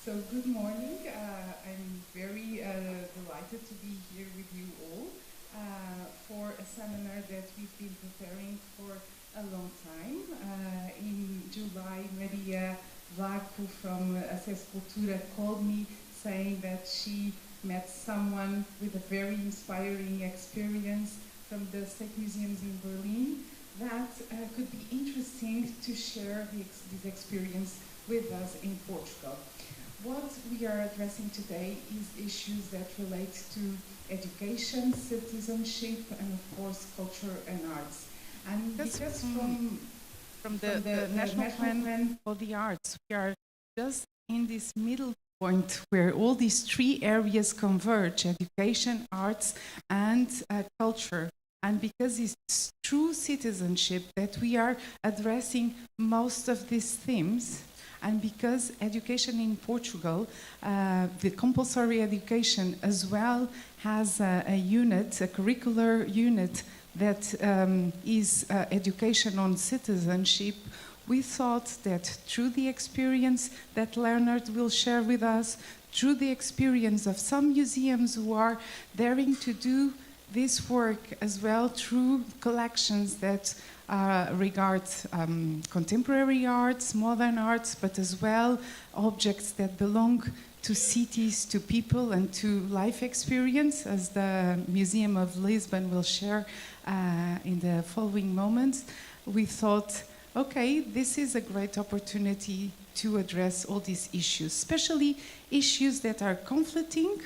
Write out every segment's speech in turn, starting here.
So good morning. I'm very delighted to be here with you all for a seminar that we've been preparing for a long time. In July, Maria Vaco from Acesso Cultura called me saying that she met someone with a very inspiring experience from the State Museums in Berlin that could be interesting to share this experience with us in Portugal. What we are addressing today is issues that relate to education, citizenship, and of course culture and arts. And because from the National Plan for the Arts, we are just in this middle point where all these three areas converge: education, arts, and culture. And because it's true citizenship that we are addressing most of these themes, and because education in Portugal, the compulsory education as well has a unit, a curricular unit that is education on citizenship, we thought that through the experience that Leonard will share with us, through the experience of some museums who are daring to do this work as well through collections that regard contemporary arts, modern arts, but as well objects that belong to cities, to people, and to life experience, as the Museum of Lisbon will share in the following moments. We thought, okay, this is a great opportunity to address all these issues, especially issues that are conflicting,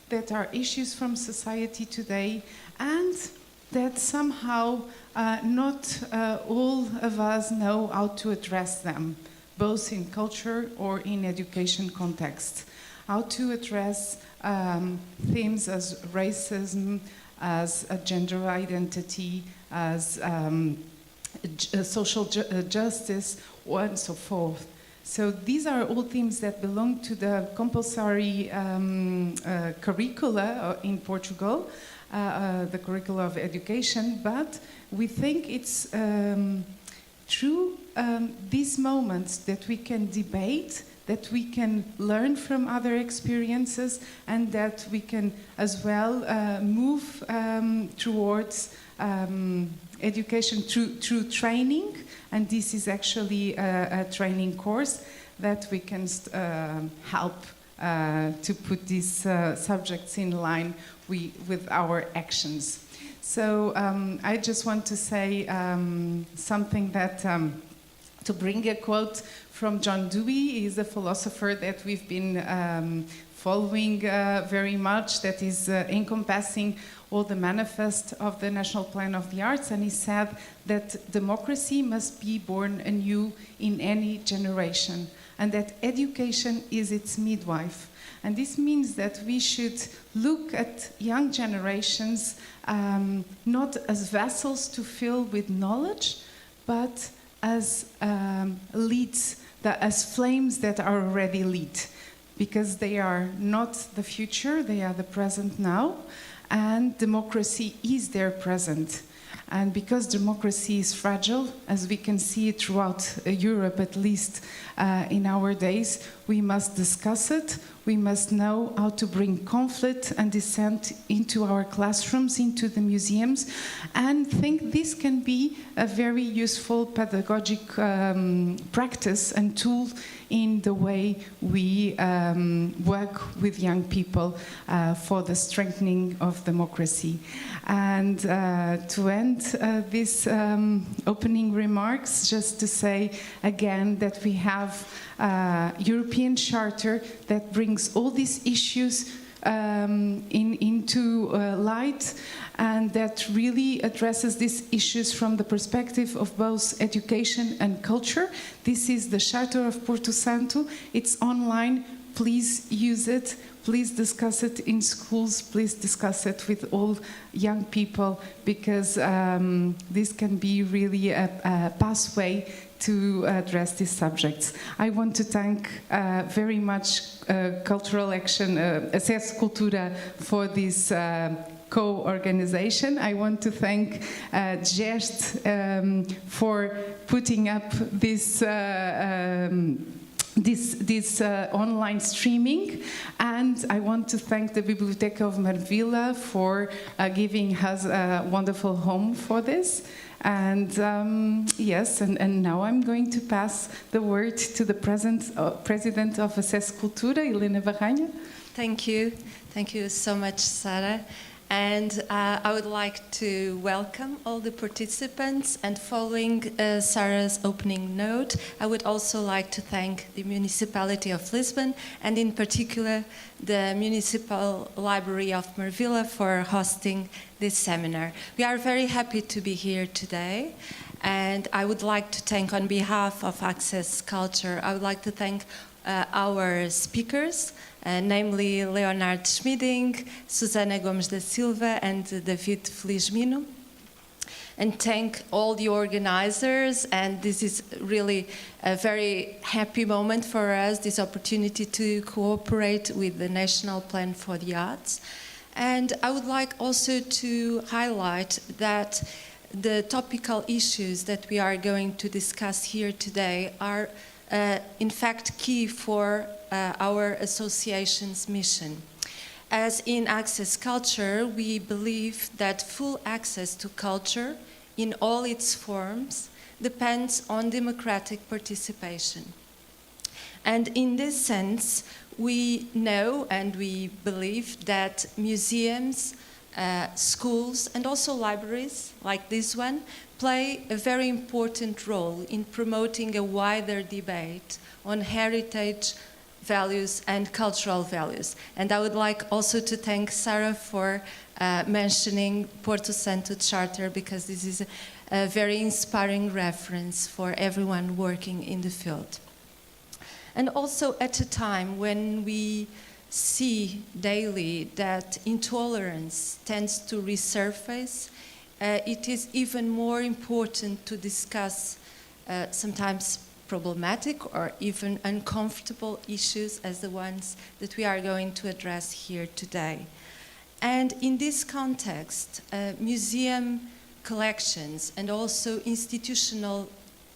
that are issues from society today, and that somehow not all of us know how to address them, both in culture or in education context. How to address themes as racism, as a gender identity, as social justice, and so forth. So these are all themes that belong to the compulsory curricula in Portugal, the curricula of education, but we think it's through these moments that we can debate, that we can learn from other experiences, and that we can as well move towards education through training. And this is actually a training course that we can help to put these subjects in line with our actions. So I just want to say something that, to bring a quote from John Dewey. He's a philosopher that we've been following very much, that is encompassing all the manifest of the National Plan of the Arts, and he said that democracy must be born anew in any generation, and that education is its midwife. And this means that we should look at young generations not as vessels to fill with knowledge, but as leads, as flames that are already lit, because they are not the future, they are the present now, and democracy is their present. And because democracy is fragile, as we can see it throughout Europe, at least in our days, we must discuss it. We must know how to bring conflict and dissent into our classrooms, into the museums, and think this can be a very useful pedagogic practice and tool in the way we work with young people for the strengthening of democracy. And to end these opening remarks, just to say again that we have a European Charter that brings all these issues into light, and that really addresses these issues from the perspective of both education and culture. This is the Charter of Porto Santo. It's online. Please use it. Please discuss it in schools. Please discuss it with all young people, because this can be really a pathway to address these subjects. I want to thank very much Cultural Action, Acesso Cultura, for this co-organization. I want to thank GEST for putting up this this online streaming, and I want to thank the Biblioteca of Marvila for giving us a wonderful home for this. And yes, and now I'm going to pass the word to the President of Acesso Cultura, Helena Barranha. Thank you so much, Sarah. And I would like to welcome all the participants, and following Sarah's opening note, I would also like to thank the Municipality of Lisbon, and in particular the Municipal Library of Marvila for hosting this seminar. We are very happy to be here today, and I would like to thank, on behalf of Access Culture, I would like to thank our speakers, namely Leonard Schmiding, Susana Gomes da Silva, and David Felizmino, and thank all the organizers. And this is really a very happy moment for us, this opportunity to cooperate with the National Plan for the Arts. And I would like also to highlight that the topical issues that we are going to discuss here today are in fact key for our association's mission. As in Access Culture, we believe that full access to culture in all its forms depends on democratic participation. And in this sense, we know and we believe that museums, schools, and also libraries like this one play a very important role in promoting a wider debate on heritage values and cultural values. And I would like also to thank Sarah for mentioning Porto Santo Charter, because this is a very inspiring reference for everyone working in the field. And also at a time when we see daily that intolerance tends to resurface, it is even more important to discuss sometimes problematic or even uncomfortable issues as the ones that we are going to address here today. And in this context, museum collections and also institutional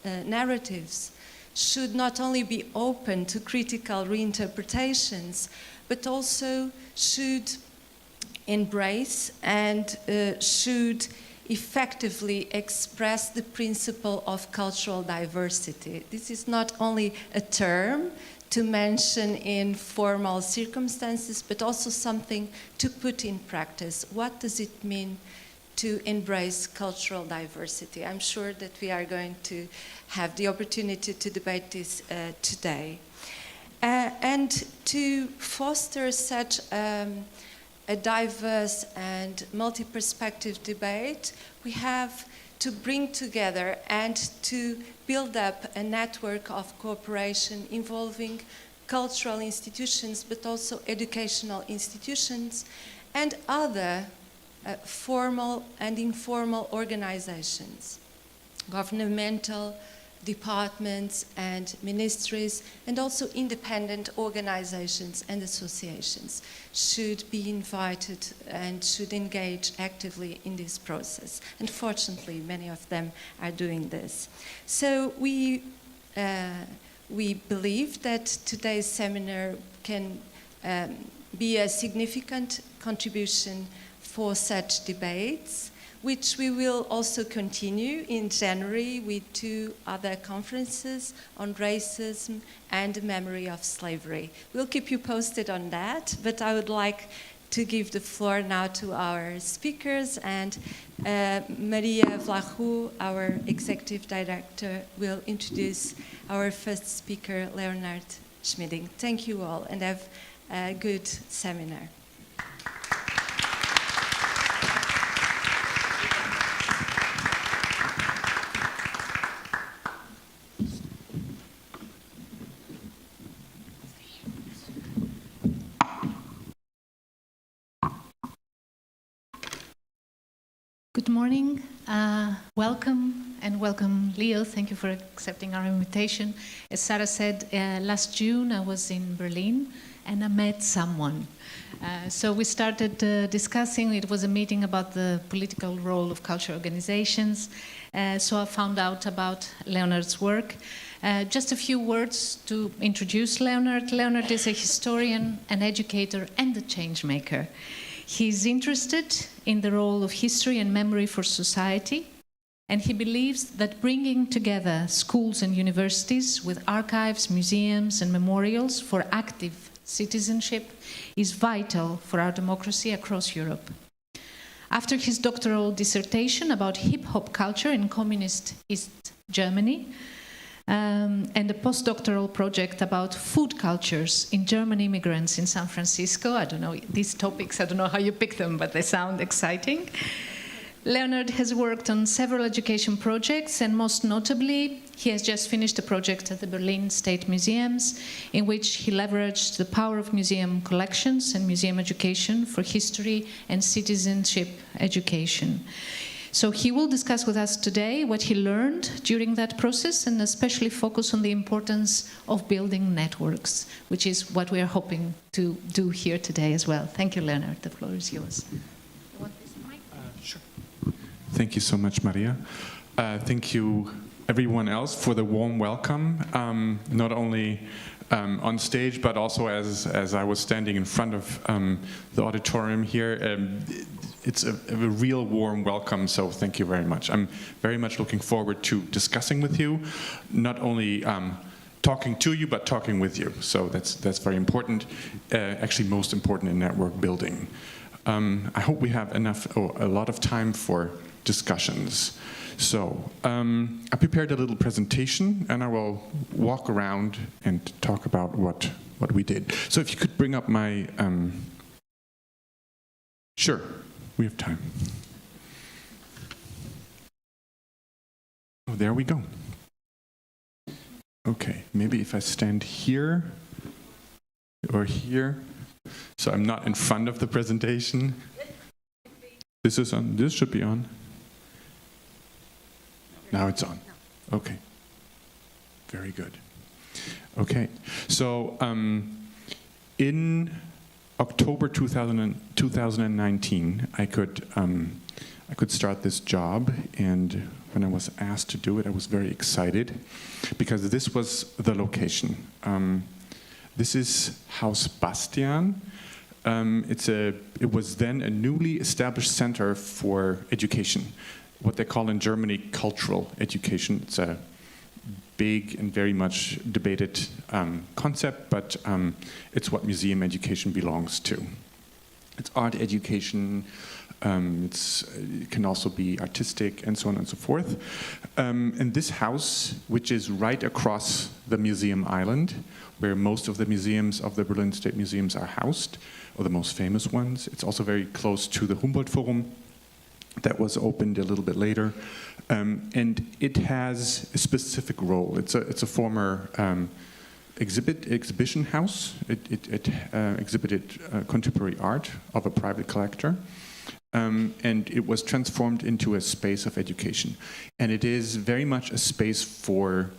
narratives should not only be open to critical reinterpretations, but also should embrace and should effectively express the principle of cultural diversity. This is not only a term to mention in formal circumstances, but also something to put in practice. What does it mean to embrace cultural diversity? I'm sure that we are going to have the opportunity to debate this today. And to foster such a diverse and multi-perspective debate, we have to bring together and to build up a network of cooperation involving cultural institutions, but also educational institutions and other formal and informal organizations, governmental departments and ministries, and also independent organizations and associations should be invited and should engage actively in this process. And fortunately, many of them are doing this. So we believe that today's seminar can be a significant contribution for such debates, which we will also continue in January with 2 other conferences on racism and memory of slavery. We'll keep you posted on that, but I would like to give the floor now to our speakers, and Maria Vlahu, our Executive Director, will introduce our first speaker, Leonard Schmiding. Thank you all, and have a good seminar. Good morning. Welcome, and welcome, Leo. Thank you for accepting our invitation. As Sarah said, last June I was in Berlin and I met someone. So we started discussing. It was a meeting about the political role of cultural organizations. So I found out about Leonard's work. Just a few words to introduce Leonard. Leonard is a historian, an educator, and a change maker. He's interested in the role of history and memory for society, and he believes that bringing together schools and universities with archives, museums, and memorials for active citizenship is vital for our democracy across Europe. After his doctoral dissertation about hip-hop culture in communist East Germany, and a postdoctoral project about food cultures in German immigrants in San Francisco. I don't know, these topics, I don't know how you pick them, but they sound exciting. Leonard has worked on several education projects, and most notably, he has just finished a project at the Berlin State Museums in which he leveraged the power of museum collections and museum education for history and citizenship education. So he will discuss with us today what he learned during that process, and especially focus on the importance of building networks, which is what we are hoping to do here today as well. Thank you, Leonard. The floor is yours. You want this mic? Sure. Thank you so much, Maria. Thank you, everyone else, for the warm welcome, not only on stage, but also as I was standing in front of the auditorium here. It's a real warm welcome, so thank you very much. I'm very much looking forward to discussing with you, not only talking to you, but talking with you. So that's very important, actually most important in network building. I hope we have a lot of time for discussions. So I prepared a little presentation, and I will walk around and talk about what we did. So if you could bring up my... Sure. We have time. Oh, there we go. Okay, maybe if I stand here or here, so I'm not in front of the presentation. This is on. This should be on. Now it's on. Okay. Very good. Okay, so in October 2019, I could start this job, and when I was asked to do it, I was very excited because this was the location. This is Haus Bastian. It was then a newly established center for education, what they call in Germany cultural education. It's a big and very much debated concept, but it's what museum education belongs to. It's art education, it can also be artistic, and so on and so forth. And this house, which is right across the museum island, where most of the museums of the Berlin State Museums are housed, or the most famous ones. It's also very close to the Humboldt Forum, that was opened a little bit later, and it has a specific role. It's a former exhibition house. It exhibited contemporary art of a private collector, and it was transformed into a space of education. And it is very much a space for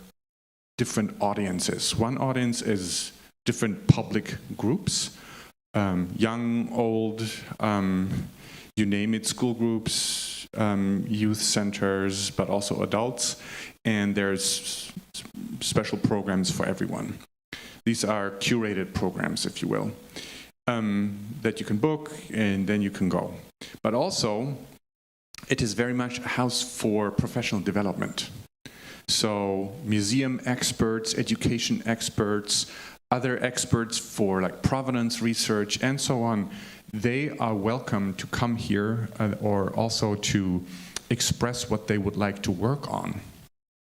different audiences. One audience is different public groups, young, old, you name it, school groups, youth centers, but also adults, and there's special programs for everyone. These are curated programs, if you will, that you can book and then you can go. But also, it is very much a house for professional development. So museum experts, education experts, other experts for like provenance research and so on, they are welcome to come here or also to express what they would like to work on,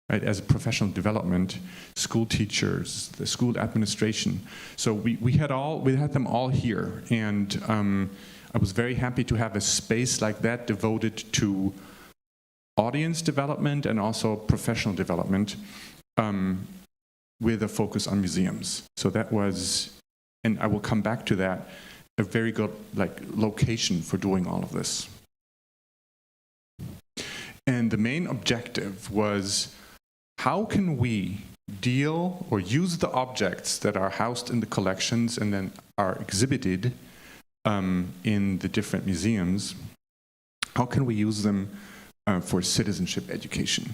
right? As a professional development, school teachers, the school administration. So we had them all here, and I was very happy to have a space like that devoted to audience development and also professional development, with a focus on museums. So that was, and I will come back to that, a very good location for doing all of this. And the main objective was, how can we deal or use the objects that are housed in the collections and then are exhibited in the different museums, how can we use them for citizenship education?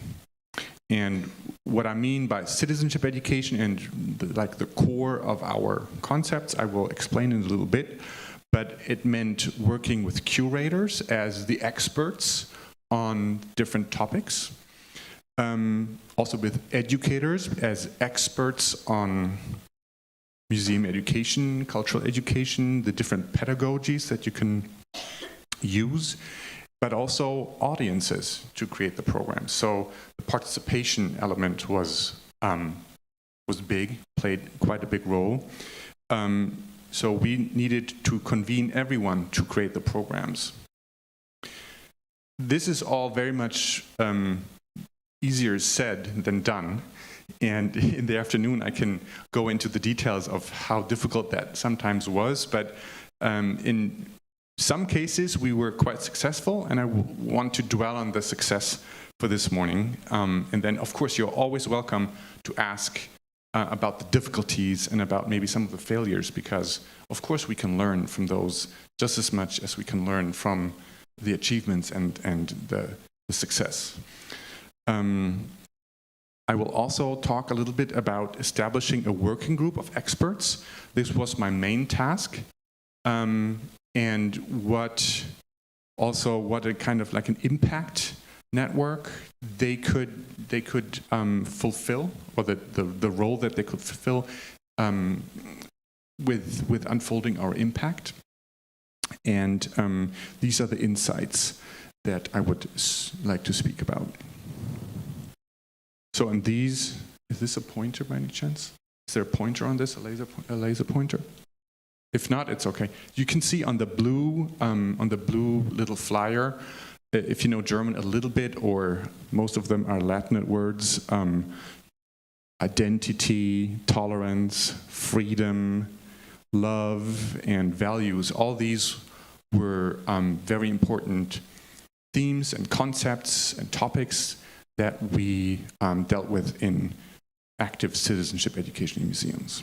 And what I mean by citizenship education and the core of our concepts, I will explain in a little bit, but it meant working with curators as the experts on different topics, also with educators as experts on museum education, cultural education, the different pedagogies that you can use, but also audiences to create the program. So the participation element was big, played quite a big role. So we needed to convene everyone to create the programs. This is all very much easier said than done. And in the afternoon, I can go into the details of how difficult that sometimes was. But in some cases, we were quite successful, and I want to dwell on the success for this morning. And then, of course, you're always welcome to ask about the difficulties and about maybe some of the failures, because, of course, we can learn from those just as much as we can learn from the achievements and the success. I will also talk a little bit about establishing a working group of experts. This was my main task. And what a kind of like an impact network they could fulfill, or the role that they could fulfill with unfolding our impact. And these are the insights that I would like to speak about. So on these, is this a pointer by any chance? Is there a pointer on this, a laser pointer? If not, it's okay. You can see on the blue little flyer, if you know German a little bit, or most of them are Latin words, identity, tolerance, freedom, love, and values. All these were very important themes and concepts and topics that we dealt with in active citizenship education in museums.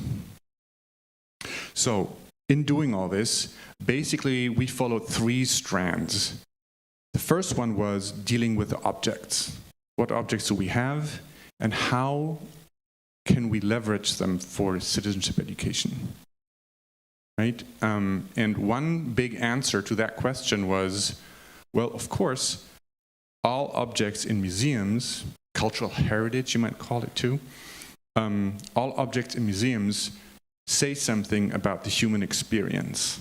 So, in doing all this, basically we followed 3 strands. The first one was dealing with the objects. What objects do we have, and how can we leverage them for citizenship education? Right? And one big answer to that question was, well, of course, all objects in museums, cultural heritage you might call it too, all objects in museums say something about the human experience.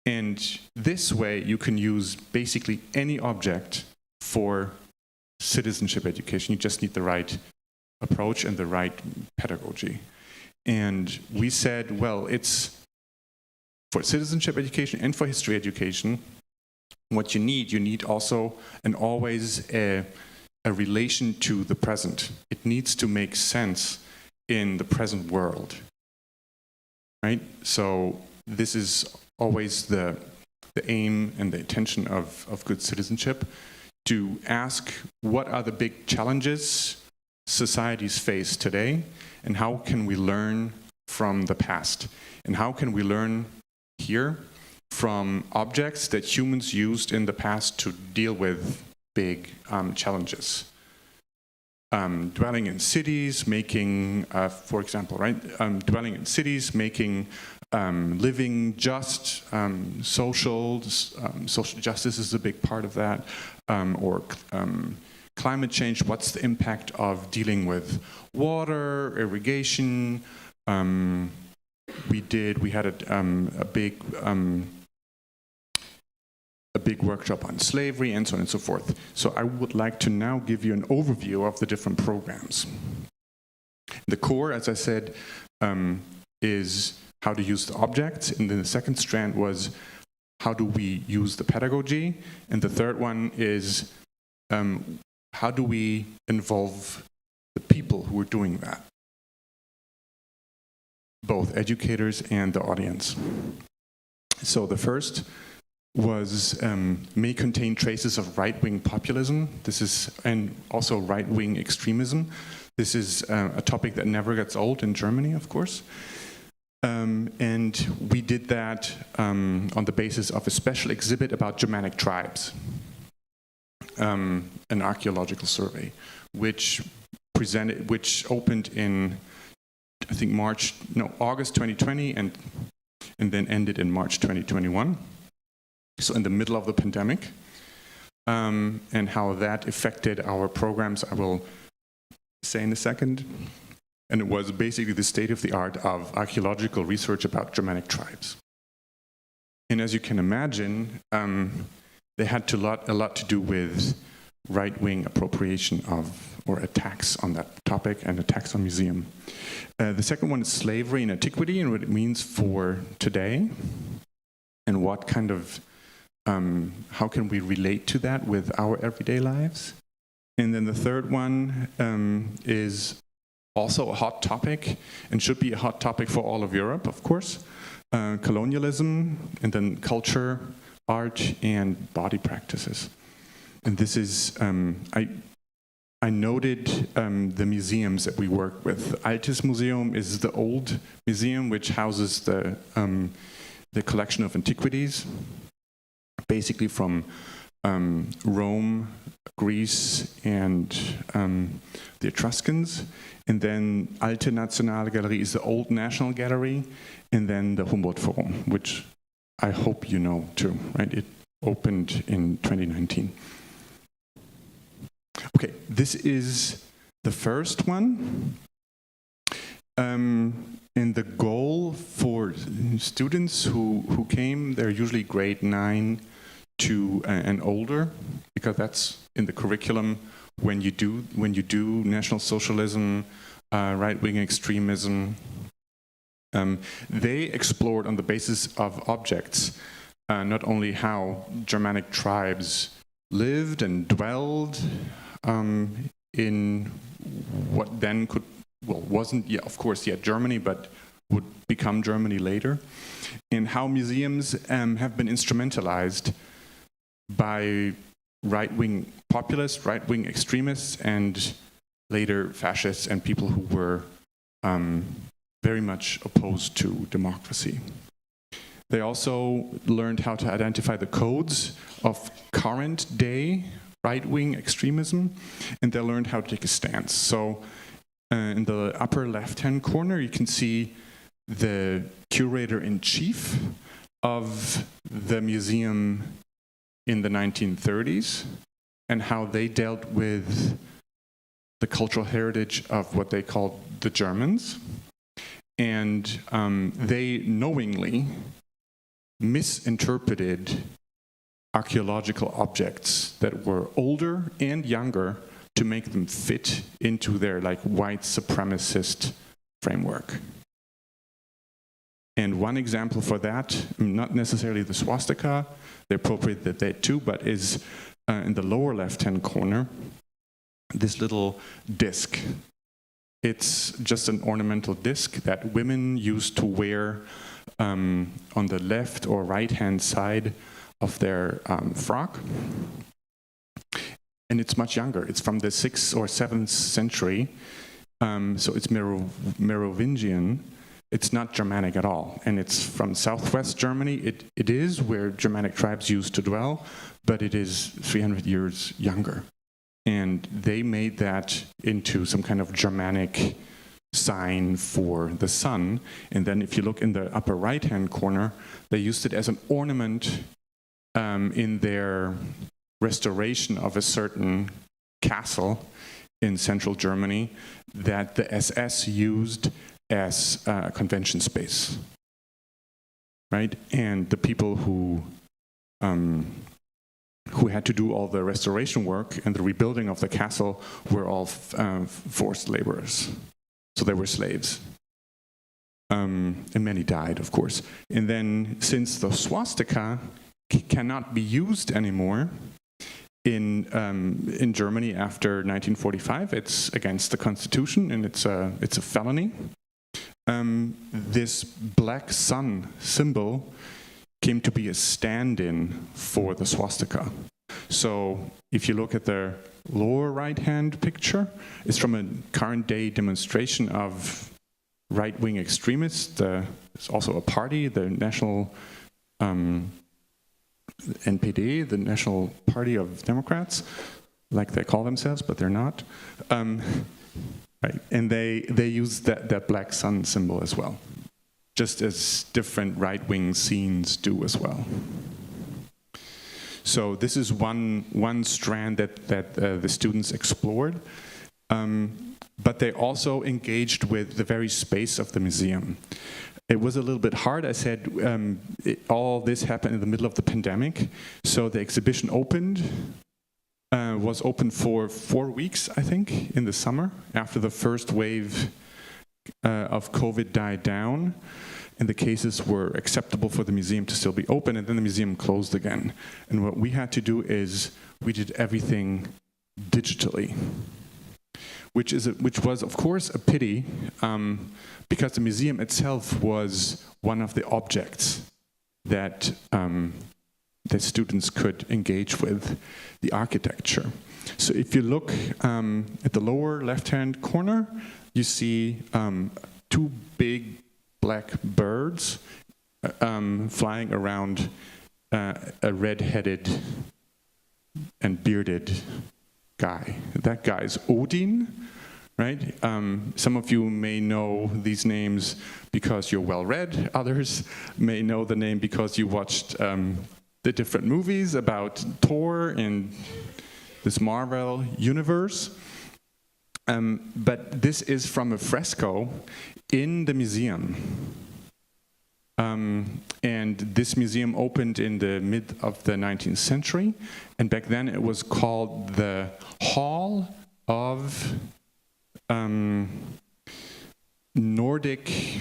And this way you can use basically any object for citizenship education. You just need the right approach and the right pedagogy. And we said, well, it's for citizenship education and for history education, what you need also and always a relation to the present. It needs to make sense in the present world. Right? So this is always the aim and the intention of good citizenship, to ask what are the big challenges societies face today, and how can we learn from the past, and how can we learn here from objects that humans used in the past to deal with big challenges. Dwelling in cities, making, for example, right? Dwelling in cities, making living just, social justice is a big part of that, or climate change. What's the impact of dealing with water, irrigation? We had a big workshop on slavery, and so on and so forth. So I would like to now give you an overview of the different programs. The core, as I said, is how to use the objects, and then the second strand was how do we use the pedagogy, and the third one is how do we involve the people who are doing that, both educators and the audience. So the first was may contain traces of right-wing populism. This is, and also right-wing extremism. This is a topic that never gets old in Germany, of course. And we did that on the basis of a special exhibit about Germanic tribes, an archaeological survey, which opened in, I think August 2020 and then ended in March 2021. So in the middle of the pandemic, and how that affected our programs, I will say in a second. And it was basically the state of the art of archaeological research about Germanic tribes. And as you can imagine, they had a lot to do with right-wing appropriation of, or attacks on that topic and attacks on museum. The second one is slavery and antiquity and what it means for today, and what kind of, how can we relate to that with our everyday lives? And then the third one is also a hot topic, and should be a hot topic for all of Europe, of course. Colonialism, and then culture, art, and body practices. And this is, I noted the museums that we work with. Altes Museum is the old museum which houses the collection of antiquities, basically from Rome, Greece, and the Etruscans. And then Alte National Gallery is the old National Gallery, and then the Humboldt Forum, which I hope you know too, right? It opened in 2019. Okay, this is the first one. And the goal for students who came, they're usually grade 9 to and older, because that's in the curriculum when you do National Socialism, right-wing extremism. They explored on the basis of objects not only how Germanic tribes lived and dwelled in what then wasn't yet, of course, yet Germany, but would become Germany later, and how museums have been instrumentalized by right-wing populists, right-wing extremists, and later fascists and people who were very much opposed to democracy. They also learned how to identify the codes of current day right-wing extremism, and they learned how to take a stance. So in the upper left-hand corner, you can see the curator-in-chief of the museum in the 1930s, and how they dealt with the cultural heritage of what they called the Germans. And they knowingly misinterpreted archaeological objects that were older and younger to make them fit into their white supremacist framework. And one example for that, not necessarily the swastika, they appropriated that too, but is in the lower left-hand corner, this little disc. It's just an ornamental disc that women used to wear on the left or right-hand side of their frock. And it's much younger. It's from the 6th or 7th century, so it's Merovingian. It's not Germanic at all, and it's from southwest Germany. It is where Germanic tribes used to dwell, but it is 300 years younger. And they made that into some kind of Germanic sign for the sun. And then if you look in the upper right-hand corner, they used it as an ornament in their restoration of a certain castle in central Germany that the SS used as a convention space, right? And the people who had to do all the restoration work and the rebuilding of the castle were all forced laborers. So they were slaves. And many died, of course. And then since the swastika cannot be used anymore in Germany after 1945, it's against the Constitution and it's a felony. This black sun symbol came to be a stand-in for the swastika. So if you look at the lower right-hand picture, it's from a current day demonstration of right-wing extremists. There's also a party, the National NPD, the National Party of Democrats, like they call themselves, but they're not. Right, and they use that black sun symbol as well, just as different right-wing scenes do as well. So this is one strand that the students explored, but they also engaged with the very space of the museum. It was a little bit hard. I said all this happened in the middle of the pandemic, so the exhibition was open for 4 weeks, I think, in the summer, after the first wave of COVID died down, and the cases were acceptable for the museum to still be open, and then the museum closed again. And what we had to do is we did everything digitally, which was, of course, a pity, because the museum itself was one of the objects that students could engage with, the architecture. So if you look at the lower left-hand corner, you see 2 big black birds flying around a red-headed and bearded guy. That guy is Odin, right? Some of you may know these names because you're well-read. Others may know the name because you watched the different movies about Thor and this Marvel universe. But this is from a fresco in the museum. And this museum opened in the mid of the 19th century. And back then it was called the Hall of Nordic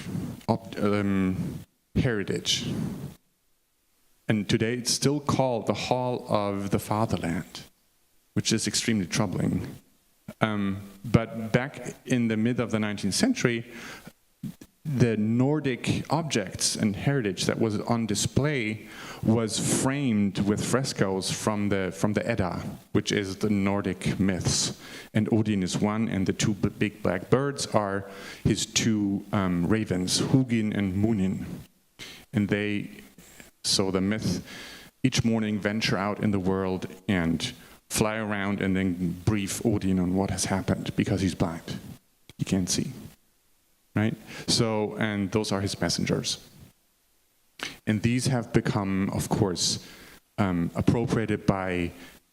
Heritage. And today it's still called the Hall of the Fatherland, which is extremely troubling. But back in the mid of the 19th century, the Nordic objects and heritage that was on display was framed with frescoes from the Edda, which is the Nordic myths. And Odin is one, and the 2 big black birds are his 2 ravens, Hugin and Munin. And so the myth, each morning venture out in the world and fly around and then brief Odin on what has happened, because he's blind. He can't see, right? So, and those are his messengers. And these have become, of course, appropriated by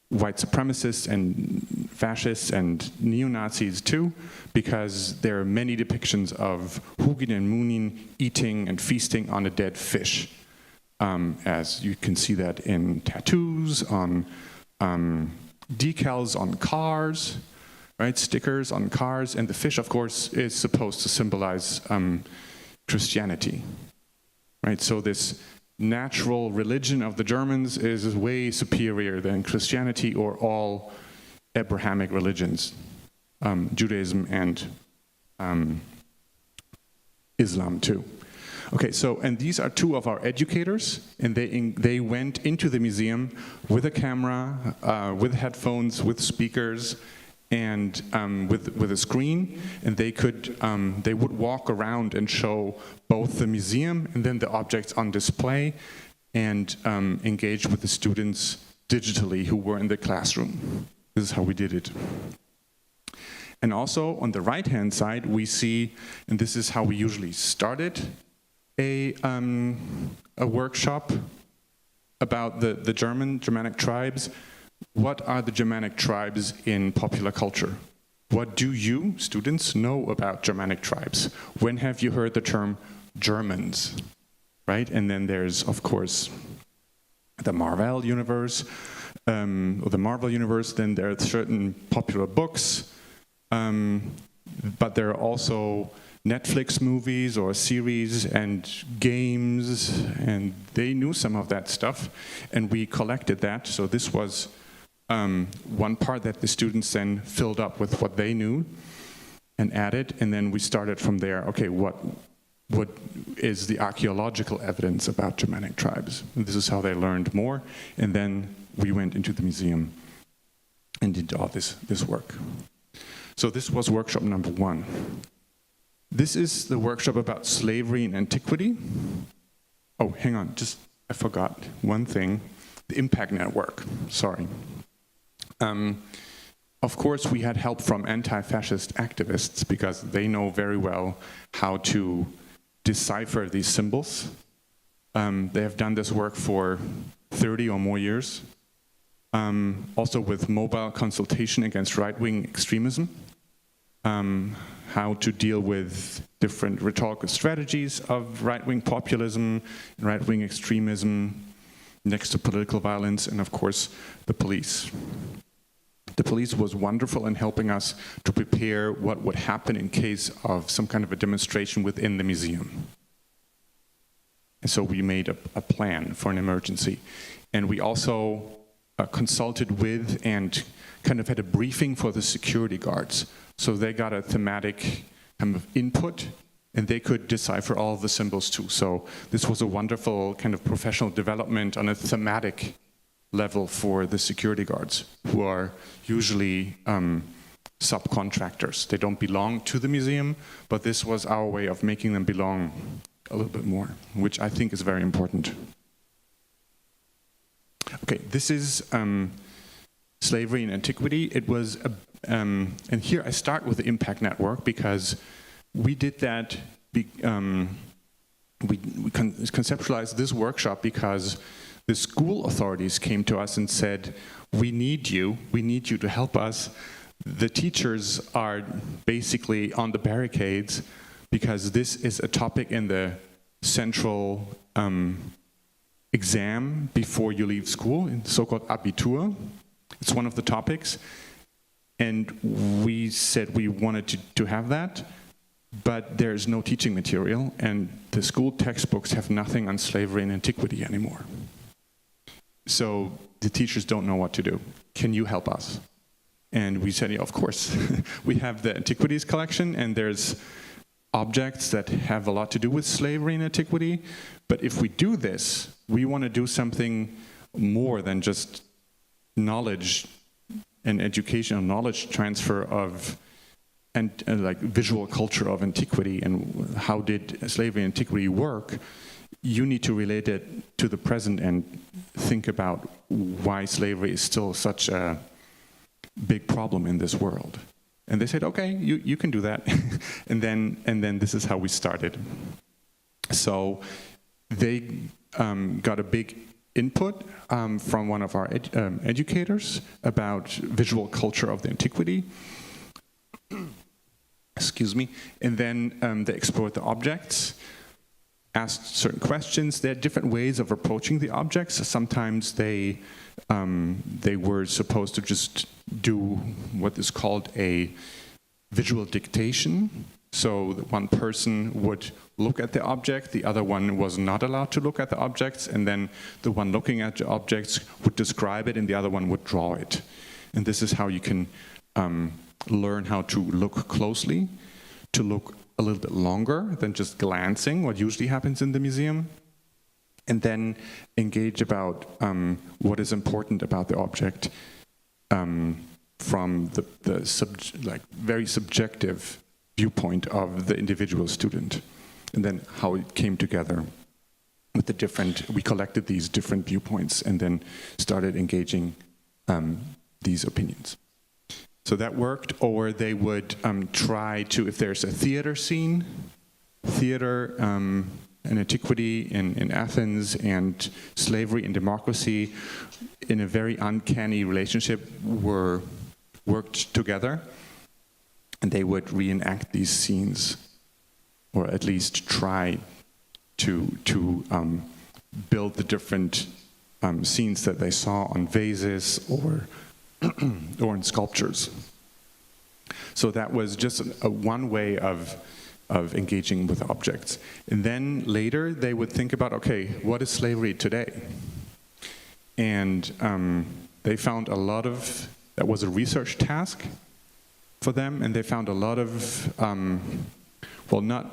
white supremacists and fascists and neo-Nazis too, because there are many depictions of Hugin and Munin eating and feasting on a dead fish. As you can see that in tattoos, on decals on cars, right? Stickers on cars, and the fish, of course, is supposed to symbolize Christianity, right? So this natural religion of the Germans is way superior than Christianity or all Abrahamic religions, Judaism and Islam too. Okay, so, and these are 2 of our educators, and they went into the museum with a camera, with headphones, with speakers, and with a screen, and they would walk around and show both the museum and then the objects on display, and engage with the students digitally who were in the classroom. This is how we did it. And also on the right-hand side, we see, and this is how we usually started a workshop about the Germanic tribes. What are the Germanic tribes in popular culture? What do you, students, know about Germanic tribes? When have you heard the term Germans, right? And then there's, of course, the Marvel universe, then there are certain popular books, but there are also Netflix movies or series and games, and they knew some of that stuff, and we collected that. So this was one part that the students then filled up with what they knew and added, and then we started from there. Okay, what what is the archaeological evidence about Germanic tribes. And this is how they learned more, and then we went into the museum and did all this work. So this was workshop number 1. This is the workshop about slavery in antiquity. Oh, hang on, I forgot one thing. The impact network, sorry. Of course, we had help from anti-fascist activists because they know very well how to decipher these symbols. They have done this work for 30 or more years. Also with mobile consultation against right-wing extremism. How to deal with different rhetorical strategies of right-wing populism, right-wing extremism, next to political violence, and of course, the police. The police was wonderful in helping us to prepare what would happen in case of some kind of a demonstration within the museum. And so we made a plan for an emergency. And we also consulted with and kind of had a briefing for the security guards. So they got a thematic kind of input, and they could decipher all the symbols too. So this was a wonderful kind of professional development on a thematic level for the security guards, who are usually subcontractors. They don't belong to the museum, but this was our way of making them belong a little bit more, which I think is very important. Okay, this is slavery in antiquity. It was, and here I start with the impact network because we did that, we conceptualized this workshop because the school authorities came to us and said, we need you to help us. The teachers are basically on the barricades because this is a topic in the central exam before you leave school, in so-called Abitur. It's one of the topics. And we said we wanted to have that, but there's no teaching material, and the school textbooks have nothing on slavery and antiquity anymore. So the teachers don't know what to do. Can you help us? And we said, yeah, of course. We have the antiquities collection, and there's objects that have a lot to do with slavery and antiquity. But if we do this, we want to do something more than just knowledge and educational knowledge transfer of and like visual culture of antiquity and how did slavery and antiquity work. You need to relate it to the present and think about why slavery is still such a big problem in this world. And they said, okay, you can do that. and then this is how we started. So they got a big input from one of our educators about visual culture of the antiquity. Excuse me. And then they explored the objects, asked certain questions. There are different ways of approaching the objects. Sometimes they were supposed to just do what is called a visual dictation. So one person would look at the object, the other one was not allowed to look at the objects, and then the one looking at the objects would describe it and the other one would draw it. And this is how you can learn how to look closely, to look a little bit longer than just glancing, what usually happens in the museum, and then engage about what is important about the object from the very subjective viewpoint of the individual student, and then how it came together with the different, we collected these different viewpoints and then started engaging these opinions. So that worked, or they would try to, if there's a theater scene, theater and antiquity in Athens and slavery and democracy in a very uncanny relationship were worked together, and they would reenact these scenes, or at least try to build the different scenes that they saw on vases or in sculptures. So that was just one way of engaging with objects. And then later they would think about, okay, what is slavery today? And they found a lot of, that was a research task for them, and they found a lot of, well, not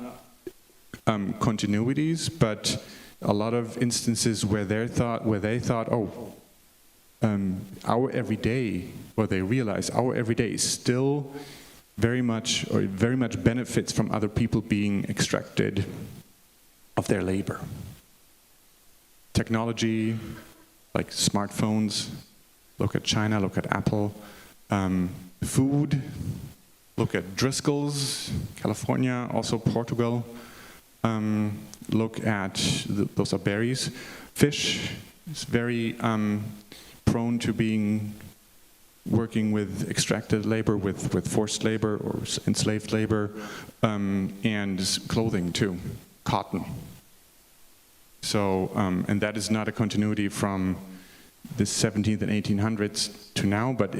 continuities, but a lot of instances where they thought, our everyday, or they realize our everyday is still very much benefits from other people being extracted of their labor. Technology, like smartphones, look at China, look at Apple. Food, look at Driscoll's, California, also Portugal. Look at, those are berries. Fish is very prone to working with extracted labor, with forced labor or enslaved labor, and clothing too, cotton. So, and that is not a continuity from the 17th and 1800s to now, but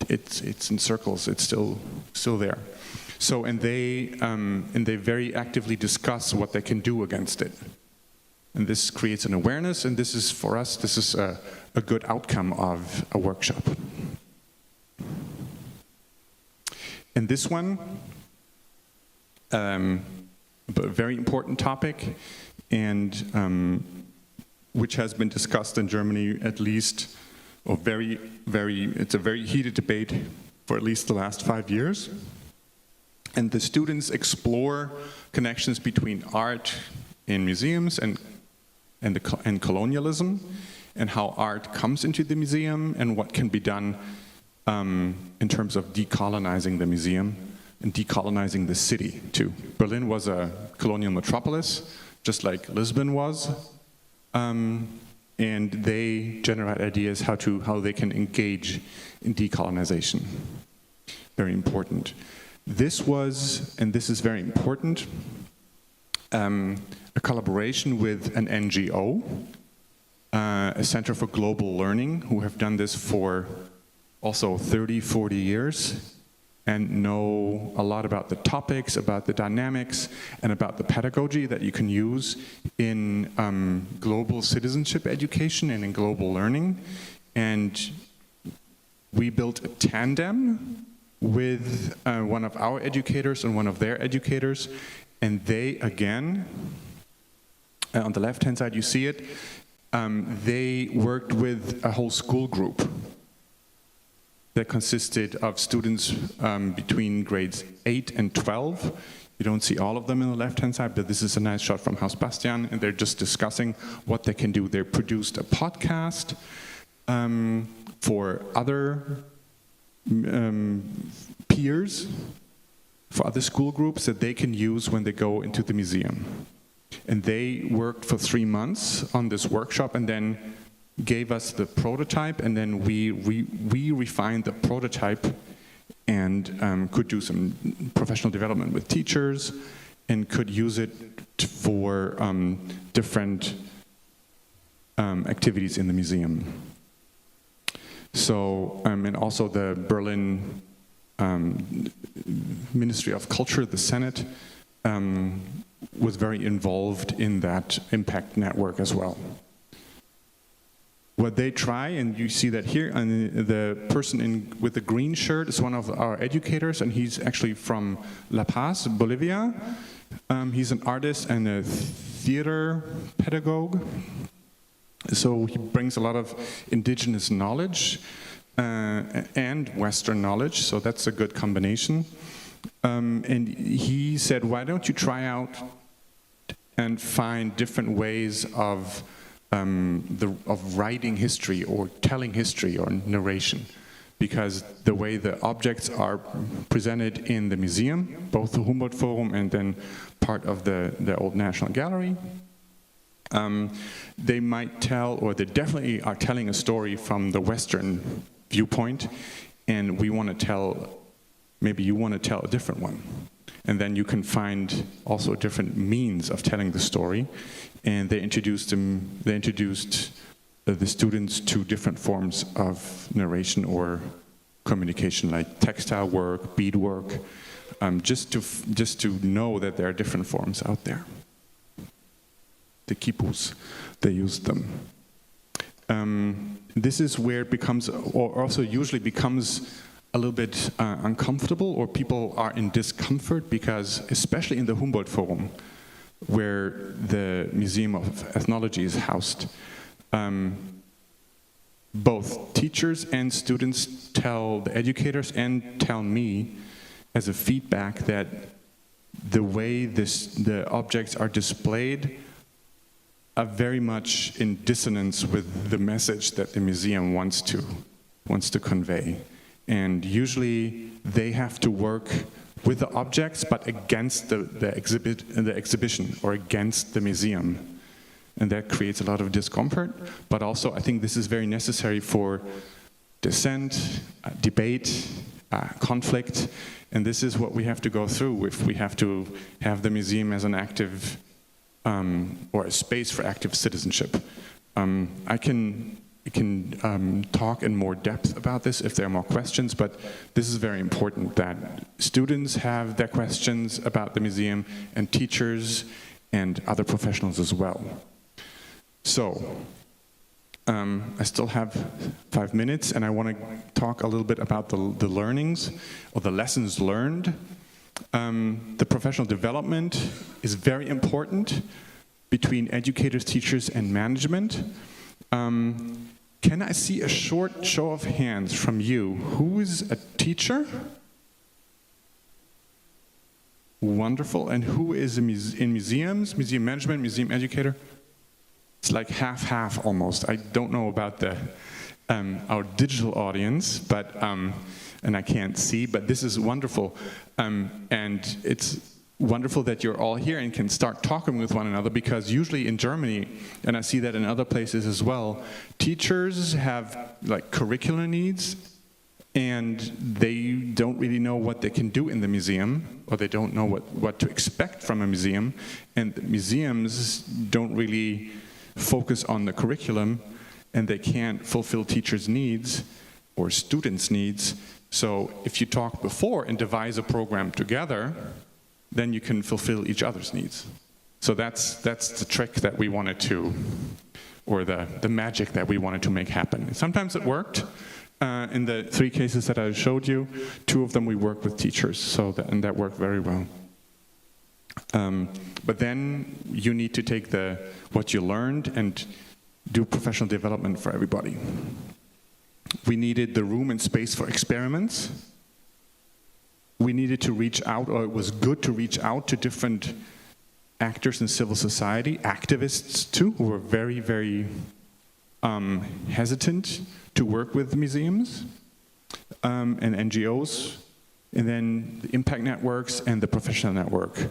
it's in circles. It's still there. So, and they very actively discuss what they can do against it. And this creates an awareness, and this is, for us, this is a good outcome of a workshop. And this one, a very important topic, and which has been discussed in Germany at least, or it's a very heated debate for at least the last 5 years. And the students explore connections between art in museums and colonialism, and how art comes into the museum, and what can be done in terms of decolonizing the museum and decolonizing the city too. Berlin was a colonial metropolis, just like Lisbon was, and they generate ideas how they can engage in decolonization. Very important. This was, and this is very important, a collaboration with an NGO, a Center for Global Learning, who have done this for also 30, 40 years, and know a lot about the topics, about the dynamics, and about the pedagogy that you can use in global citizenship education and in global learning. And we built a tandem with one of our educators and one of their educators, and they, again, on the left-hand side you see it, they worked with a whole school group that consisted of students between grades 8 and 12. You don't see all of them on the left-hand side, but this is a nice shot from Haus Bastian, and they're just discussing what they can do. They produced a podcast for other peers, for other school groups that they can use when they go into the museum. And they worked for 3 months on this workshop, and then gave us the prototype, and then we refined the prototype and could do some professional development with teachers, and could use it for different activities in the museum. So, and also the Berlin Ministry of Culture, the Senate, was very involved in that impact network as well. What they try, and you see that here, and the person with the green shirt is one of our educators, and he's actually from La Paz, Bolivia. He's an artist and a theater pedagogue. So he brings a lot of indigenous knowledge and Western knowledge, so that's a good combination. And he said, why don't you try out and find different ways of writing history or telling history or narration, because the way the objects are presented in the museum, both the Humboldt Forum and then part of the Old National Gallery, they might tell, or they definitely are telling a story from the Western viewpoint, and we want to tell, maybe you want to tell a different one. And then you can find also different means of telling the story. And they introduced the students to different forms of narration or communication, like textile work, beadwork, just to know that there are different forms out there. The quipus, they used them. This is where it becomes, or also usually becomes, a little bit uncomfortable, or people are in discomfort, because especially in the Humboldt Forum, where the Museum of Ethnology is housed. Both teachers and students tell the educators and tell me as a feedback that the way the objects are displayed are very much in dissonance with the message that the museum wants to convey. And usually they have to work with the objects, but against the exhibition or against the museum. And that creates a lot of discomfort, but also I think this is very necessary for dissent, debate, conflict, and this is what we have to go through if we have to have the museum as an active, or a space for active citizenship. I can talk in more depth about this if there are more questions, but this is very important that students have their questions about the museum and teachers and other professionals as well. So, I still have 5 minutes and I want to talk a little bit about the learnings or the lessons learned. The professional development is very important between educators, teachers, and management. Can I see a short show of hands from you? Who is a teacher? Wonderful. And who is in museums? Museum management, museum educator? It's like half-half almost. I don't know about our digital audience, but and I can't see, but this is wonderful. And it's wonderful that you're all here and can start talking with one another, because usually in Germany, and I see that in other places as well, teachers have like curricular needs and they don't really know what they can do in the museum, or they don't know what to expect from a museum, and the museums don't really focus on the curriculum, and they can't fulfill teachers' needs or students' needs. So if you talk before and devise a program together, then you can fulfill each other's needs. So that's the trick that we wanted to, or the magic that we wanted to make happen. Sometimes it worked. In the 3 cases that I showed you, 2 of them we worked with teachers, and that worked very well. But then you need to take what you learned and do professional development for everybody. We needed the room and space for experiments. We needed to reach out, or it was good to reach out to different actors in civil society, activists too, who were very, very hesitant to work with museums, and NGOs, and then the impact networks and the professional network,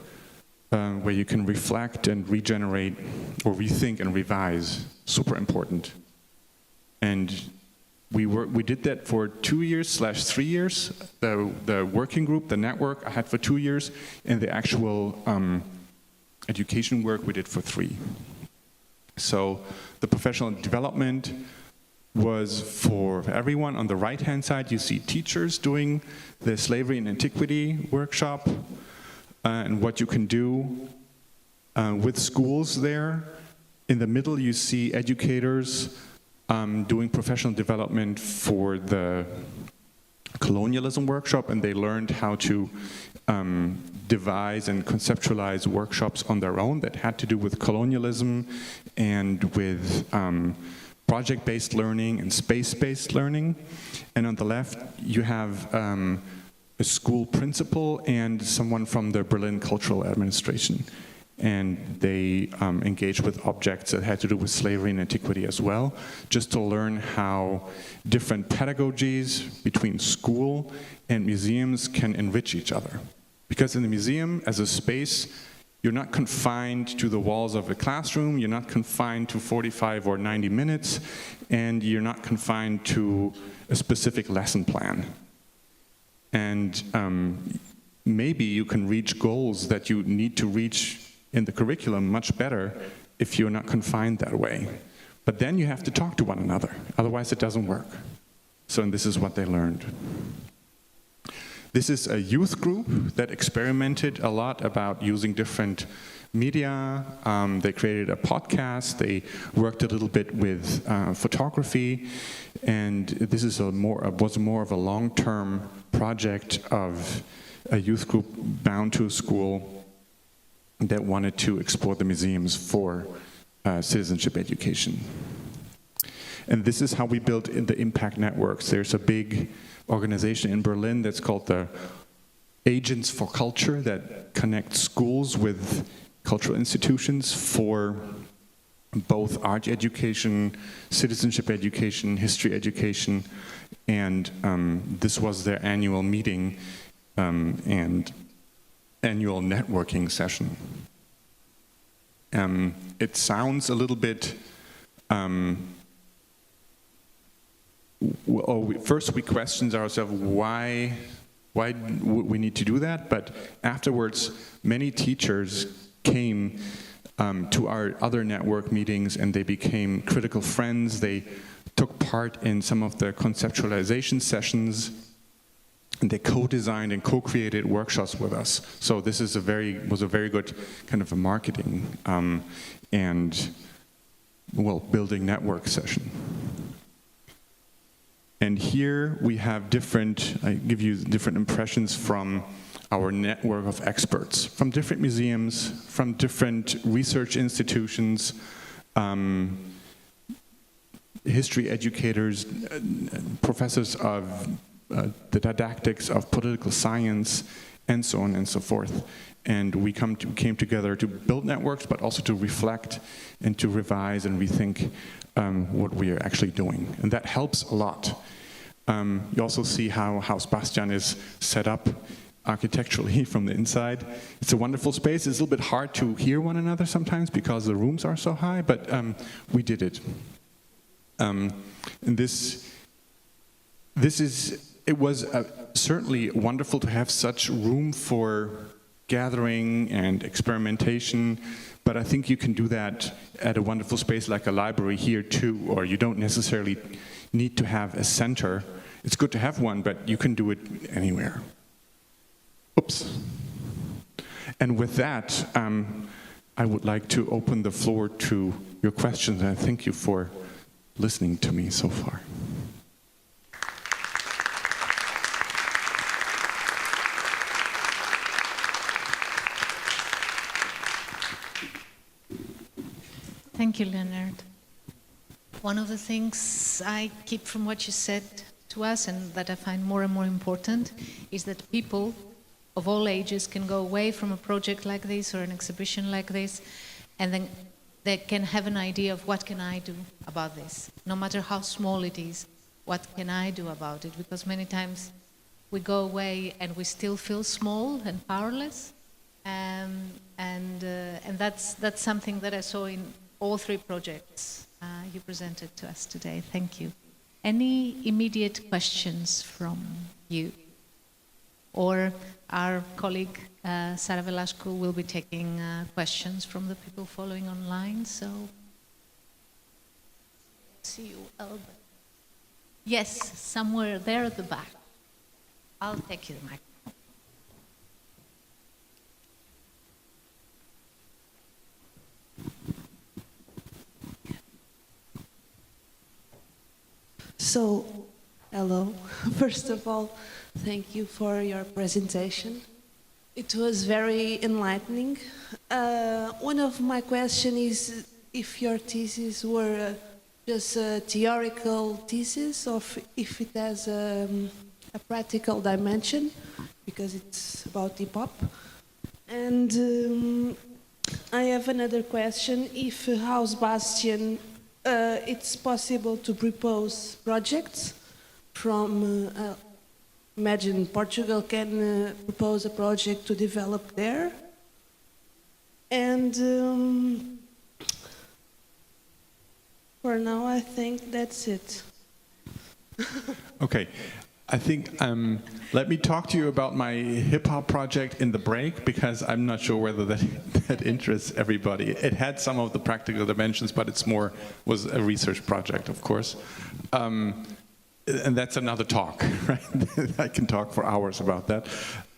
where you can reflect and regenerate or rethink and revise. Super important. And we did that for 2 years / 3 years. The working group, the network, I had for 2 years, and the actual education work we did for 3. So the professional development was for everyone. On the right-hand side, you see teachers doing the slavery and antiquity workshop, and what you can do with schools there. In the middle, you see educators doing professional development for the colonialism workshop, and they learned how to devise and conceptualize workshops on their own that had to do with colonialism and with project-based learning and space-based learning. And on the left, you have a school principal and someone from the Berlin Cultural Administration. And they engaged with objects that had to do with slavery and antiquity as well, just to learn how different pedagogies between school and museums can enrich each other. Because in the museum, as a space, you're not confined to the walls of a classroom, you're not confined to 45 or 90 minutes, and you're not confined to a specific lesson plan. And maybe you can reach goals that you need to reach in the curriculum much better if you're not confined that way. But then you have to talk to one another, otherwise it doesn't work. So, and this is what they learned. This is a youth group that experimented a lot about using different media. They created a podcast, they worked a little bit with photography, and this is was more of a long-term project of a youth group bound to a school that wanted to explore the museums for citizenship education. And this is how we built in the impact networks. There's a big organization in Berlin that's called the Agents for Culture that connects schools with cultural institutions for both art education, citizenship education, history education, and this was their annual meeting and annual networking session. It sounds a little bit, first we questioned ourselves why would we need to do that, but afterwards many teachers came to our other network meetings and they became critical friends. They took part in some of the conceptualization sessions and they co-designed and co-created workshops with us. So this is was a very good kind of a marketing and building network session. And here we have I give you different impressions from our network of experts, from different museums, from different research institutions, history educators, professors of the didactics of political science, and so on and so forth. And we came together to build networks, but also to reflect and to revise and rethink what we are actually doing. And that helps a lot. You also see how Haus Bastian is set up architecturally from the inside. It's a wonderful space. It's a little bit hard to hear one another sometimes because the rooms are so high, but we did it. And it was certainly wonderful to have such room for gathering and experimentation, but I think you can do that at a wonderful space like a library here too, or you don't necessarily need to have a center. It's good to have one, but you can do it anywhere. Oops. And with that, I would like to open the floor to your questions, and thank you for listening to me so far. Thank you, Leonard. One of the things I keep from what you said to us and that I find more and more important is that people of all ages can go away from a project like this or an exhibition like this, and then they can have an idea of what can I do about this, no matter how small it is. What can I do about it? Because many times we go away and we still feel small and powerless, and that's something that I saw in all three projects you presented to us today. Thank you. Any immediate questions from you? Or our colleague Sara Velasco will be taking questions from the people following online. So, see you, Albert. Yes, somewhere there at the back. I'll take you the mic. So, hello. First of all, thank you for your presentation. It was very enlightening. One of my questions is if your thesis were just a theoretical thesis or if it has a practical dimension, because it's about hip-hop. And I have another question. If Haus Bastian, it's possible to propose projects from, imagine Portugal can propose a project to develop there. And for now, I think that's it. Okay. I think, let me talk to you about my hip-hop project in the break, because I'm not sure whether that interests everybody. It had some of the practical dimensions, but was a research project, of course. And that's another talk, right? I can talk for hours about that.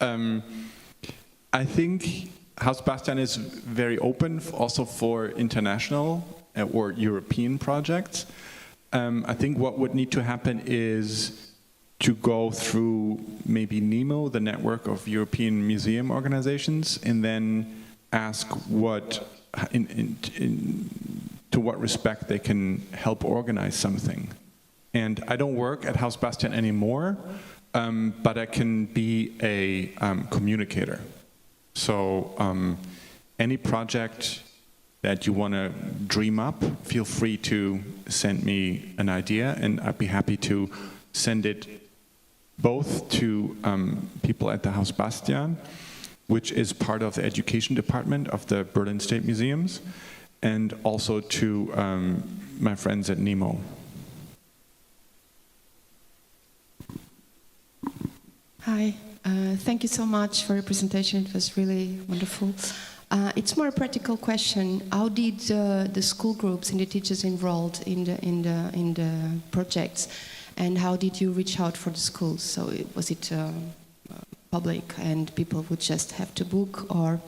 I think Haus Bastian is very open also for international or European projects. I think what would need to happen is to go through maybe NEMO, the network of European museum organizations, and then ask to what respect they can help organize something. And I don't work at Haus Bastian anymore, but I can be a communicator. So any project that you want to dream up, feel free to send me an idea, and I'd be happy to send it both to people at the Haus Bastian, which is part of the education department of the Berlin State Museums, and also to my friends at NEMO. Hi, thank you so much for your presentation. It was really wonderful. It's more a practical question. How did the school groups and the teachers involved in the projects, and how did you reach out for the schools? So was it public and people would just have to book, or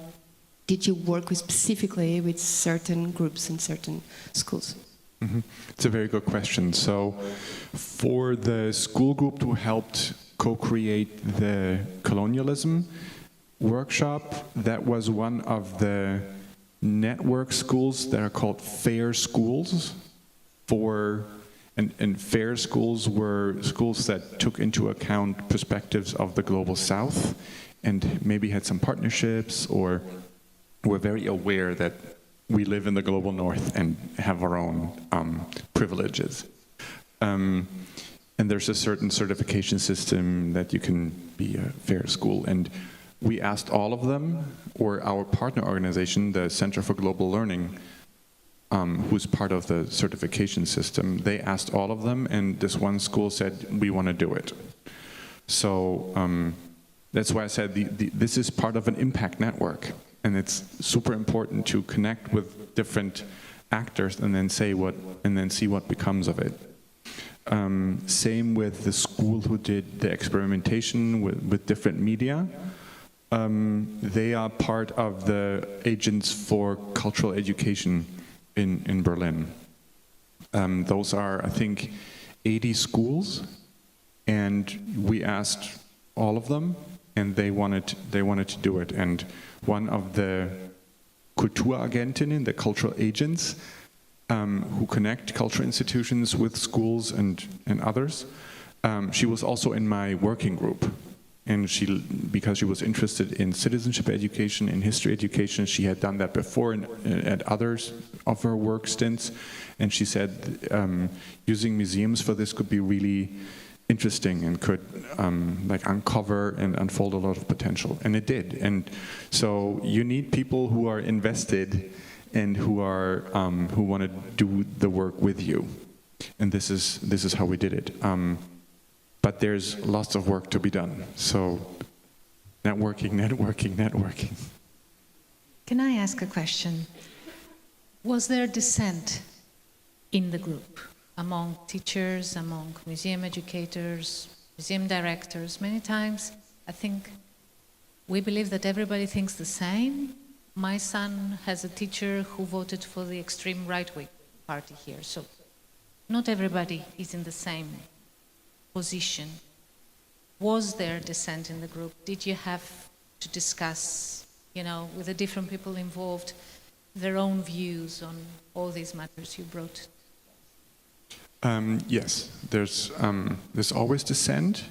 did you work specifically with certain groups in certain schools? Mm-hmm. It's a very good question. So for the school group who helped co-create the colonialism workshop, that was one of the network schools that are called fair schools. And fair schools were schools that took into account perspectives of the global south and maybe had some partnerships or were very aware that we live in the global north and have our own privileges. And there's a certain certification system that you can be a fair school. And we asked all of them, or our partner organization, the Center for Global Learning, who's part of the certification system, they asked all of them, and this one school said, we want to do it. So that's why I said this is part of an impact network, and it's super important to connect with different actors and then see what becomes of it. Same with the school who did the experimentation with different media. They are part of the Agents for Cultural Education in Berlin. Those are, I think, 80 schools, and we asked all of them, and they wanted to do it. And one of the Kulturagentinnen, the cultural agents, who connect cultural institutions with schools and others, she was also in my working group. And because she was interested in citizenship education, in history education, she had done that before at others of her work stints. And she said using museums for this could be really interesting and could uncover and unfold a lot of potential. And it did. And so you need people who are invested and who want to do the work with you. And this is how we did it. But there's lots of work to be done. So networking. Can I ask a question? Was there dissent in the group among teachers, among museum educators, museum directors? Many times, I think we believe that everybody thinks the same. My son has a teacher who voted for the extreme right-wing party here. So not everybody is in the same position. Was there dissent in the group? Did you have to discuss, with the different people involved, their own views on all these matters you brought? Yes, there's always dissent,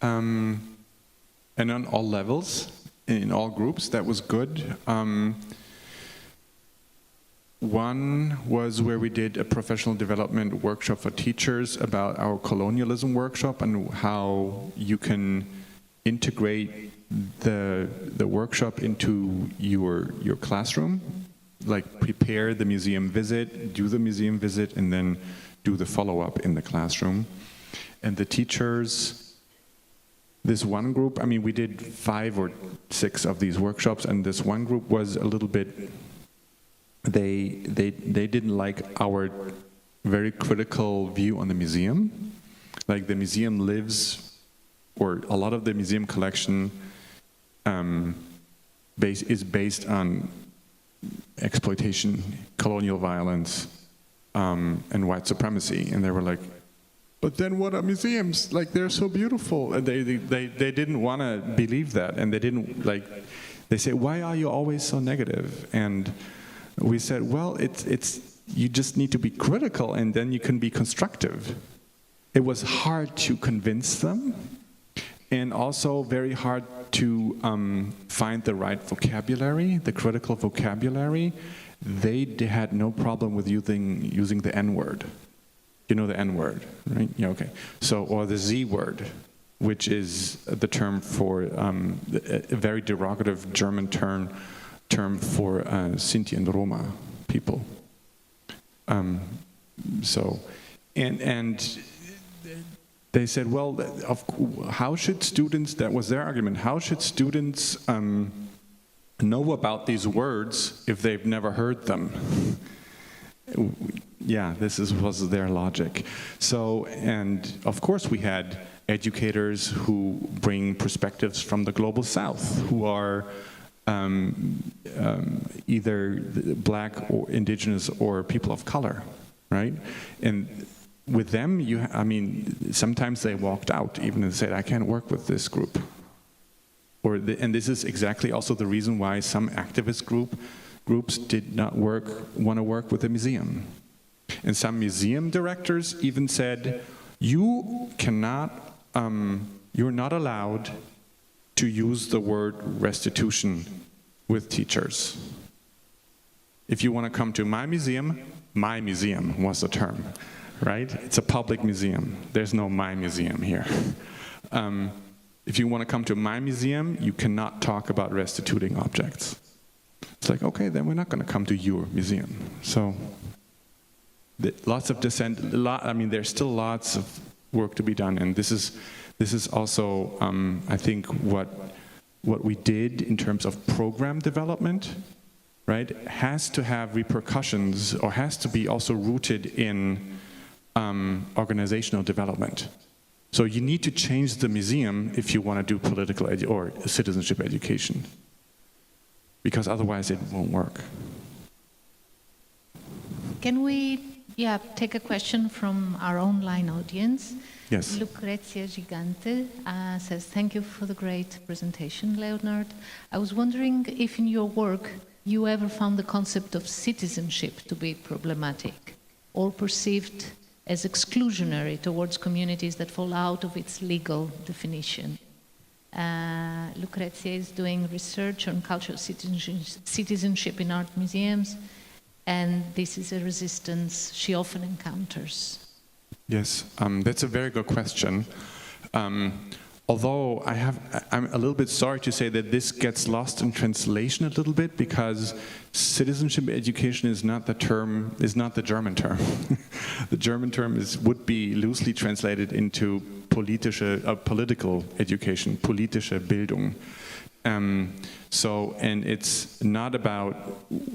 and on all levels, in all groups. That was good. One was where we did a professional development workshop for teachers about our colonialism workshop and how you can integrate the workshop into your classroom, like prepare the museum visit, do the museum visit, and then do the follow-up in the classroom. And the teachers, this one group, we did 5 or 6 of these workshops, and this one group was a little bit, they didn't like our very critical view on the museum. Like the museum lives, or a lot of the museum collection is based on exploitation, colonial violence, and white supremacy. And they were like, but then what are museums? Like, they're so beautiful. And they didn't want to believe that, and they didn't They say, why are you always so negative? And we said, well, you just need to be critical and then you can be constructive. It was hard to convince them, and also very hard to find the right vocabulary, the critical vocabulary. They had no problem with using the N-word. You know the N-word, right? Yeah, okay. So, or the Z-word, which is the term for a very derogative German term for Sinti and Roma people. And they said, well, how should students, that was their argument, how should students know about these words if they've never heard them? Yeah, was their logic. So, and of course we had educators who bring perspectives from the global south, who are either black or indigenous or people of color, right? And with them, sometimes they walked out even and said, I can't work with this group. And this is exactly also the reason why some activist groups did not want to work with the museum. And some museum directors even said, you're not allowed to use the word restitution with teachers. If you want to come to my museum was the term, right? It's a public museum. There's no my museum here. If you want to come to my museum, you cannot talk about restituting objects. It's like, okay, then we're not going to come to your museum. So, lots of dissent. There's still lots of work to be done, and this is also, I think, what we did in terms of program development, right, has to have repercussions, or has to be also rooted in organizational development. So you need to change the museum if you want to do political or citizenship education, because otherwise it won't work. Can we take a question from our online audience? Yes. Lucrezia Gigante says, thank you for the great presentation, Leonard. I was wondering if in your work you ever found the concept of citizenship to be problematic or perceived as exclusionary towards communities that fall out of its legal definition. Lucrezia is doing research on cultural citizenship in art museums, and this is a resistance she often encounters. Yes, that's a very good question. Although I'm a little bit sorry to say that this gets lost in translation a little bit, because citizenship education is not the German term. The German term would be loosely translated into political education, politische Bildung. And it's not about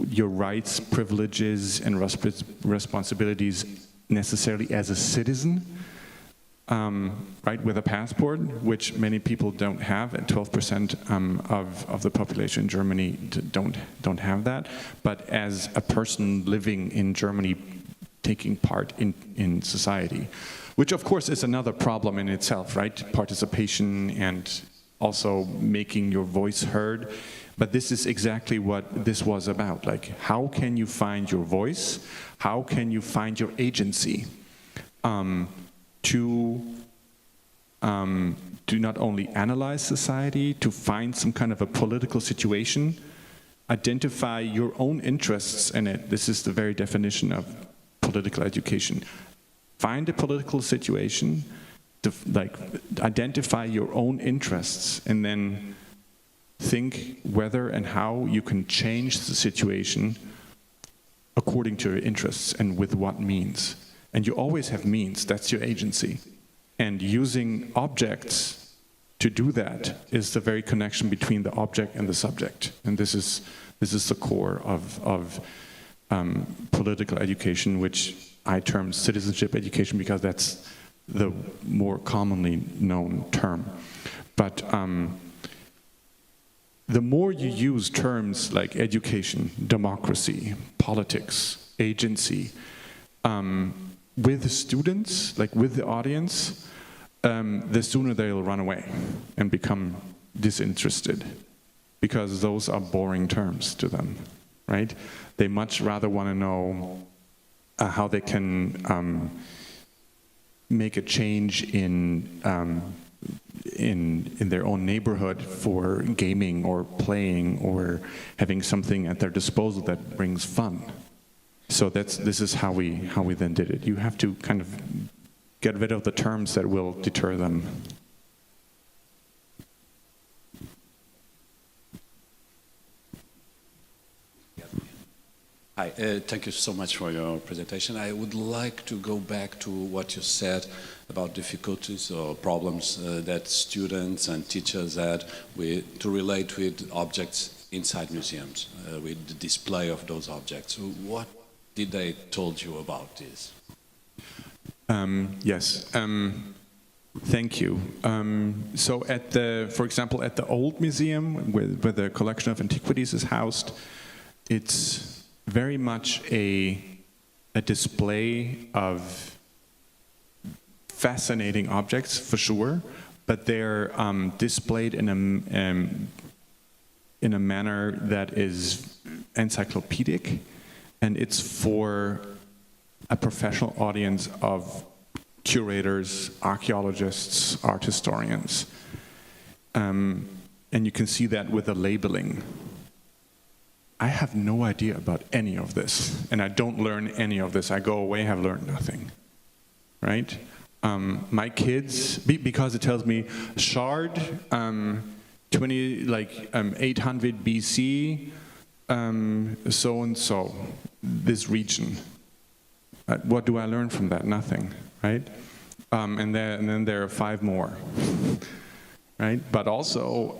your rights, privileges, and responsibilities necessarily as a citizen, right, with a passport, which many people don't have, and 12% of the population in Germany don't have that, but as a person living in Germany, taking part in society, which of course is another problem in itself, right? Participation and also making your voice heard. But this is exactly what this was about. Like, how can you find your voice? How can you find your agency to not only analyze society, to find some kind of a political situation, identify your own interests in it. This is the very definition of political education. Find a political situation, identify your own interests, and then think whether and how you can change the situation according to your interests and with what means. And you always have means, that's your agency. And using objects to do that is the very connection between the object and the subject. And this is the core of political education, which I term citizenship education because that's the more commonly known term. But the more you use terms like education, democracy, politics, agency, with the students, like with the audience, the sooner they'll run away and become disinterested. because those are boring terms to them, right? They much rather want to know how they can make a change in their own neighborhood for gaming or playing or having something at their disposal that brings fun. So this is how we then did it. You have to kind of get rid of the terms that will deter them. Hi, thank you so much for your presentation. I would like to go back to what you said about difficulties or problems that students and teachers had to relate with objects inside museums, with the display of those objects. So what did they told you about this? Yes. Thank you. So for example, at the old museum where the collection of antiquities is housed, it's very much a display of fascinating objects, for sure, but they're displayed in a manner that is encyclopedic, and it's for a professional audience of curators, archaeologists, art historians. And you can see that with the labeling. I have no idea about any of this, and I don't learn any of this. I go away, have learned nothing, right? My kids, because it tells me shard, 800 BC, so and so, this region. What do I learn from that? Nothing, right? And then there are 5 more, right? But also,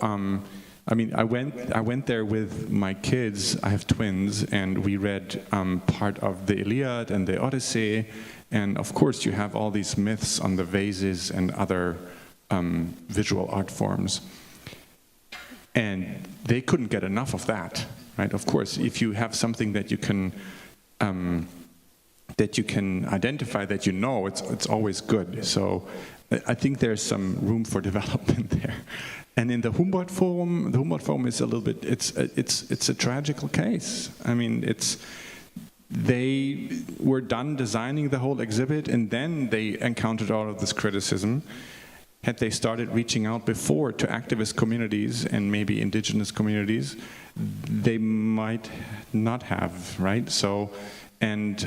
I mean, I went there with my kids. I have twins, and we read part of the Iliad and the Odyssey, and of course you have all these myths on the vases and other visual art forms. And they couldn't get enough of that, right? Of course, if you have something that you can identify, that you know, it's always good. So I think there's some room for development there. And in the Humboldt Forum is a little bit, it's a tragical case. I mean, they were done designing the whole exhibit, and then they encountered all of this criticism. Had they started reaching out before to activist communities and maybe indigenous communities, they might not have, right? So, and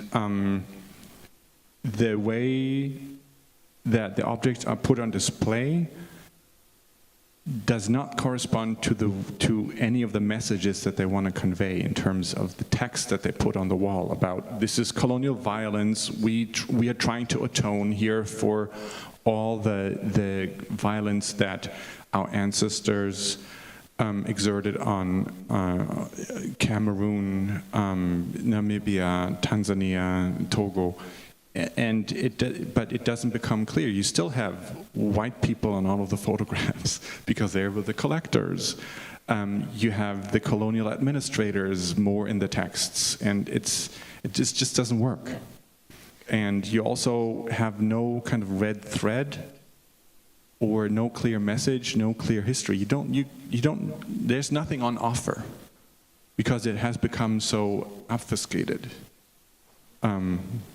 the way that the objects are put on display does not correspond to any of the messages that they want to convey in terms of the text that they put on the wall about this is colonial violence. We are trying to atone here for all the violence that our ancestors exerted on Cameroon, Namibia, Tanzania, Togo. But it doesn't become clear. You still have white people on all of the photographs because they were the collectors. You have the colonial administrators more in the texts, and it just doesn't work. And you also have no kind of red thread or no clear message, no clear history. You don't. There's nothing on offer because it has become so obfuscated.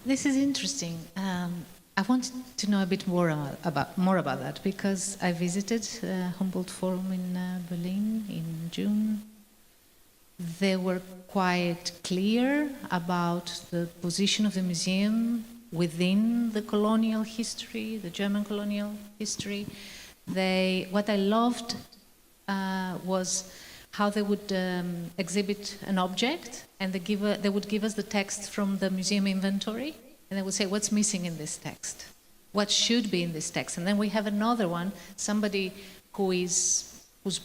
This is interesting. I want to know a bit more about that because I visited Humboldt Forum in Berlin in June. They were quite clear about the position of the museum within the colonial history, the German colonial history. What I loved was how they would exhibit an object, and they would give us the text from the museum inventory, and they would say, what's missing in this text? What should be in this text? And then we have another one, somebody whose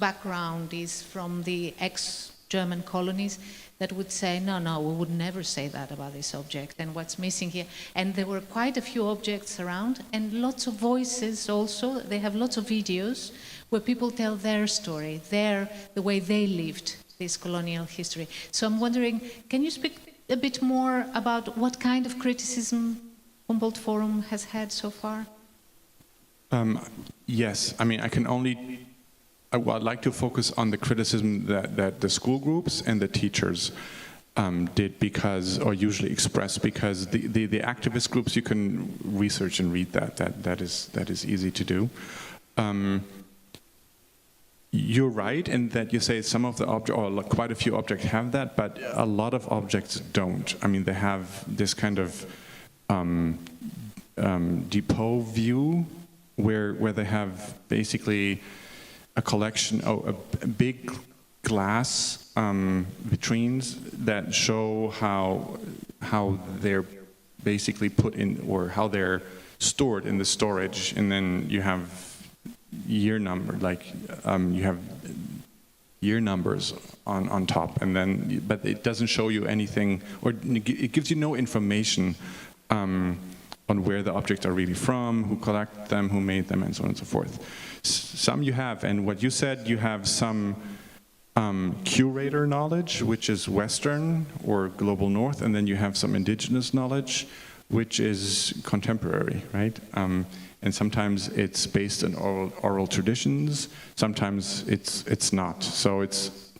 background is from the ex-German colonies, that would say, no, we would never say that about this object, and what's missing here. And there were quite a few objects around, and lots of voices also. They have lots of videos where people tell their story, the way they lived this colonial history. So I'm wondering, can you speak a bit more about what kind of criticism Humboldt Forum has had so far? Yes, I mean, I can only I'd like to focus on the criticism that the school groups and the teachers did or usually express, because the activist groups, you can research and read that is easy to do. You're right in that you say some of the objects, or quite a few objects have that, but a lot of objects don't. I mean, they have this kind of depot view where they have basically a collection, a big glass vitrines that show how they're basically put in, or how they're stored in the storage, and then you have year number, you have year numbers on top, and then, but it doesn't show you anything, or it gives you no information on where the objects are really from, who collected them, who made them, and so on and so forth. Some you have, and what you said, you have some curator knowledge, which is Western or Global North, and then you have some indigenous knowledge, which is contemporary, right? And sometimes it's based on oral traditions, sometimes it's not. So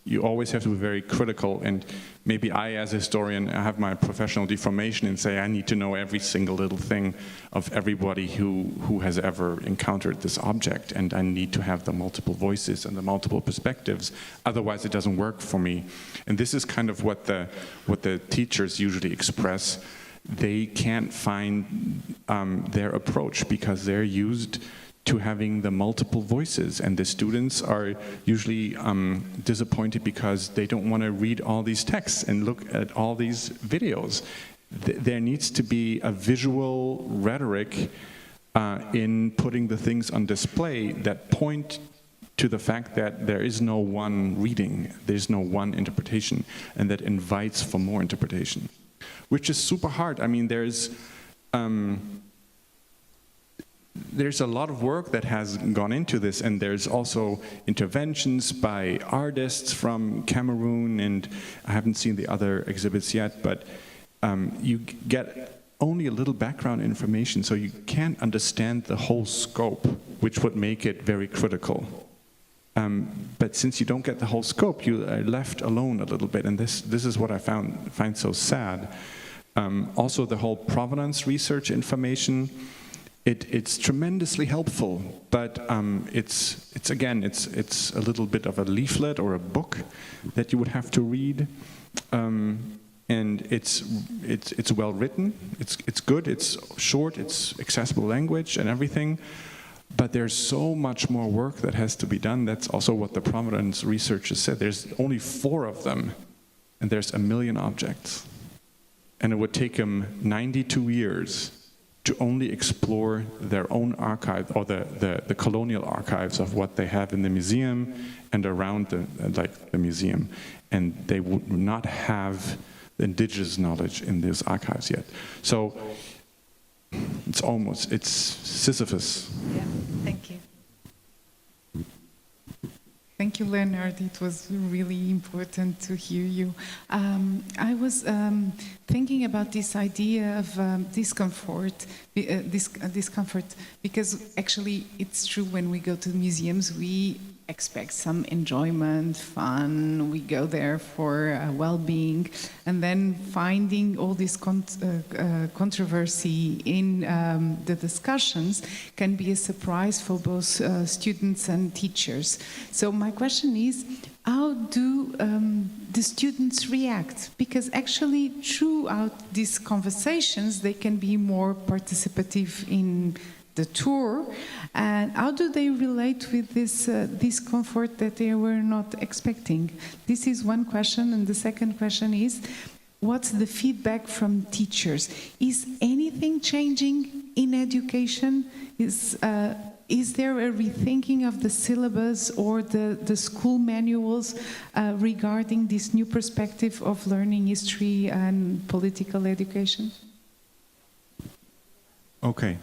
you always have to be very critical, and maybe I, as a historian, I have my professional deformation and say I need to know every single little thing of everybody who has ever encountered this object, and I need to have the multiple voices and the multiple perspectives, otherwise it doesn't work for me. And this is kind of what the teachers usually express. They can't find their approach because they're used to having the multiple voices, and the students are usually disappointed because they don't want to read all these texts and look at all these videos. There needs to be a visual rhetoric in putting the things on display that point to the fact that there is no one reading, there's no one interpretation, and that invites for more interpretation. Which is super hard. I mean, there's a lot of work that has gone into this, and there's also interventions by artists from Cameroon, and I haven't seen the other exhibits yet, but you get only a little background information, so you can't understand the whole scope, which would make it very critical. But since you don't get the whole scope, you are left alone a little bit, and this is what I find so sad. Also, the whole provenance research information, it's tremendously helpful, but it's a little bit of a leaflet or a book that you would have to read, and it's well written, it's good, it's short, it's accessible language and everything. But there's so much more work that has to be done. That's also what the provenance researchers said. There's only 4 of them, and there's 1 million objects. And it would take them 92 years to only explore their own archive, or the colonial archives of what they have in the museum and around the museum. And they would not have the indigenous knowledge in these archives yet. So it's Sisyphus. Yeah, thank you. Thank you, Leonard. It was really important to hear you. I was thinking about this idea of discomfort, because actually it's true when we go to museums, we expect some enjoyment, fun, we go there for well-being, and then finding all this controversy in the discussions can be a surprise for both students and teachers. So my question is, how do the students react? Because actually throughout these conversations they can be more participative in the tour, and how do they relate with this discomfort that they were not expecting? This is one question, and the second question is, what's the feedback from teachers? Is anything changing in education? Is there a rethinking of the syllabus or the school manuals regarding this new perspective of learning history and political education? Okay.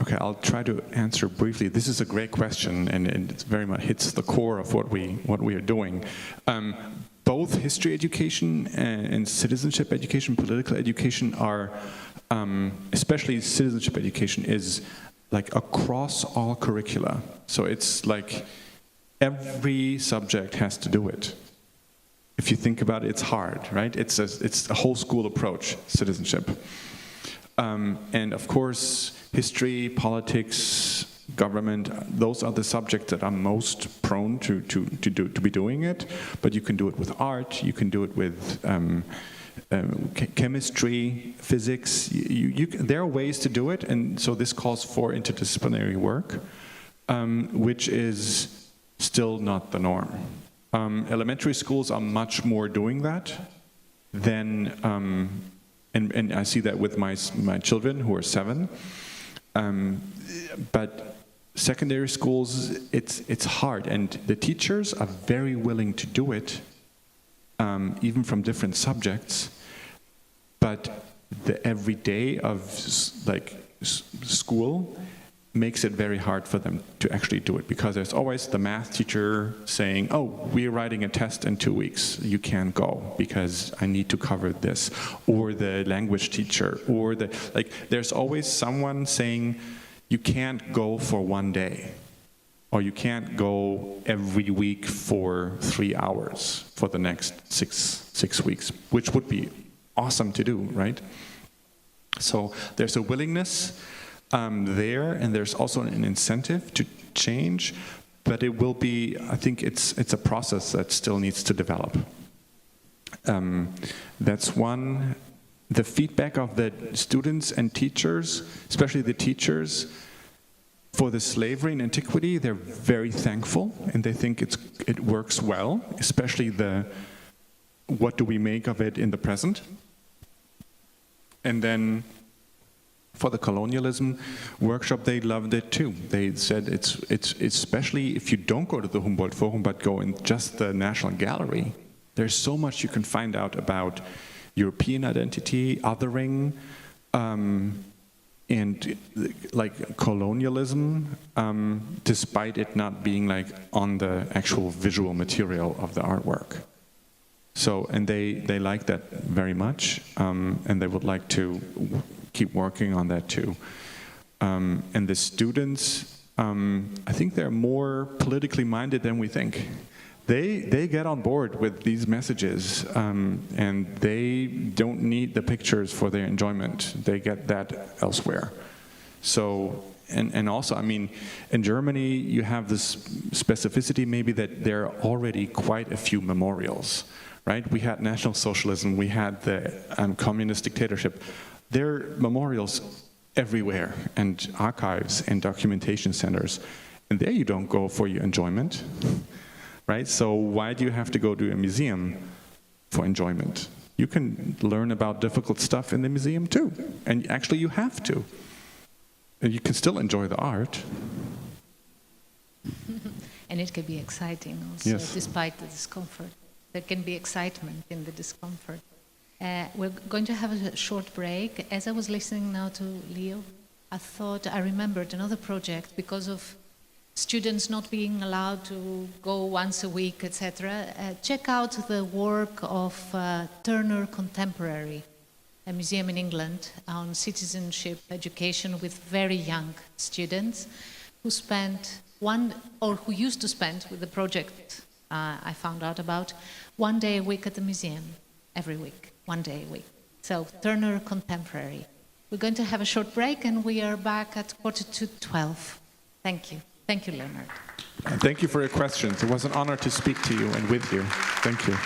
Okay, I'll try to answer briefly. This is a great question, and it very much hits the core of what we are doing. Both history education and citizenship education, political education are, especially citizenship education, is like across all curricula. So it's like every subject has to do it. If you think about it, it's hard, right? It's a whole school approach, citizenship. And of course, history, politics, government, those are the subjects that are most prone to be doing it. But you can do it with art, you can do it with chemistry, physics. There are ways to do it, and so this calls for interdisciplinary work, which is still not the norm. Elementary schools are much more doing that than, and I see that with my children who are 7. But secondary schools, it's hard, and the teachers are very willing to do it, even from different subjects. But the everyday of school makes it very hard for them to actually do it, because there's always the math teacher saying, "Oh, we're writing a test in 2 weeks. You can't go because I need to cover this," or the language teacher, or there's always someone saying, "You can't go for 1 day," or "You can't go every week for 3 hours for the next six weeks," which would be awesome to do, right? So there's a willingness there, and there's also an incentive to change, but it will be, I think it's a process that still needs to develop. That's one. The feedback of the students and teachers, especially the teachers, for the slavery in antiquity, they're very thankful, and they think it works well, especially what do we make of it in the present. And then for the colonialism workshop, they loved it too. They said it's especially if you don't go to the Humboldt Forum but go in just the National Gallery, there's so much you can find out about European identity, othering, and like colonialism, despite it not being like on the actual visual material of the artwork. So, and they like that very much, and they would like to keep working on that too. And the students, I think they're more politically minded than we think. They get on board with these messages, and they don't need the pictures for their enjoyment. They get that elsewhere. So, and also, I mean, in Germany, you have this specificity maybe that there are already quite a few memorials, right? We had National Socialism, we had the communist dictatorship. There are memorials everywhere, and archives and documentation centers. And there you don't go for your enjoyment, right? So why do you have to go to a museum for enjoyment? You can learn about difficult stuff in the museum too. And actually you have to. And you can still enjoy the art. And it can be exciting also, yes, despite the discomfort. There can be excitement in the discomfort. We're going to have a short break. As I was listening now to Leo, I remembered another project because of students not being allowed to go once a week, etc. Check out the work of Turner Contemporary, a museum in England on citizenship education with very young students who who used to spend with the project I found out about 1 day a week at the museum, every week, 1 day a week. So Turner Contemporary. We're going to have a short break and we are back at 11:45. Thank you. Thank you, Leonard. And thank you for your questions. It was an honor to speak to you and with you. Thank you.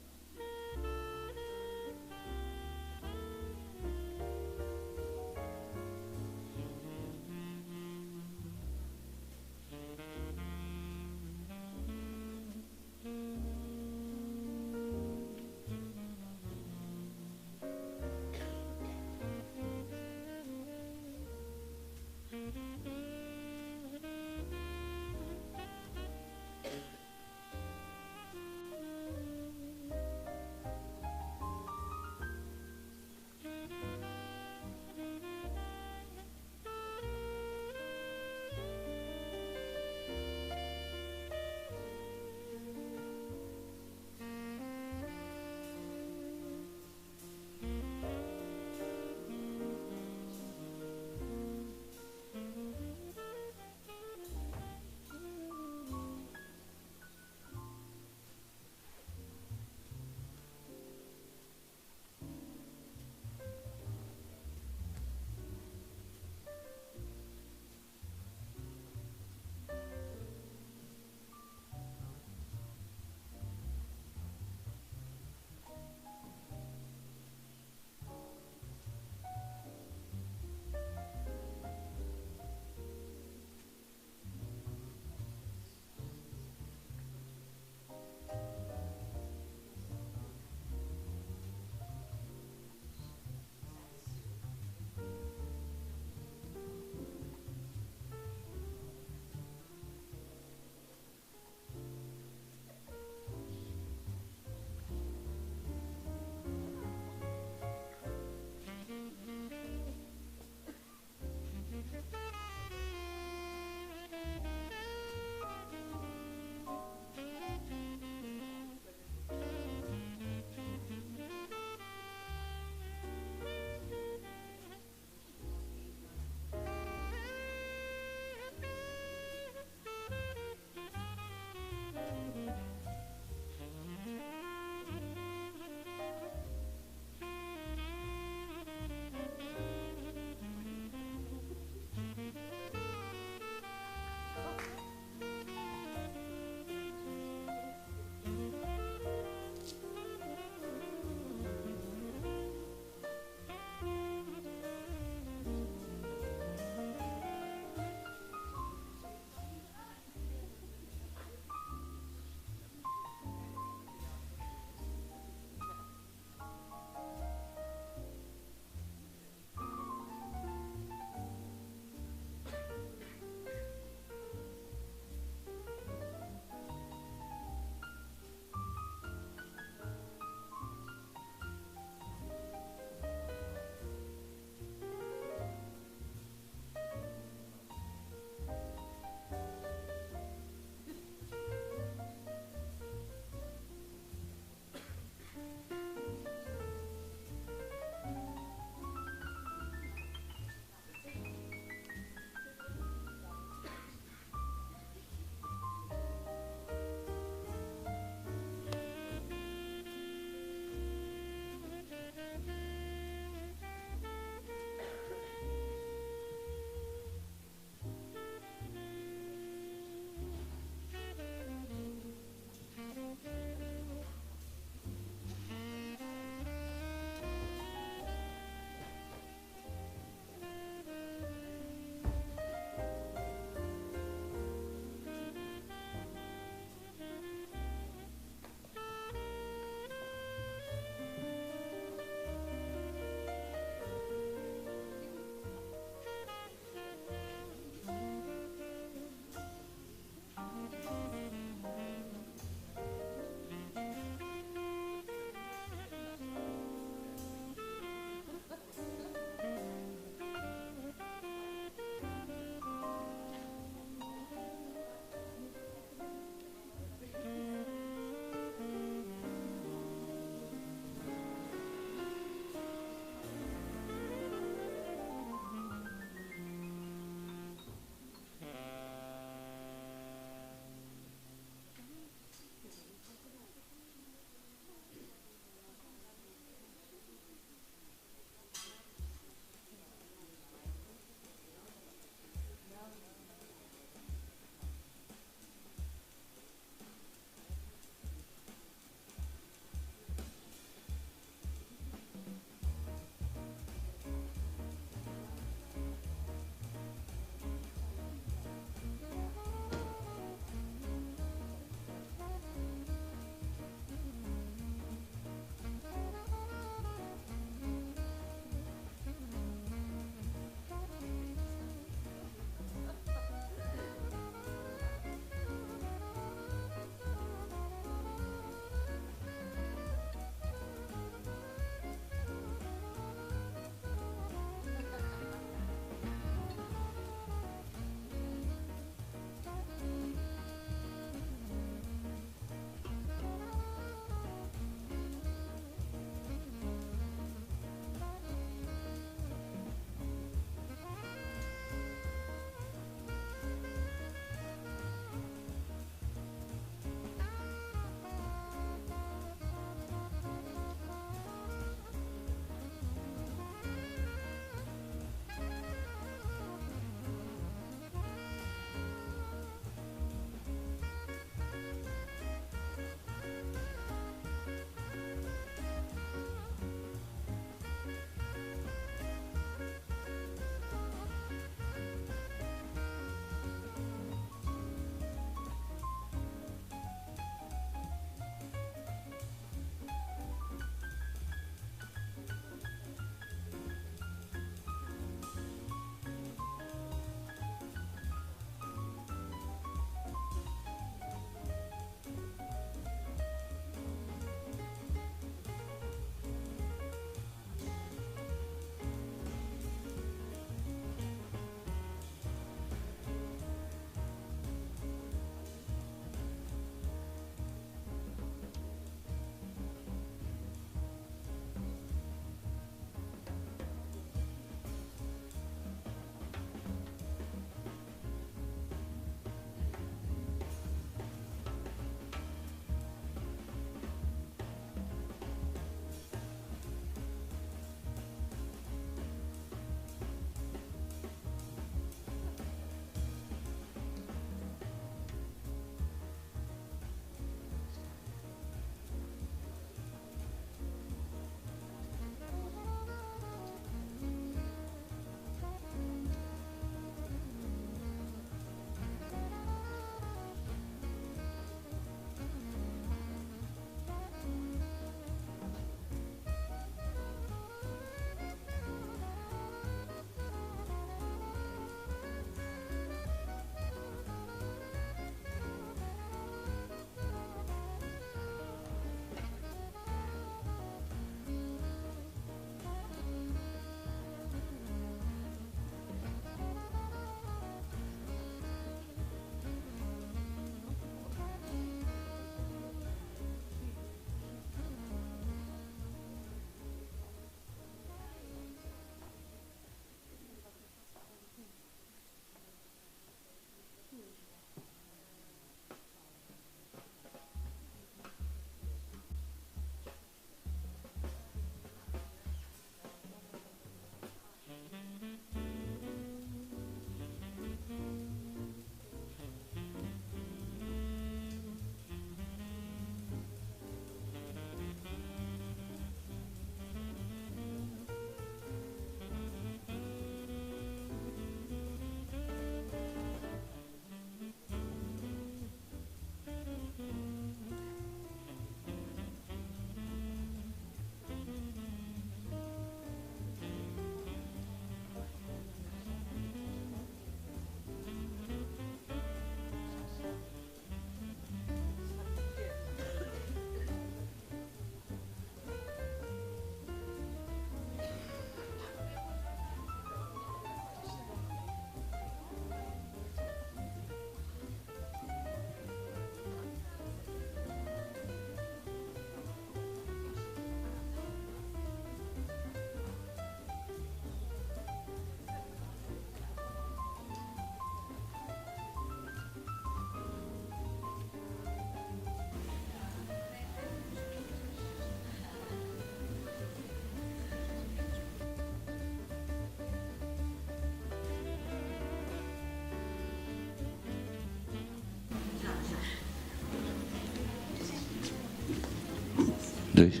Dois.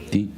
Sim.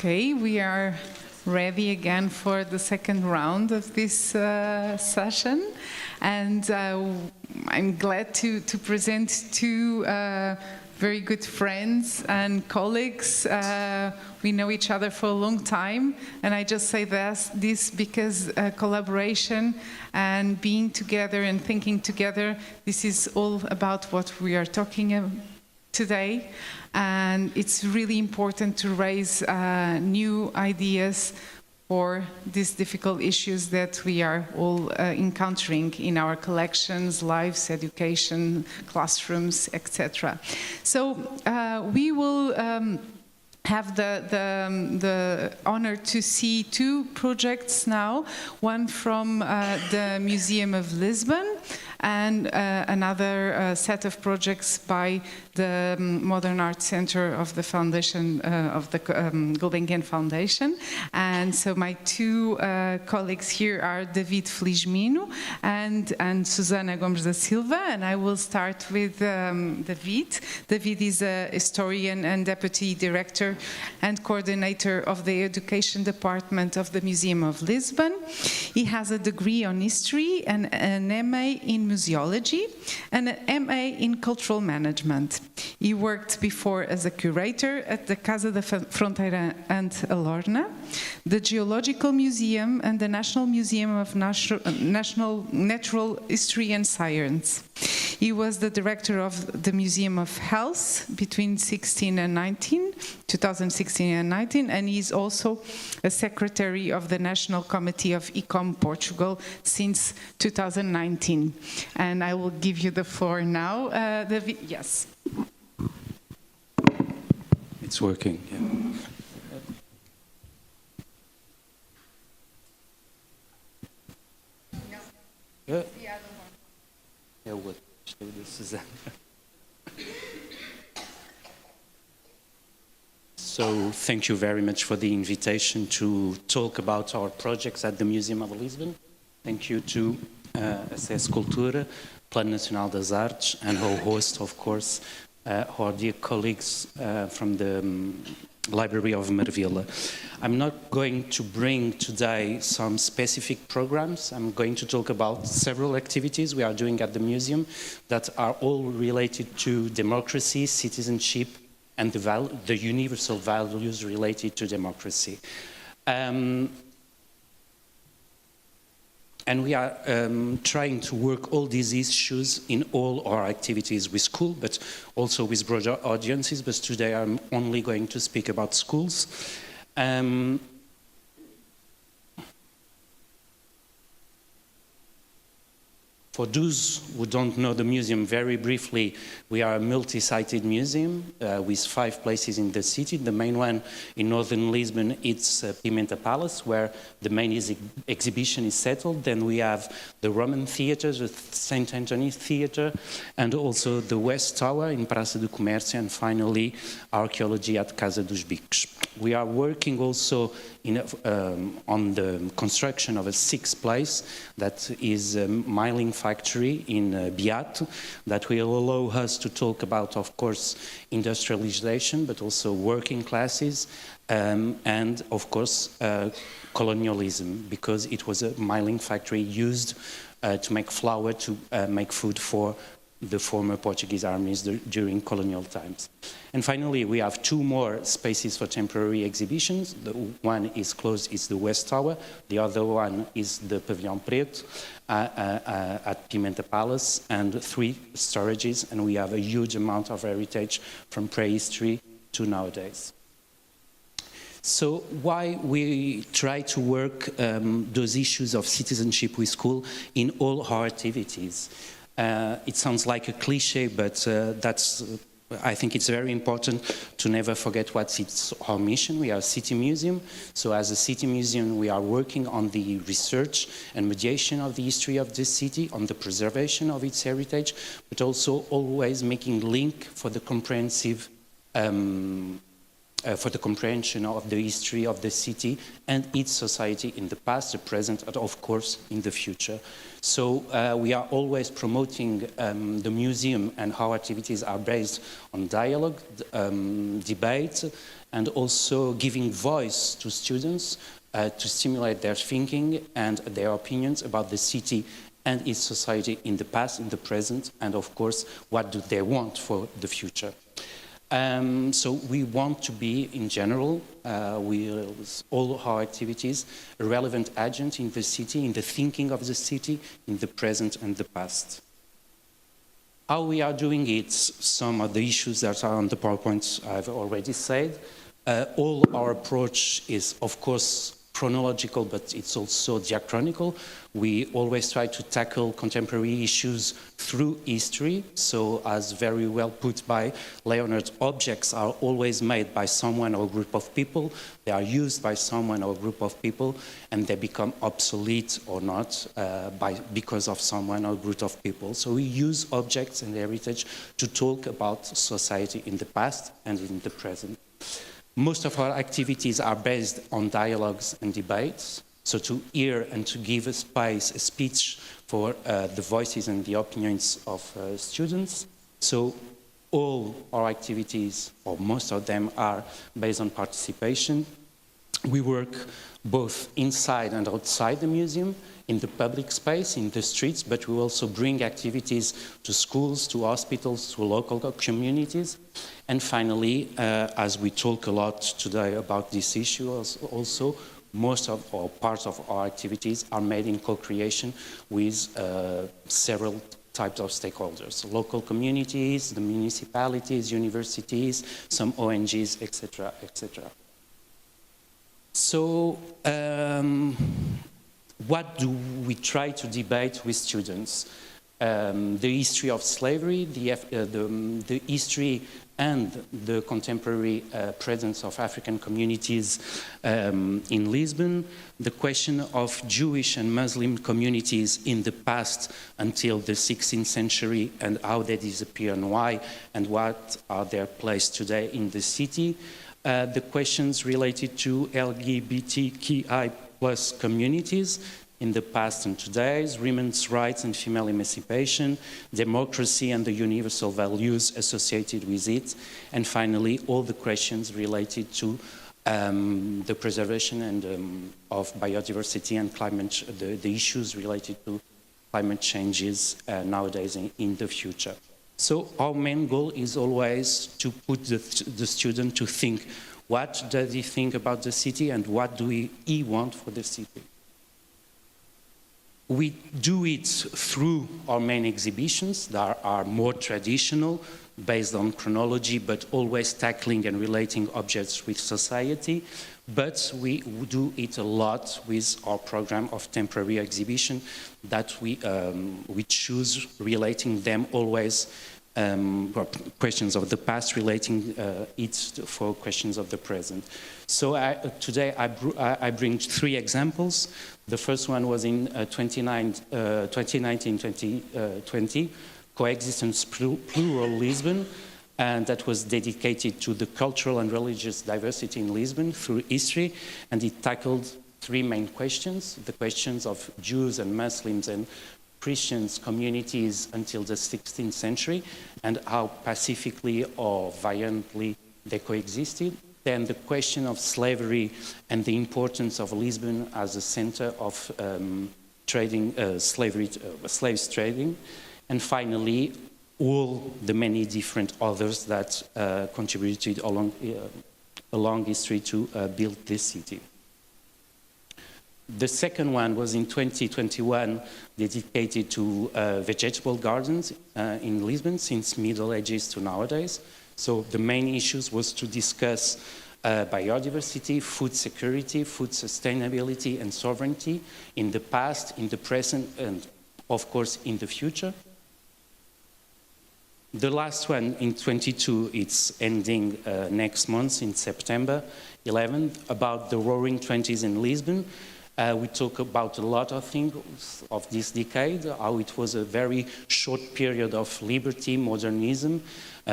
Okay, we are ready again for the second round of this session, and I'm glad to present two very good friends and colleagues. We know each other for a long time, and I just say this because collaboration and being together and thinking together, this is all about what we are talking about today, and it's really important to raise new ideas for these difficult issues that we are all encountering in our collections, lives, education, classrooms, etc. So we will have the honor to see two projects now, one from the Museum of Lisbon and another set of projects by the Modern Art Center of the Foundation of the Gulbenkian Foundation. And so my two colleagues here are David Felizmino and Susana Gomes da Silva, and I will start with David. David is a historian and deputy director and coordinator of the Education Department of the Museum of Lisbon. He has a degree on history and an MA in museology and an MA in cultural management. He worked before as a curator at the Casa da Fronteira and Alorna, the Geological Museum and the National Museum of Natural History and Science. He was the director of the Museum of Health between 2016 and 19, and he's also a secretary of the National Committee of ICOM Portugal since 2019. And I will give you the floor now. Yes. It's working, yeah. Yeah, what? This is So thank you very much for the invitation to talk about our projects at the Museum of Lisbon. Thank you to Acesso Cultura, Plano Nacional das Artes, and our host, of course, our dear colleagues from the Library of Marvila. I'm not going to bring today some specific programs. I'm going to talk about several activities we are doing at the museum that are all related to democracy, citizenship, and the universal values related to democracy. And we are trying to work all these issues in all our activities with school, but also with broader audiences. But today I'm only going to speak about schools. For those who don't know the museum, very briefly, we are a multi-sited museum with 5 places in the city. The main one in northern Lisbon, it's Pimenta Palace, where the main exhibition is settled. Then we have the Roman Theatre, the St. Anthony Theatre, and also the West Tower in Praça do Comércio, and finally, archaeology at Casa dos Bicos. We are working also on the construction of a sixth place, that is a milling factory in Beato, that will allow us to talk about, of course, industrialization, but also working classes, and, of course, colonialism, because it was a milling factory used to make flour, to make food for the former Portuguese armies during colonial times. And finally, we have two more spaces for temporary exhibitions. The one is closed, it's the West Tower. The other one is the Pavilion Preto at Pimenta Palace, and 3 storages, and we have a huge amount of heritage from prehistory to nowadays. So why we try to work those issues of citizenship with school in all our activities? It sounds like a cliche, but I think it's very important to never forget what's our mission. We are a city museum, so as a city museum we are working on the research and mediation of the history of this city, on the preservation of its heritage, but also always making link for the comprehensive for the comprehension of the history of the city and its society in the past, the present, and of course in the future. So we are always promoting the museum, and our activities are based on dialogue, debate, and also giving voice to students to stimulate their thinking and their opinions about the city and its society in the past, in the present, and of course what do they want for the future. So we want to be, in general, with all our activities, a relevant agent in the city, in the thinking of the city, in the present and the past. How we are doing it, some of the issues that are on the PowerPoint I've already said. All our approach is, of course, chronological, but it's also diachronical. We always try to tackle contemporary issues through history. So, as very well put by Leonard, objects are always made by someone or a group of people. They are used by someone or a group of people, and they become obsolete or not because of someone or a group of people. So we use objects and heritage to talk about society in the past and in the present. Most of our activities are based on dialogues and debates, so to hear and to give a space, a speech for the voices and the opinions of students. So all our activities, or most of them, are based on participation. We work both inside and outside the museum, in the public space, in the streets, but we also bring activities to schools, to hospitals, to local communities. And finally, as we talk a lot today about this issue also, most of or parts of our activities are made in co-creation with several types of stakeholders, local communities, the municipalities, universities, some ONGs, etc., etc. So, what do we try to debate with students? The history of slavery, the history and the contemporary presence of African communities in Lisbon, the question of Jewish and Muslim communities in the past until the 16th century and how they disappear and why, and what are their place today in the city, the questions related to LGBTQI+ communities in the past and today, women's rights and female emancipation, democracy and the universal values associated with it, and finally all the questions related to the preservation and of biodiversity and climate, the issues related to climate changes nowadays in the future. So our main goal is always to put the student to think, what does he think about the city and what do he want for the city? We do it through our main exhibitions that are more traditional, based on chronology, but always tackling and relating objects with society. But we do it a lot with our program of temporary exhibition that we choose, relating them always questions of the past, relating it for questions of the present. So today I bring 3 examples. The first one was in 2019-2020, Coexistence Plural Lisbon. and that was dedicated to the cultural and religious diversity in Lisbon through history, and it tackled three main questions: the questions of Jews and Muslims and Christians communities until the 16th century, and how pacifically or violently they coexisted. Then the question of slavery and the importance of Lisbon as a center of slaves trading. And finally, all the many different others that contributed along history to build this city. The second one was in 2021, dedicated to vegetable gardens in Lisbon since Middle Ages to nowadays. So the main issues was to discuss biodiversity, food security, food sustainability and sovereignty in the past, in the present, and of course in the future. The last one in 22, it's ending next month in September 11th, about the Roaring Twenties in Lisbon. We talk about a lot of things of this decade, how it was a very short period of liberty, modernism,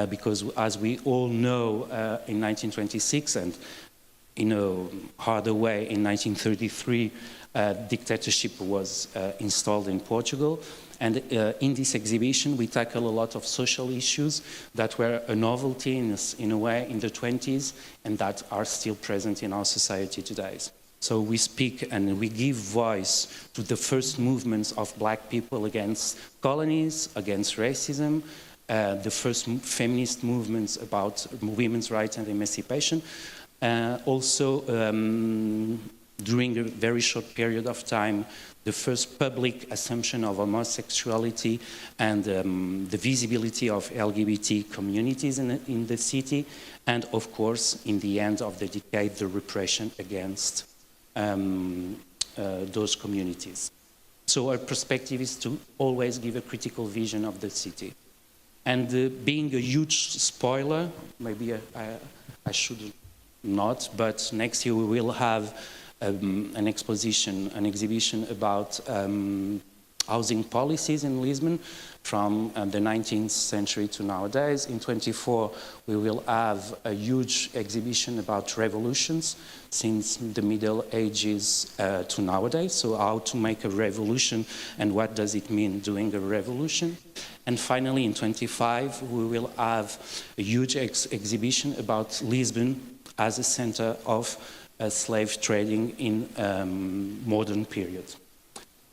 because as we all know, in 1926 and in a harder way in 1933, dictatorship was installed in Portugal. And in this exhibition, we tackle a lot of social issues that were a novelty in a way in the 20s and that are still present in our society today. So we speak and we give voice to the first movements of black people against colonies, against racism, the first feminist movements about women's rights and emancipation. Also, during a very short period of time, the first public assumption of homosexuality and the visibility of LGBT communities in the city, and of course, in the end of the decade, the repression against those communities. So our perspective is to always give a critical vision of the city. And being a huge spoiler, maybe I should not, but next year we will have an exhibition about housing policies in Lisbon from the 19th century to nowadays. In 24, we will have a huge exhibition about revolutions since the Middle Ages to nowadays. So how to make a revolution and what does it mean doing a revolution. And finally, in 25, we will have a huge exhibition about Lisbon as a center of slave trading in modern period.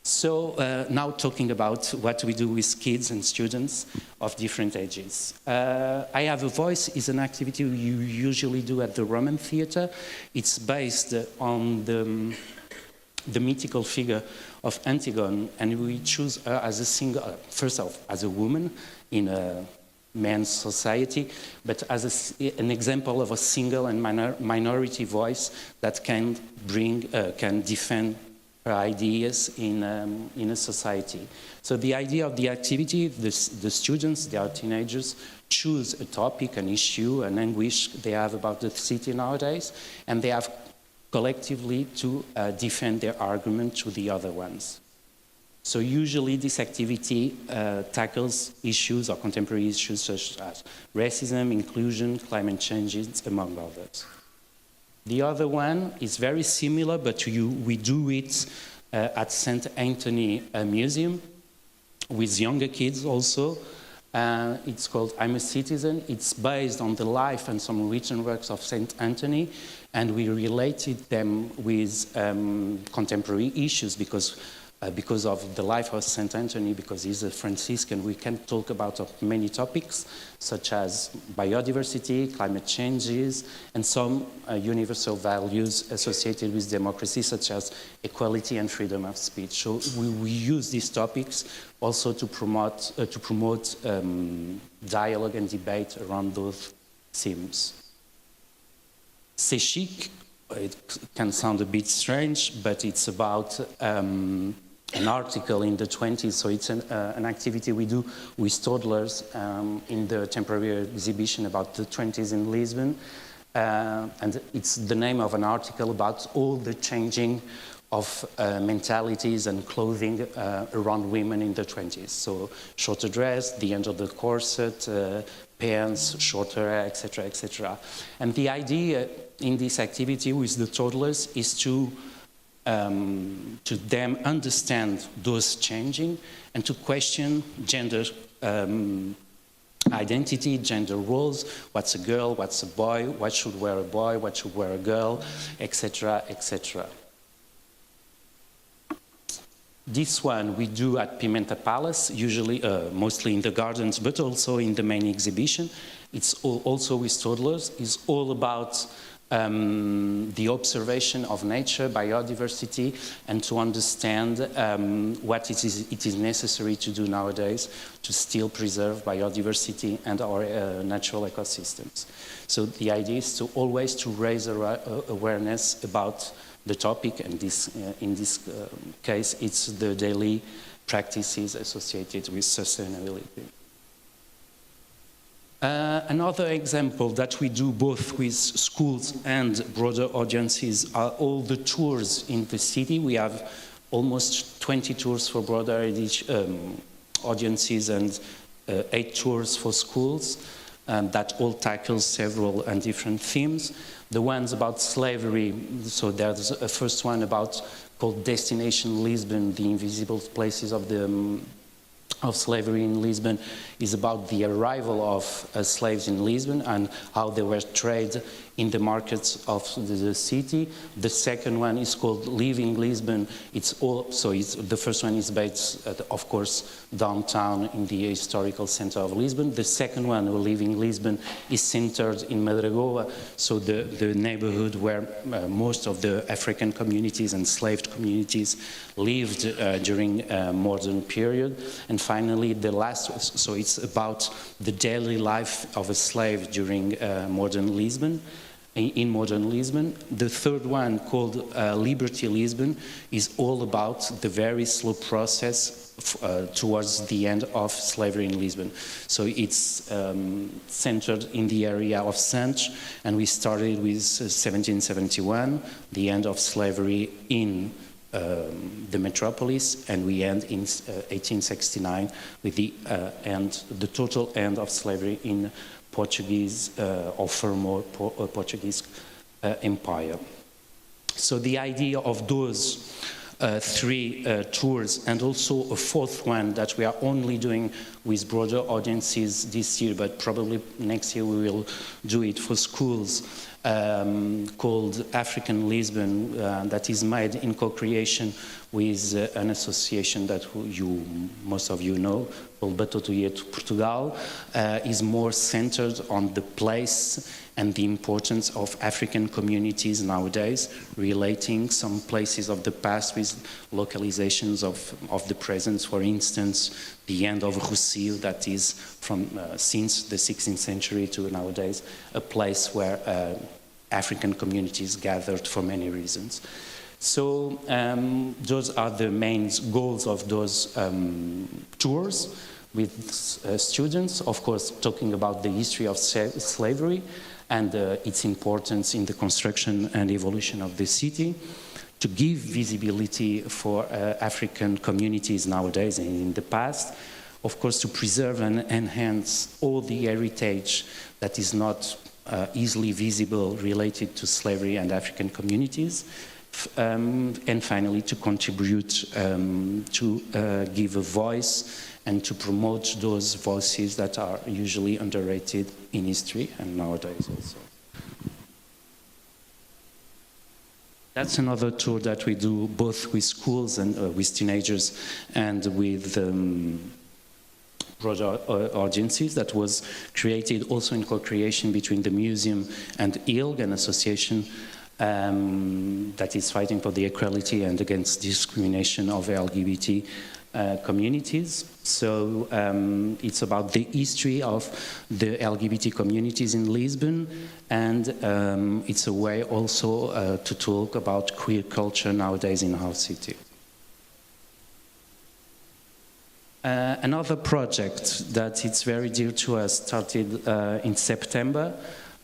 So now talking about what we do with kids and students of different ages. I Have a Voice is an activity you usually do at the Roman Theatre. It's based on the mythical figure of Antigone, and we choose her as a single, first off, as a woman in a man's society, but as an example of a single and minority voice that can defend her ideas in a society. So the idea of the activity, the students, they are teenagers, choose a topic, an issue, an anguish they have about the city nowadays, and they have collectively to defend their argument to the other ones. So usually this activity tackles issues or contemporary issues such as racism, inclusion, climate change, among others. The other one is very similar, but we do it at St. Anthony Museum with younger kids also. It's called I'm a Citizen. It's based on the life and some written works of St. Anthony, and we related them with contemporary issues because of the life of St. Anthony, because he's a Franciscan, we can talk about many topics, such as biodiversity, climate changes, and some universal values associated with democracy, such as equality and freedom of speech. So we use these topics also to promote dialogue and debate around those themes. C'est chic. It can sound a bit strange, but it's about an article in the 20s, so it's an activity we do with toddlers in the temporary exhibition about the 20s in Lisbon. And it's the name of an article about all the changing of mentalities and clothing around women in the 20s. So shorter dress, the end of the corset, pants, shorter hair, etc., etc. And the idea in this activity with the toddlers is to them understand those changing and to question gender identity, gender roles, what's a girl, what's a boy, what should wear a boy, what should wear a girl, etc., etc. This one we do at Pimenta Palace, usually, mostly in the gardens, but also in the main exhibition. It's also with toddlers. It's all about the observation of nature, biodiversity, and to understand what it is necessary to do nowadays to still preserve biodiversity and our natural ecosystems. So the idea is to always to raise awareness about the topic, and this, in this case, it's the daily practices associated with sustainability. Another example that we do both with schools and broader audiences are all the tours in the city. We have almost 20 tours for broader audiences and 8 tours for schools that all tackle several and different themes. The ones about slavery, so there's a first one called Destination Lisbon, the invisible places of slavery in Lisbon, is about the arrival of slaves in Lisbon and how they were traded in the markets of the city. The second one is called Living Lisbon. The first one is based, of course, downtown in the historical center of Lisbon. The second one, Living Lisbon, is centered in Madragoa, so the neighborhood where most of the African communities and enslaved communities lived during modern period. And finally, the last, so it's about the daily life of a slave during modern Lisbon. In modern Lisbon. The third one, called Liberty Lisbon, is all about the very slow process towards the end of slavery in Lisbon. So it's centered in the area of Santos, and we started with 1771, the end of slavery in the metropolis, and we end in 1869 with the total end of slavery in Portuguese or former Portuguese empire. So the idea of those 3 tours, and also a fourth one that we are only doing with broader audiences this year, but probably next year we will do it for schools, called African Lisbon, that is made in co-creation with an association that most of you know, called Batutuia to Portugal, is more centered on the place and the importance of African communities nowadays, relating some places of the past with localizations of the present. For instance, the end of Rocio, that is from since the 16th century to nowadays, a place where African communities gathered for many reasons. So those are the main goals of those tours with students, of course, talking about the history of slavery and its importance in the construction and evolution of the city, to give visibility for African communities nowadays and in the past, of course, to preserve and enhance all the heritage that is not easily visible related to slavery and African communities, and finally to contribute to give a voice and to promote those voices that are usually underrated in history and nowadays also. That's another tour that we do both with schools and with teenagers and with broader audiences, that was created also in co-creation between the museum and ILG, an association that is fighting for the equality and against discrimination of LGBT communities. So it's about the history of the LGBT communities in Lisbon, and it's a way also to talk about queer culture nowadays in our city. Another project that it's very dear to us started in September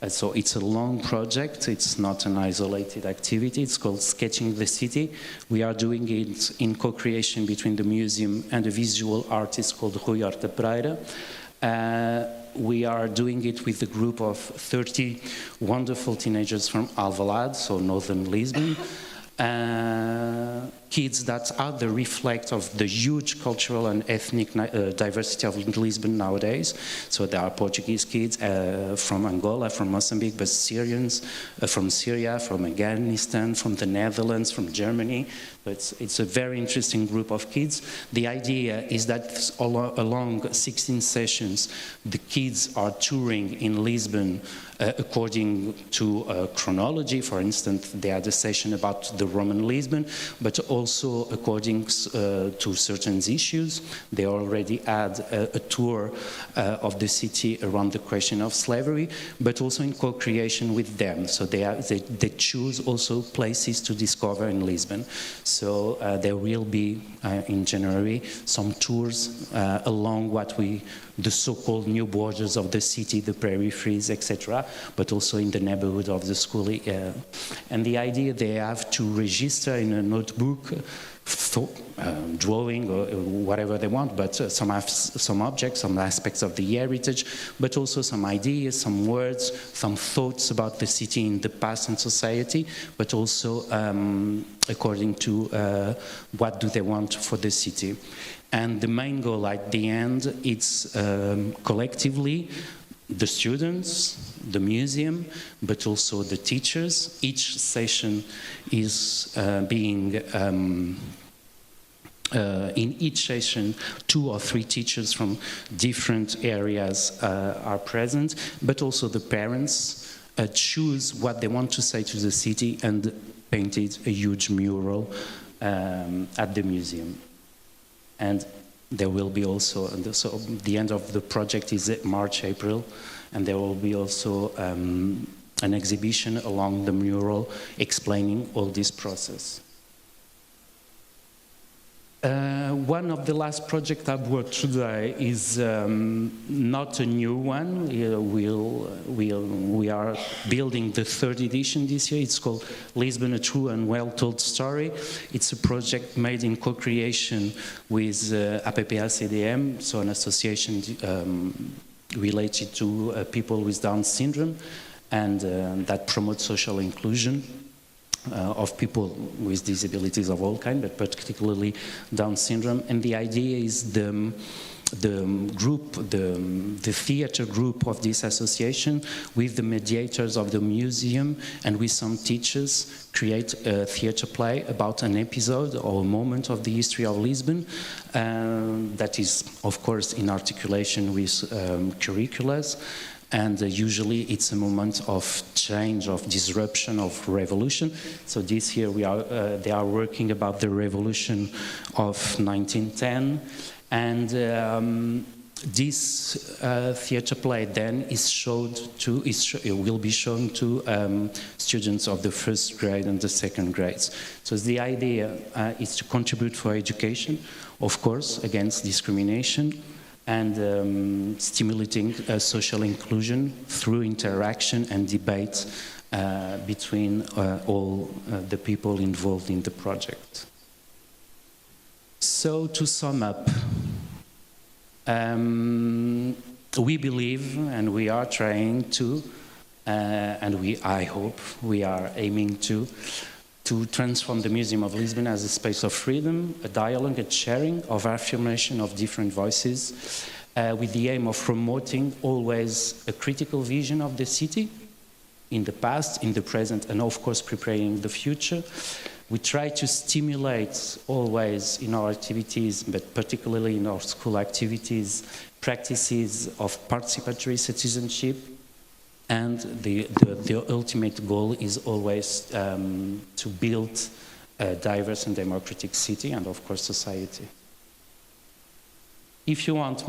So it's a long project, it's not an isolated activity, it's called Sketching the City. We are doing it in co-creation between the museum and a visual artist called Rui Horta Pereira. We are doing it with a group of 30 wonderful teenagers from Alvalade, so northern Lisbon. Kids that are the reflect of the huge cultural and ethnic diversity of Lisbon nowadays. So there are Portuguese kids from Angola, from Mozambique, but Syrians from Syria, from Afghanistan, from the Netherlands, from Germany. It's a very interesting group of kids. The idea is that along 16 sessions, the kids are touring in Lisbon according to chronology. For instance, they had a session about the Roman Lisbon, but also according to certain issues. They already had a tour of the city around the question of slavery, but also in co-creation with them. So they choose also places to discover in Lisbon. So there will be, in January, some tours along the so-called new borders of the city, the peripheries, etc., but also in the neighborhood of the school. And the idea, they have to register in a notebook, drawing or whatever they want, but some objects, some aspects of the heritage, but also some ideas, some words, some thoughts about the city in the past and society, but also according to what do they want for the city. And the main goal at the end, it's collectively the students, the museum, but also the teachers. Each session is being in each session, 2 or 3 teachers from different areas are present, but also the parents choose what they want to say to the city and painted a huge mural at the museum. And there will be also, so the end of the project is March, April, and there will be also an exhibition along the mural explaining all this process. One of the last projects I've worked today is not a new one. We are building the 3rd edition this year. It's called Lisbon, a True and Well-Told Story. It's a project made in co-creation with APPA-CDM, so an association related to people with Down syndrome, and that promotes social inclusion of people with disabilities of all kinds, but particularly Down syndrome. And the idea is the theater group of this association, with the mediators of the museum and with some teachers, create a theater play about an episode or a moment of the history of Lisbon that is, of course, in articulation with curriculums. And usually it's a moment of change, of disruption, of revolution. So this year they are working about the revolution of 1910. And this theatre play then will be shown to students of the 1st grade and the 2nd grades. So the idea is to contribute for education, of course, against discrimination, and stimulating social inclusion through interaction and debate between all the people involved in the project. So to sum up, we believe, and we are trying to, I hope we are aiming to transform the Museum of Lisbon as a space of freedom, a dialogue, a sharing of affirmation of different voices, with the aim of promoting always a critical vision of the city, in the past, in the present, and of course preparing the future. We try to stimulate always in our activities, but particularly in our school activities, practices of participatory citizenship. And the ultimate goal is always to build a diverse and democratic city and, of course, society. If you want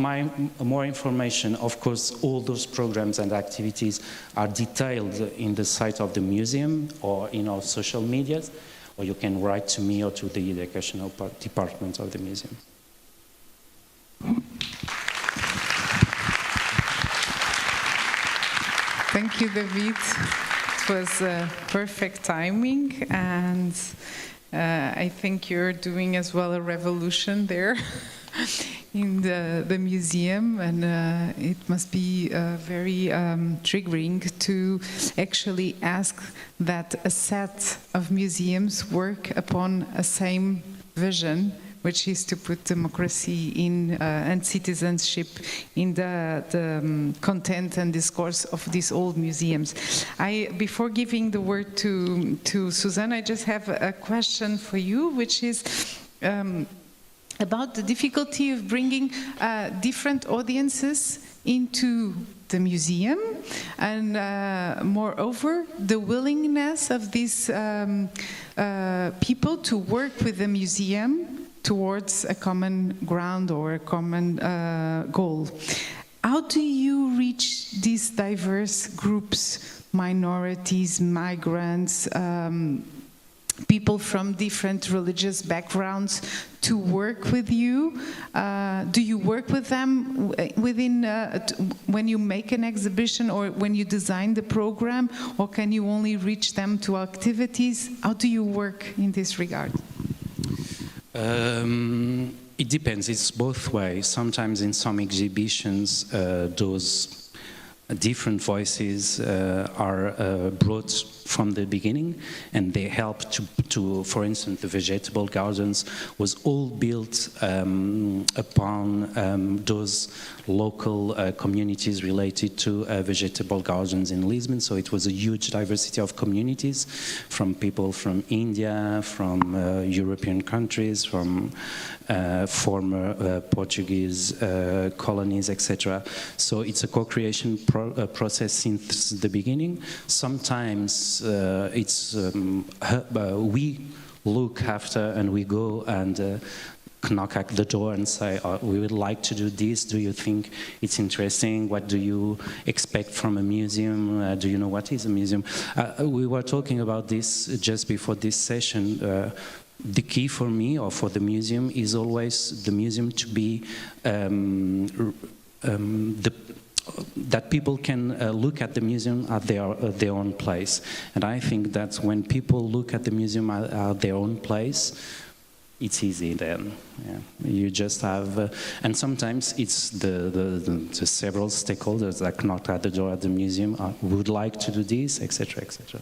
more information, of course, all those programs and activities are detailed in the site of the museum or in our social medias, or you can write to me or to the educational department of the museum. Thank you, David. It was perfect timing, and I think you're doing as well a revolution there in the museum, and it must be very triggering to actually ask that a set of museums work upon a same vision, which is to put democracy in and citizenship in the content and discourse of these old museums. Before giving the word to Suzanne, I just have a question for you, which is about the difficulty of bringing different audiences into the museum, and moreover, the willingness of these people to work with the museum towards a common ground or a common goal. How do you reach these diverse groups, minorities, migrants, people from different religious backgrounds to work with you? Do you work with them within when you make an exhibition or when you design the program, or can you only reach them to activities? How do you work in this regard? It depends. It's both ways. Sometimes in some exhibitions, those different voices are brought from the beginning, and they help to, for instance, the vegetable gardens was all built upon those local communities related to vegetable gardens in Lisbon. So it was a huge diversity of communities, from people from India, from European countries, from former Portuguese colonies, etc. So it's a co-creation process since the beginning. Sometimes we look after and we go and knock at the door and say, we would like to do this. Do you think it's interesting? What do you expect from a museum? Do you know what is a museum? We were talking about this just before this session. The key for me or for the museum is always the museum to be that people can look at the museum at their own place. And I think that when people look at the museum at their own place, it's easy then. Yeah. You just have, and sometimes it's the several stakeholders that knock at the door at the museum, would like to do this, etc., etc.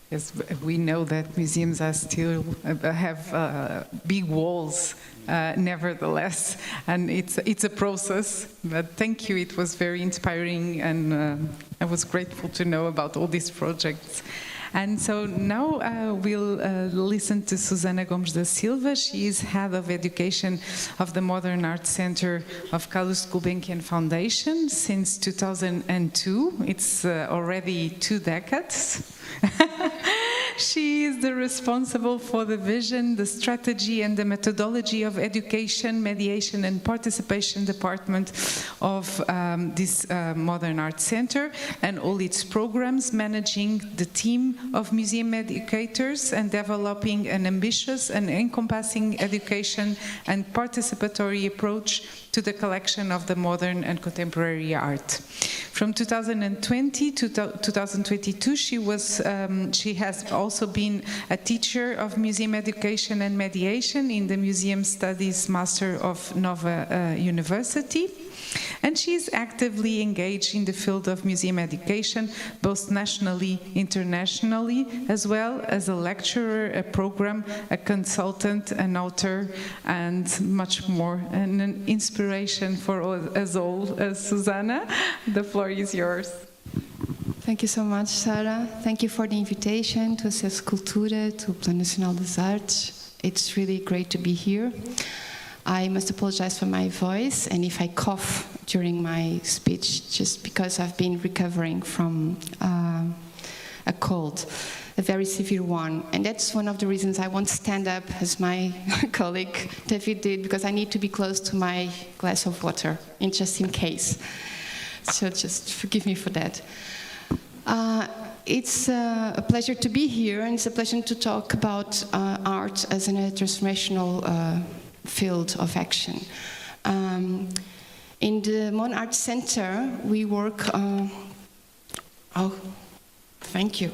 Yes, we know that museums are still have big walls, nevertheless, and it's a process. But thank you, it was very inspiring, and I was grateful to know about all these projects. And so now we'll listen to Susana Gomes da Silva. She is head of education of the Modern Art Center of Carlos Gulbenkian Foundation since 2002. It's already 2 decades. She is the responsible for the vision, the strategy, and the methodology of education, mediation, and participation department of this Modern Art Center and all its programs, managing the team of museum educators and developing an ambitious and encompassing education and participatory approach to the collection of the modern and contemporary art. From 2020 to 2022, she has also been a teacher of museum education and mediation in the Museum Studies Master of Nova University. And she is actively engaged in the field of museum education, both nationally, internationally, as well as a lecturer, a program, a consultant, an author, and much more. And an inspiration for us all. Susana, the floor is yours. Thank you so much, Sara. Thank you for the invitation to Acesso Cultura, to Plano Nacional das Artes. It's really great to be here. I must apologize for my voice and if I cough during my speech, just because I've been recovering from a cold, a very severe one. And that's one of the reasons I won't stand up as my colleague David did, because I need to be close to my glass of water, just in case. So just forgive me for that. It's a pleasure to be here, and it's a pleasure to talk about art as a transformational field of action. In the Modern Art Center, we work Oh, thank you.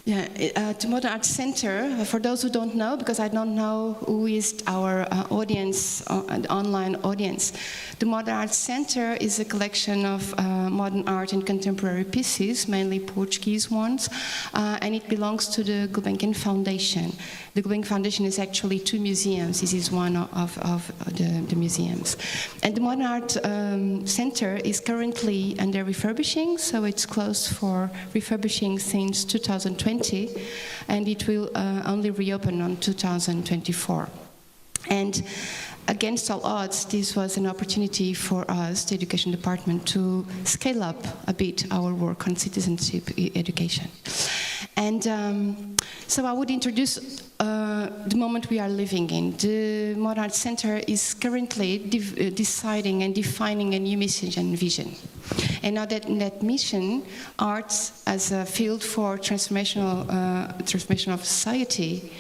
Yeah, the Modern Arts Center, for those who don't know, because I don't know who is our audience, online audience, the Modern Arts Center is a collection of modern art and contemporary pieces, mainly Portuguese ones, and it belongs to the Gulbenkian Foundation. The Gulbenkian Foundation is actually 2 museums. This is one of the museums. And the Modern Art Center is currently under refurbishing, so it's closed for refurbishing since 2020. And it will only reopen on 2024. And against all odds, this was an opportunity for us, the education department, to scale up a bit our work on citizenship education. And so I would introduce the moment we are living in. The Modern Arts Center is currently deciding and defining a new mission and vision. And now that in that mission, arts as a field for transformation of society,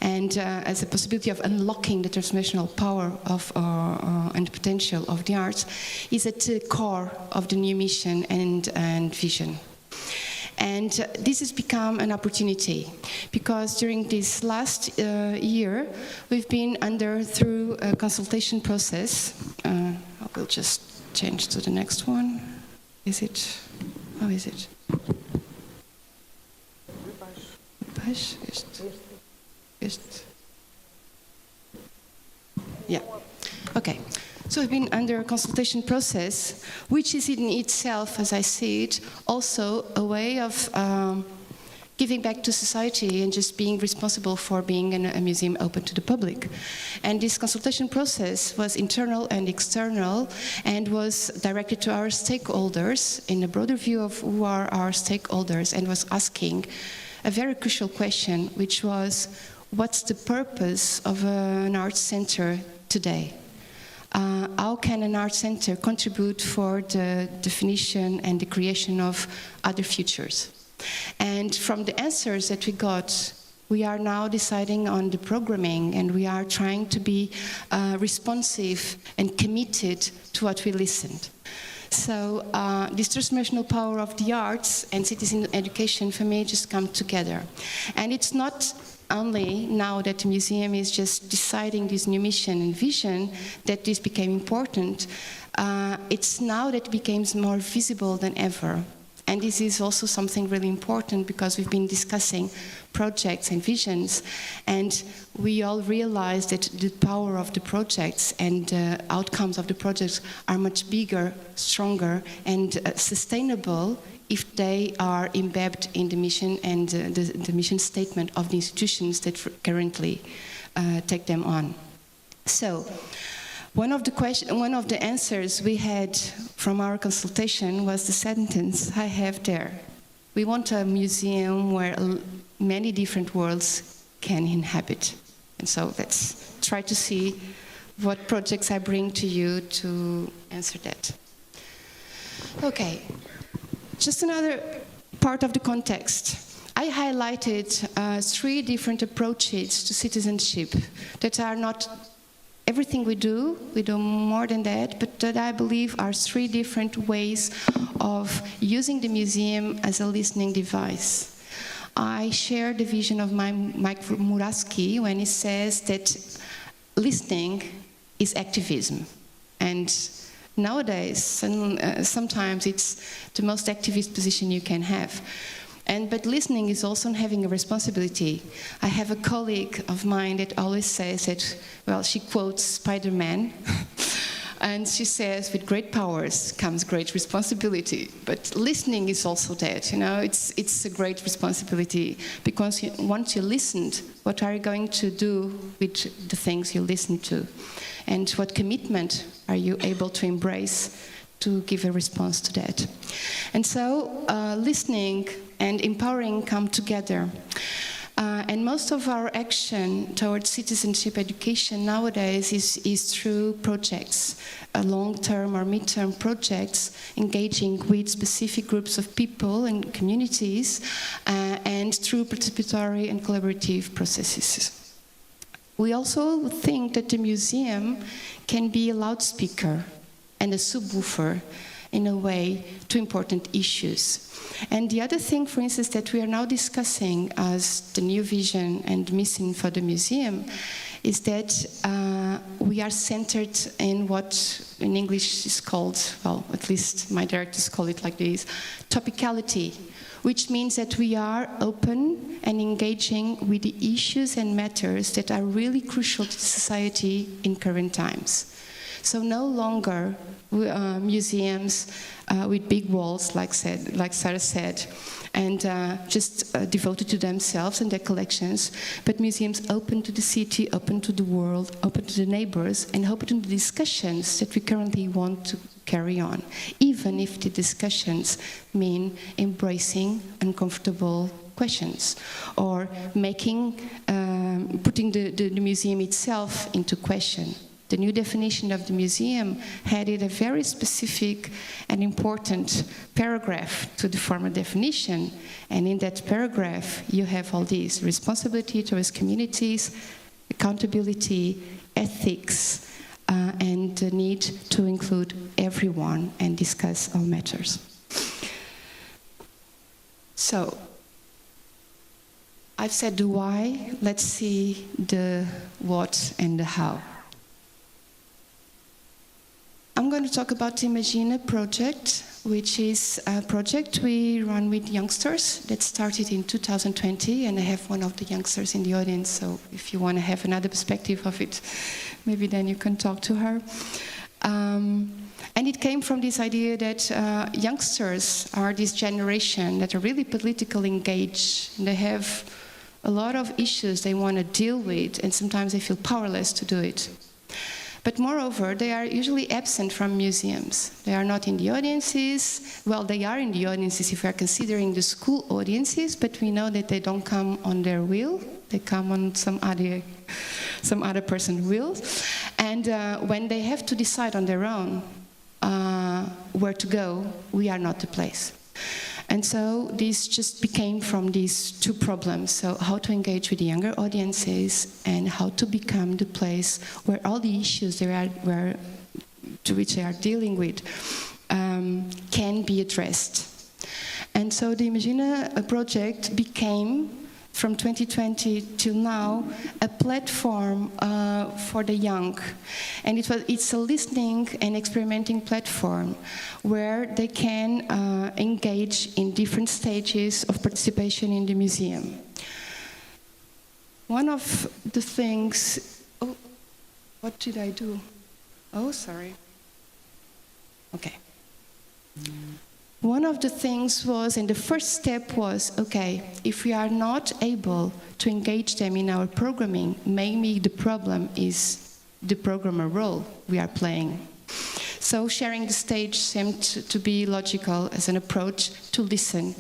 and as a possibility of unlocking the transformational power of and potential of the arts, is at the core of the new mission and vision. And this has become an opportunity, because during this last year, we've been through a consultation process. I will just change to the next one. Is it? How is it? Yeah. Okay. So we've been under a consultation process, which is in itself, as I see it, also a way of giving back to society and just being responsible for being a museum open to the public. And this consultation process was internal and external, and was directed to our stakeholders in a broader view of who are our stakeholders, and was asking a very crucial question, which was, what's the purpose of an arts center today? How can an art center contribute for the definition and the creation of other futures? And from the answers that we got, we are now deciding on the programming, and we are trying to be responsive and committed to what we listened. So this transformational power of the arts and citizen education, for me, just come together. And it's not only now that the museum is just deciding this new mission and vision that this became important. It's now that it becomes more visible than ever. And this is also something really important, because we've been discussing projects and visions, and we all realize that the power of the projects and the outcomes of the projects are much bigger, stronger, and sustainable if they are embedded in the mission and the mission statement of the institutions that currently take them on. So, one of the answers we had from our consultation was the sentence I have there. We want a museum where many different worlds can inhabit. And so let's try to see what projects I bring to you to answer that. Okay, just another part of the context. I highlighted 3 different approaches to citizenship that are not everything we do more than that, but that I believe are 3 different ways of using the museum as a listening device. I share the vision of Mike Murawski when he says that listening is activism. And nowadays, sometimes it's the most activist position you can have. But listening is also having a responsibility. I have a colleague of mine that always says that, well, she quotes Spider-Man, and she says, with great powers comes great responsibility. But listening is also that, it's a great responsibility, because once you listened, what are you going to do with the things you listened to? And what commitment are you able to embrace to give a response to that? And so, listening and empowering come together. And most of our action towards citizenship education nowadays is through projects, long-term or mid-term projects, engaging with specific groups of people and communities, and through participatory and collaborative processes. We also think that the museum can be a loudspeaker and a subwoofer, in a way, to important issues. And the other thing, for instance, that we are now discussing as the new vision and mission for the museum is that we are centered in what in English is called, well, at least my directors call it like this, topicality, which means that we are open and engaging with the issues and matters that are really crucial to society in current times. So no longer museums with big walls, like Sarah said, and just devoted to themselves and their collections, but museums open to the city, open to the world, open to the neighbors, and open to the discussions that we currently want to carry on, even if the discussions mean embracing uncomfortable questions or making, putting the museum itself into question. The new definition of the museum added a very specific and important paragraph to the former definition. And in that paragraph, you have all these: responsibility towards communities, accountability, ethics, and the need to include everyone and discuss all matters. So, I've said the why, let's see the what and the how. I'm going to talk about the Imagine project, which is a project we run with youngsters that started in 2020, and I have one of the youngsters in the audience, so if you want to have another perspective of it, maybe then you can talk to her. And it came from this idea that youngsters are this generation that are really politically engaged, and they have a lot of issues they want to deal with, and sometimes they feel powerless to do it. But moreover, they are usually absent from museums. They are not in the audiences. Well, they are in the audiences if we are considering the school audiences, but we know that they don't come on their will. They come on some other person's will. And when they have to decide on their own where to go, we are not the place. And so this just became from these two problems. So how to engage with the younger audiences and how to become the place where all the issues to which they are dealing with can be addressed. And so the Imagine project became, from 2020 till now, a platform for the young. And it's a listening and experimenting platform where they can engage in different stages of participation in the museum. One of the things... Oh, what did I do? Oh, sorry. Okay. One of the things was, and the first step was, okay, if we are not able to engage them in our programming, maybe the problem is the programmer role we are playing. So sharing the stage seemed to be logical as an approach to listen.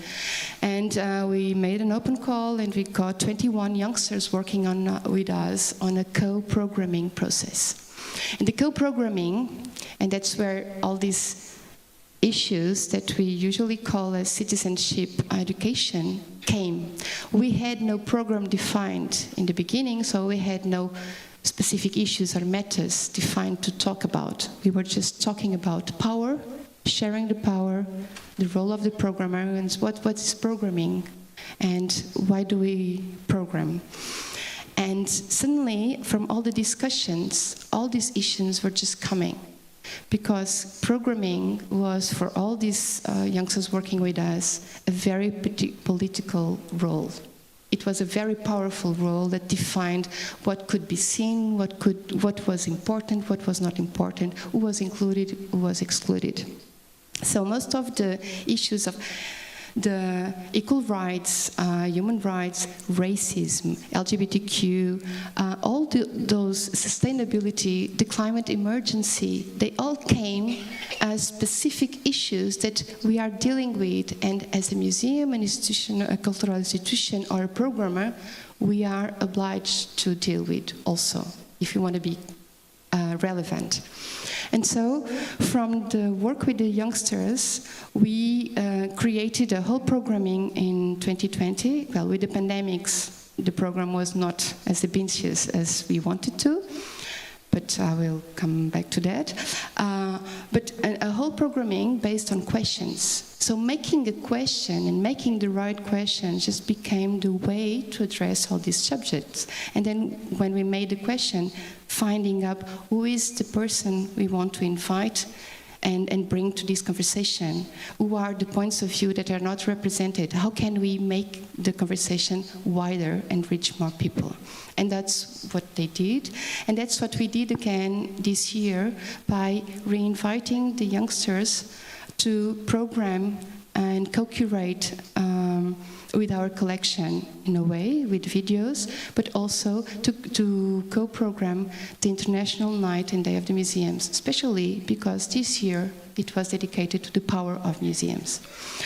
And we made an open call, and we got 21 youngsters working with us on a co-programming process. And the co-programming, and that's where all these issues that we usually call as citizenship education came. We had no program defined in the beginning, so we had no specific issues or matters defined to talk about. We were just talking about power, sharing the power, the role of the programmer, and what is programming, and why do we program. And suddenly, from all the discussions, all these issues were just coming. Because programming was, for all these youngsters working with us, a very political role. It was a very powerful role that defined what could be seen, what was important, what was not important, who was included, who was excluded. So most of the issues of the equal rights, human rights, racism, LGBTQ, all those sustainability, the climate emergency, they all came as specific issues that we are dealing with, and as a museum, an institution, a cultural institution, or a programmer, we are obliged to deal with also, if you want to be relevant. And so, from the work with the youngsters, we created a whole programming in 2020. Well, with the pandemics, the program was not as ambitious as we wanted to, but I will come back to that. but a whole programming based on questions. So making a question and making the right question just became the way to address all these subjects. And then when we made the question, finding out who is the person we want to invite and bring to this conversation, who are the points of view that are not represented, how can we make the conversation wider and reach more people? And that's what they did. And that's what we did again this year by reinviting the youngsters to program and co-curate with our collection in a way, with videos, but also to co-program the International Night and Day of the Museums, especially because this year it was dedicated to the power of museums.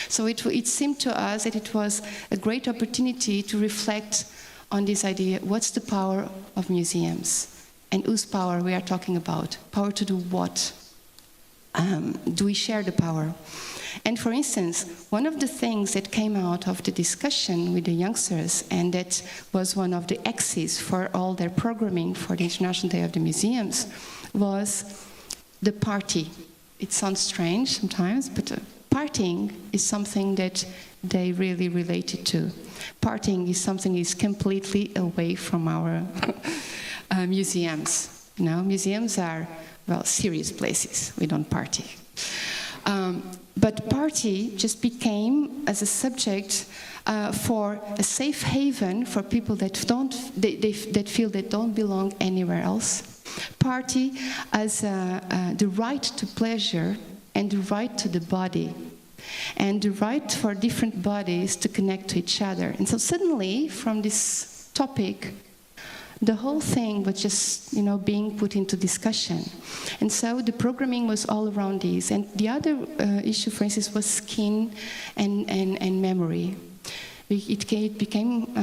So it seemed to us that it was a great opportunity to reflect on this idea, what's the power of museums? And whose power we are talking about? Power to do what? Do we share the power? And for instance, one of the things that came out of the discussion with the youngsters, and that was one of the axes for all their programming for the International Day of the Museums, was the party. It sounds strange sometimes, but partying is something that they really related to. Partying is something that is completely away from our museums. You know, museums are, well, serious places. We don't party. But party just became as a subject for a safe haven for people that that feel they don't belong anywhere else. Party as the right to pleasure and the right to the body, and the right for different bodies to connect to each other. And so suddenly, from this topic, the whole thing was just, you know, being put into discussion. And so the programming was all around this. And the other issue, for instance, was skin and memory. It became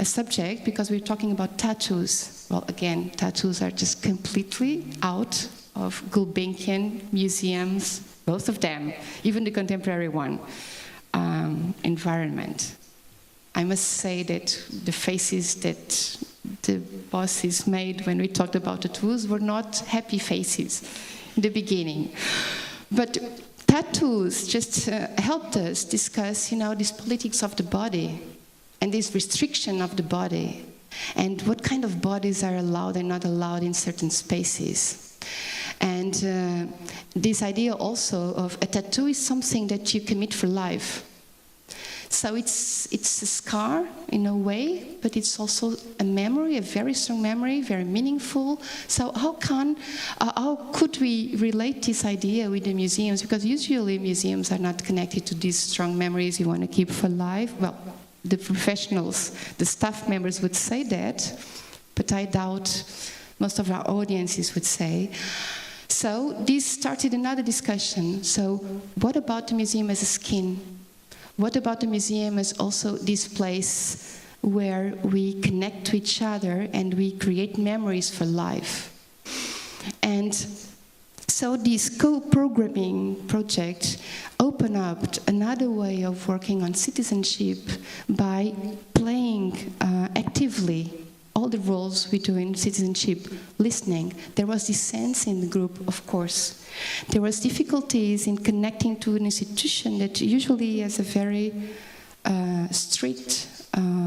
a subject because we were talking about tattoos. Well, again, tattoos are just completely out of Gulbenkian museums, both of them, even the contemporary one, environment. I must say that the faces that the bosses made when we talked about tattoos were not happy faces in the beginning. But tattoos just helped us discuss, you know, this politics of the body and this restriction of the body and what kind of bodies are allowed and not allowed in certain spaces. And this idea also of a tattoo is something that you commit for life. So it's a scar in a way, but it's also a memory, a very strong memory, very meaningful. So how could we relate this idea with the museums? Because usually museums are not connected to these strong memories you want to keep for life. Well, the professionals, the staff members would say that, but I doubt most of our audiences would say. So this started another discussion. So what about the museum as a skin? What about the museum as also this place where we connect to each other and we create memories for life? And so this co-programming project opened up another way of working on citizenship by playing actively all the roles we do in citizenship, listening. There was this sense in the group, of course. There was difficulties in connecting to an institution that usually has a very strict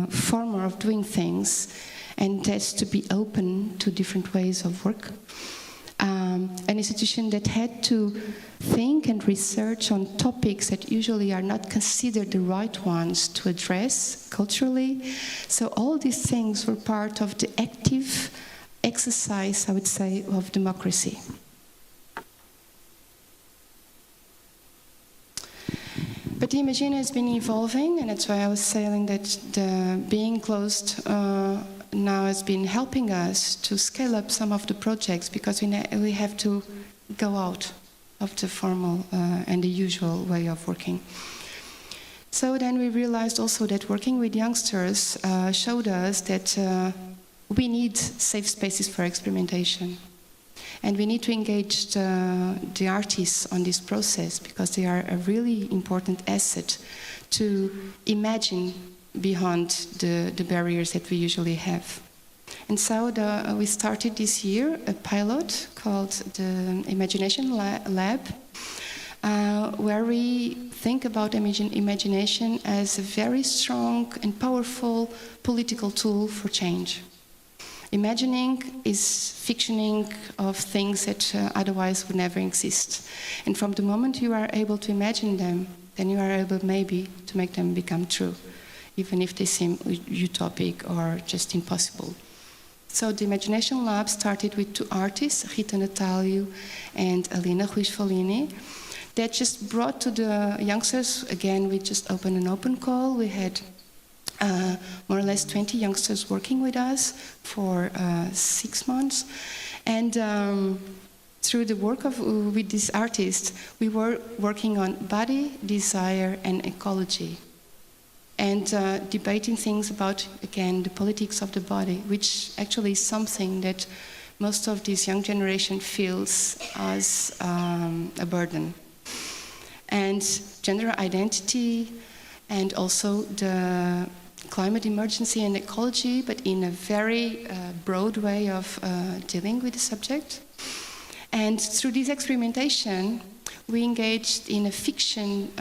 form of doing things and has to be open to different ways of work. An institution that had to think and research on topics that usually are not considered the right ones to address culturally. So all these things were part of the active exercise, I would say, of democracy. But the Imagine has been evolving, and that's why I was saying that the being closed now has been helping us to scale up some of the projects, because we have to go out of the formal and the usual way of working. So then we realized also that working with youngsters showed us that we need safe spaces for experimentation. And we need to engage the artists on this process, because they are a really important asset to imagine beyond the barriers that we usually have. And so we started this year a pilot called the Imagination Lab, where we think about imagination as a very strong and powerful political tool for change. Imagining is fictioning of things that otherwise would never exist. And from the moment you are able to imagine them, then you are able maybe to make them become true, even if they seem utopic or just impossible. So the Imagination Lab started with 2 artists, Rita Natalio and Alina Ruiz-Folini, that just brought to the youngsters, again, we just opened an open call. We had more or less 20 youngsters working with us for 6 months. And through the work with this artist, we were working on body, desire, and ecology. And debating things about, again, the politics of the body, which actually is something that most of this young generation feels as a burden. And gender identity, and also the climate emergency and ecology, but in a very broad way of dealing with the subject. And through this experimentation, we engaged in a fiction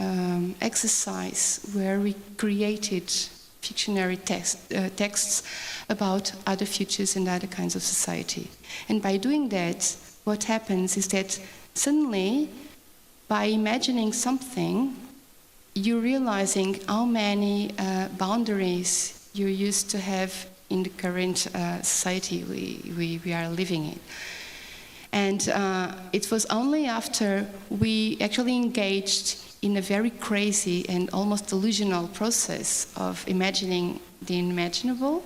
exercise where we created fictionary texts about other futures and other kinds of society. And by doing that, what happens is that suddenly, by imagining something, you're realizing how many boundaries you used to have in the current society we are living in. And it was only after we actually engaged in a very crazy and almost delusional process of imagining the unimaginable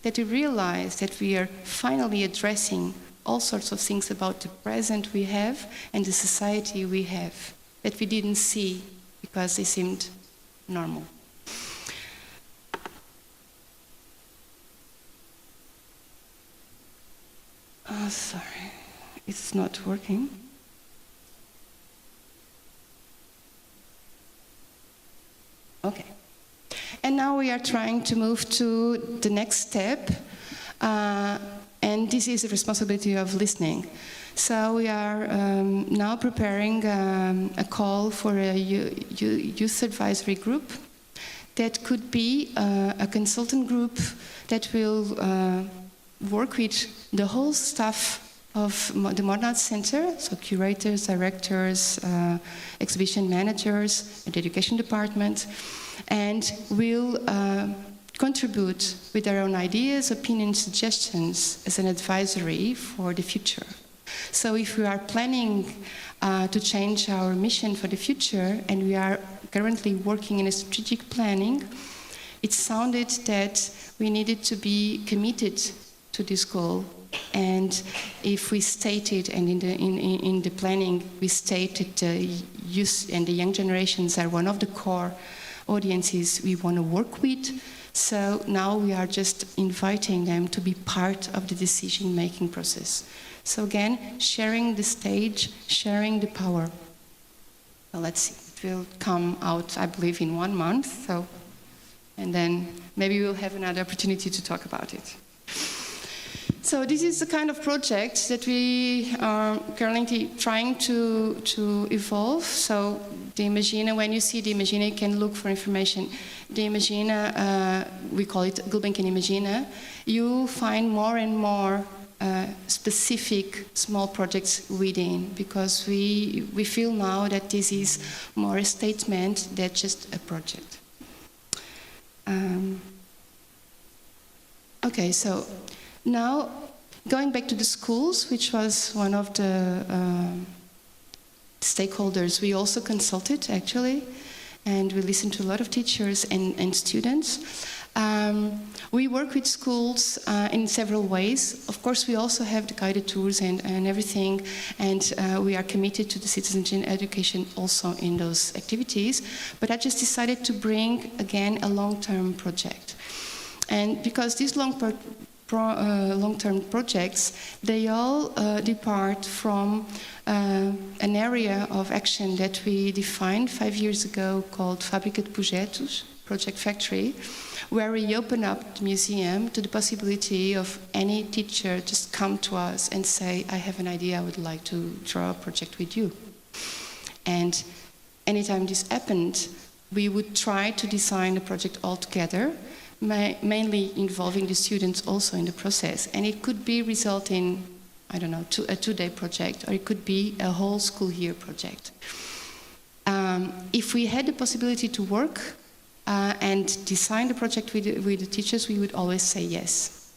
that we realized that we are finally addressing all sorts of things about the present we have and the society we have that we didn't see because they seemed normal. Oh, sorry, it's not working. Okay. And now we are trying to move to the next step. And this is the responsibility of listening. So we are now preparing a call for a youth advisory group that could be a consultant group that will work with the whole staff of the Modern Arts Center, so curators, directors, exhibition managers, and the education department, and will contribute with their own ideas, opinions, suggestions as an advisory for the future. So if we are planning to change our mission for the future, and we are currently working in a strategic planning, it sounded that we needed to be committed to this goal. And if we stated, and in the planning, we stated the youth and the young generations are one of the core audiences we want to work with. So now we are just inviting them to be part of the decision-making process. So again, sharing the stage, sharing the power. Well, let's see, it will come out, I believe, in 1 month. So, and then maybe we'll have another opportunity to talk about it. So this is the kind of project that we are currently trying to evolve. So the Imagina, when you see the Imagina, you can look for information. The Imagina, we call it Gulbenkian Imagina, you find more and more specific small projects within, because we feel now that this is more a statement than just a project. Okay, so now going back to the schools, which was one of the stakeholders we also consulted actually, and we listened to a lot of teachers and students. We work with schools in several ways. Of course, we also have the guided tours and everything, and we are committed to the citizenship education also in those activities. But I just decided to bring, again, a long-term project. And because these long-term projects, they all depart from an area of action that we defined 5 years ago called Fábrica de Projetos. Project Factory, where we open up the museum to the possibility of any teacher just come to us and say, I have an idea, I would like to draw a project with you. And anytime this happened, we would try to design the project all together, mainly involving the students also in the process. And it could be result in, I don't know, a two-day project, or it could be a whole school year project. If we had the possibility to work and design the project with the teachers, we would always say yes.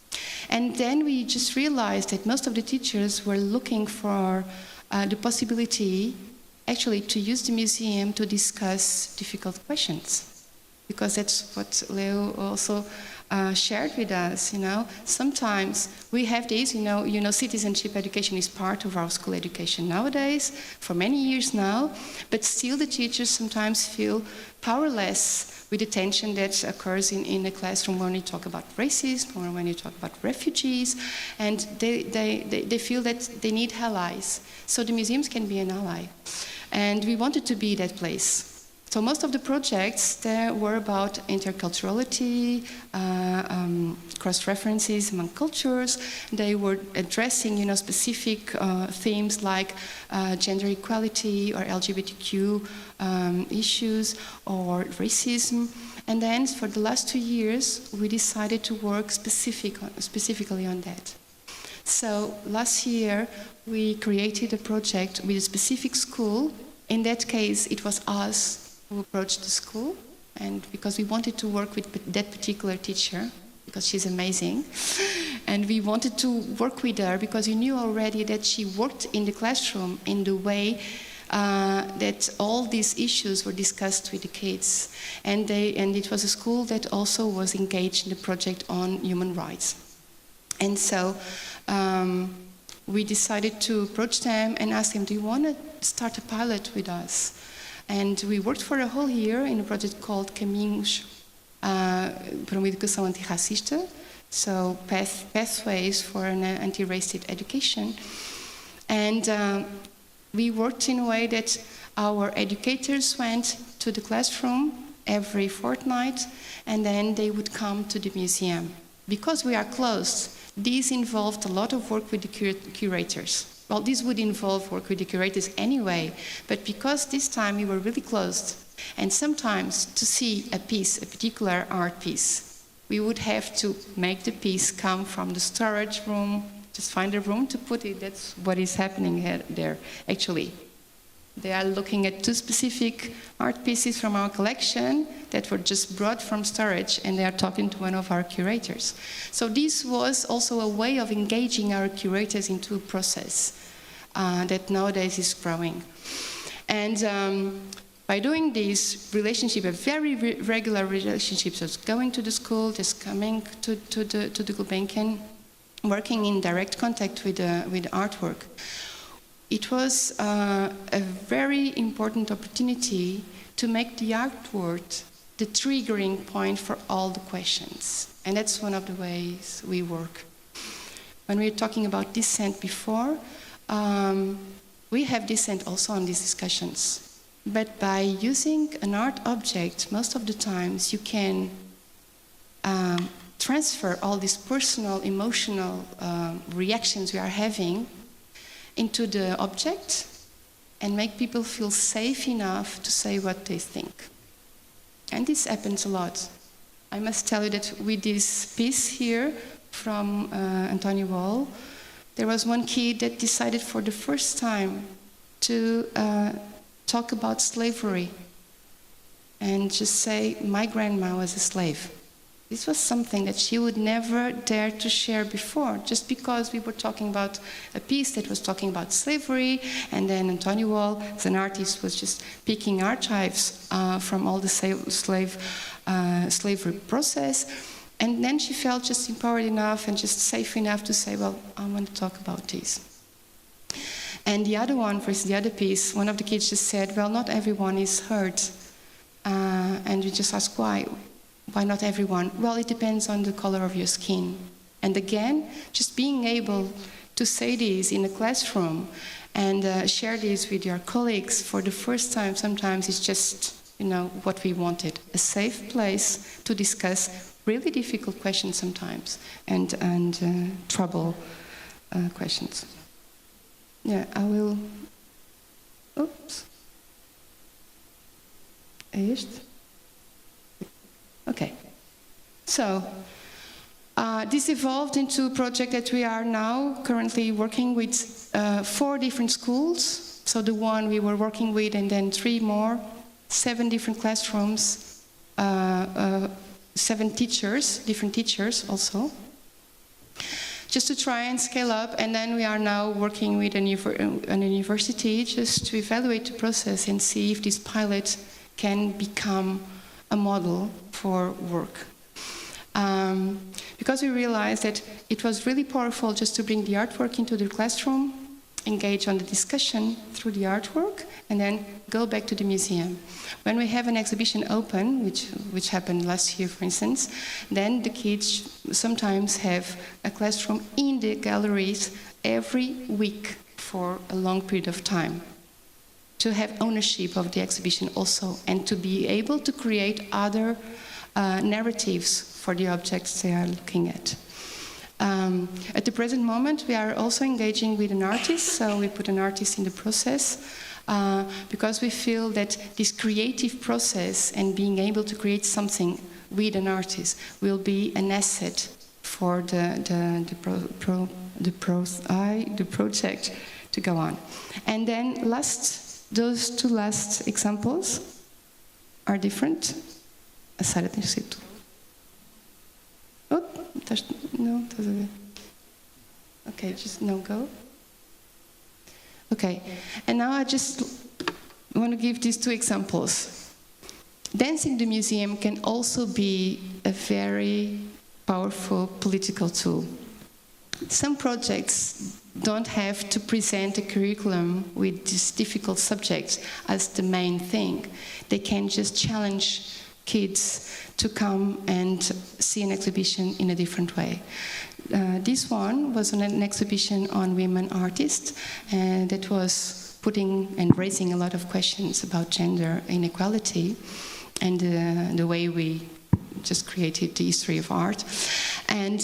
And then we just realized that most of the teachers were looking for the possibility actually to use the museum to discuss difficult questions, because that's what Leo also shared with us. Sometimes we have this. Citizenship education is part of our school education nowadays for many years now, but still the teachers sometimes feel powerless with the tension that occurs in the classroom when you talk about racism or when you talk about refugees, and they feel that they need allies. So the museums can be an ally, and we wanted to be that place. So most of the projects there were about interculturality, cross-references among cultures. They were addressing, specific themes like gender equality or LGBTQ issues or racism. And then for the last 2 years, we decided to work specifically on that. So last year, we created a project with a specific school. In that case, it was us who approached the school, and because we wanted to work with that particular teacher, because she's amazing, and we wanted to work with her because we knew already that she worked in the classroom in the way that all these issues were discussed with the kids, and it was a school that also was engaged in the project on human rights. And so we decided to approach them and ask them, do you want to start a pilot with us? And we worked for a whole year in a project called Caminhos para uma Educação Antirracista, so pathways for an anti-racist education. And we worked in a way that our educators went to the classroom every fortnight, and then they would come to the museum. Because we are closed, this involved a lot of work with the curators. Well, this would involve work with the curators anyway, but because this time we were really closed, and sometimes to see a piece, a particular art piece, we would have to make the piece come from the storage room, just find a room to put it. That's what is happening there, actually. They are looking at 2 specific art pieces from our collection that were just brought from storage, and they are talking to one of our curators. So this was also a way of engaging our curators into a process that nowadays is growing. And by doing this relationship, a very regular relationship, so going to the school, just coming to the Gulbenkian, working in direct contact with the artwork, it was a very important opportunity to make the artwork the triggering point for all the questions. And that's one of the ways we work. When we were talking about dissent before, we have dissent also on these discussions. But by using an art object, most of the times you can transfer all these personal, emotional reactions we are having into the object and make people feel safe enough to say what they think. And this happens a lot. I must tell you that with this piece here from Antonio Wall, there was one kid that decided for the first time to talk about slavery and just say, my grandma was a slave. This was something that she would never dare to share before, just because we were talking about a piece that was talking about slavery, and then Antonio Wall, as an artist, was just picking archives from all the slavery process, and then she felt just empowered enough and just safe enough to say, well, I want to talk about this. And the other one, for instance, the other piece, one of the kids just said, well, not everyone is hurt. And we just asked why. Why not everyone? Well, it depends on the color of your skin. And again, just being able to say this in a classroom and share this with your colleagues for the first time, sometimes it's just what we wanted, a safe place to discuss really difficult questions sometimes and trouble questions. Yeah, I will. Oops. Eerst. Okay. So this evolved into a project that we are now currently working with 4 different schools. So the one we were working with, and then 3 more, 7 different classrooms, 7 teachers, different teachers also, just to try and scale up. And then we are now working with an university just to evaluate the process and see if this pilot can become a model for work. Because we realized that it was really powerful just to bring the artwork into the classroom, engage on the discussion through the artwork, and then go back to the museum. When we have an exhibition open, which happened last year, for instance, then the kids sometimes have a classroom in the galleries every week for a long period of time, to have ownership of the exhibition also, and to be able to create other narratives for the objects they are looking at. At the present moment, we are also engaging with an artist, so we put an artist in the process, because we feel that this creative process and being able to create something with an artist will be an asset for the project to go on. And then those 2 last examples are different. A Sara tem escrito. Oh, no, estás a ver. Okay, just no go. Okay, and now I just want to give these 2 examples. Dancing in the museum can also be a very powerful political tool. Some projects don't have to present a curriculum with these difficult subjects as the main thing. They can just challenge kids to come and see an exhibition in a different way. This one was an exhibition on women artists, and that was putting and raising a lot of questions about gender inequality and the way we just created the history of art. And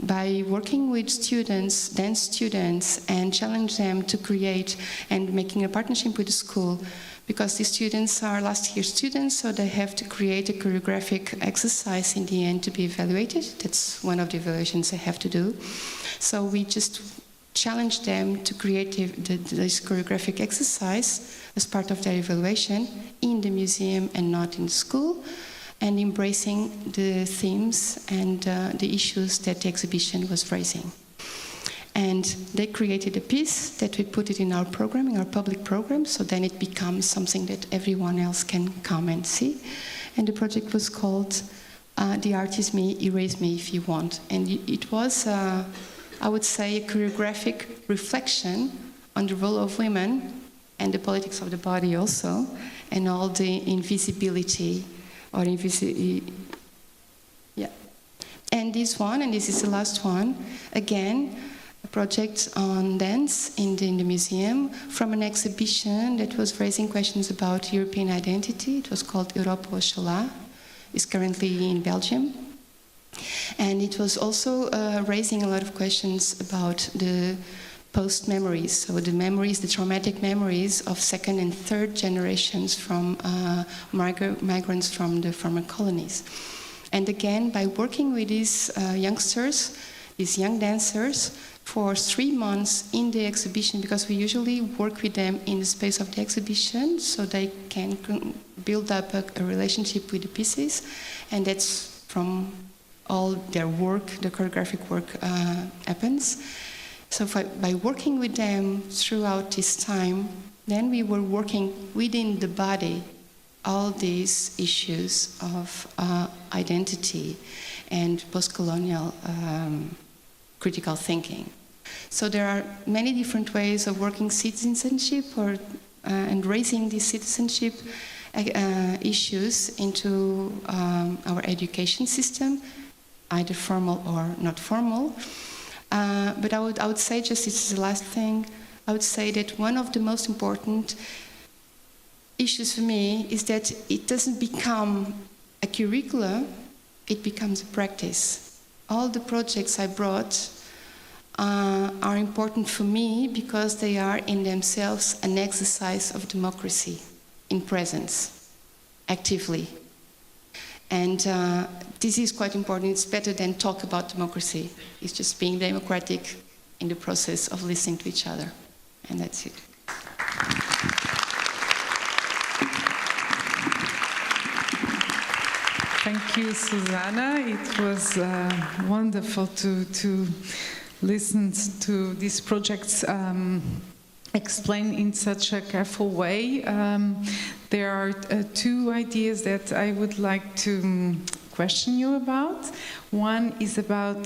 by working with students, dance students, and challenge them to create and making a partnership with the school, because the students are last year students, so they have to create a choreographic exercise in the end to be evaluated. That's one of the evaluations they have to do. So we just challenge them to create this choreographic exercise as part of their evaluation in the museum and not in the school, and embracing the themes and the issues that the exhibition was raising. And they created a piece that we put it in our program, in our public program, so then it becomes something that everyone else can come and see. And the project was called The Art Is Me, Erase Me If You Want. And it was, I would say, a choreographic reflection on the role of women and the politics of the body also, and all the invisibility or yeah. And this one, and this is the last one, again, a project on dance in the museum from an exhibition that was raising questions about European identity. It was called Europa Oxalá. It's currently in Belgium. And it was also raising a lot of questions about the post-memories, so the memories, the traumatic memories of 2nd and 3rd generations from migrants from the former colonies. And again, by working with these youngsters, these young dancers, for 3 months in the exhibition, because we usually work with them in the space of the exhibition, so they can build up a relationship with the pieces, and that's from all their work, the choreographic work happens. So by working with them throughout this time, then we were working within the body all these issues of identity and post-colonial critical thinking. So there are many different ways of working citizenship and raising these citizenship issues into our education system, either formal or not formal. But I would say, just this is the last thing, I would say that one of the most important issues for me is that it doesn't become a curricula, it becomes a practice. All the projects I brought are important for me because they are in themselves an exercise of democracy in presence, actively. And this is quite important. It's better than talk about democracy. It's just being democratic in the process of listening to each other. And that's it. Thank you, Susanna. It was wonderful to listen to these projects explained in such a careful way. There are two ideas that I would like to question you about. One is about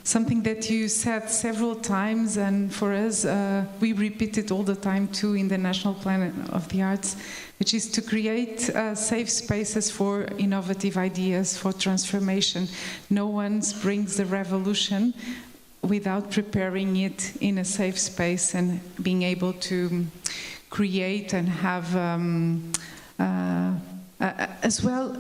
something that you said several times, and for us, we repeat it all the time too in the National Plan of the Arts, which is to create safe spaces for innovative ideas, for transformation. No one brings the revolution without preparing it in a safe space and being able to create and have as well,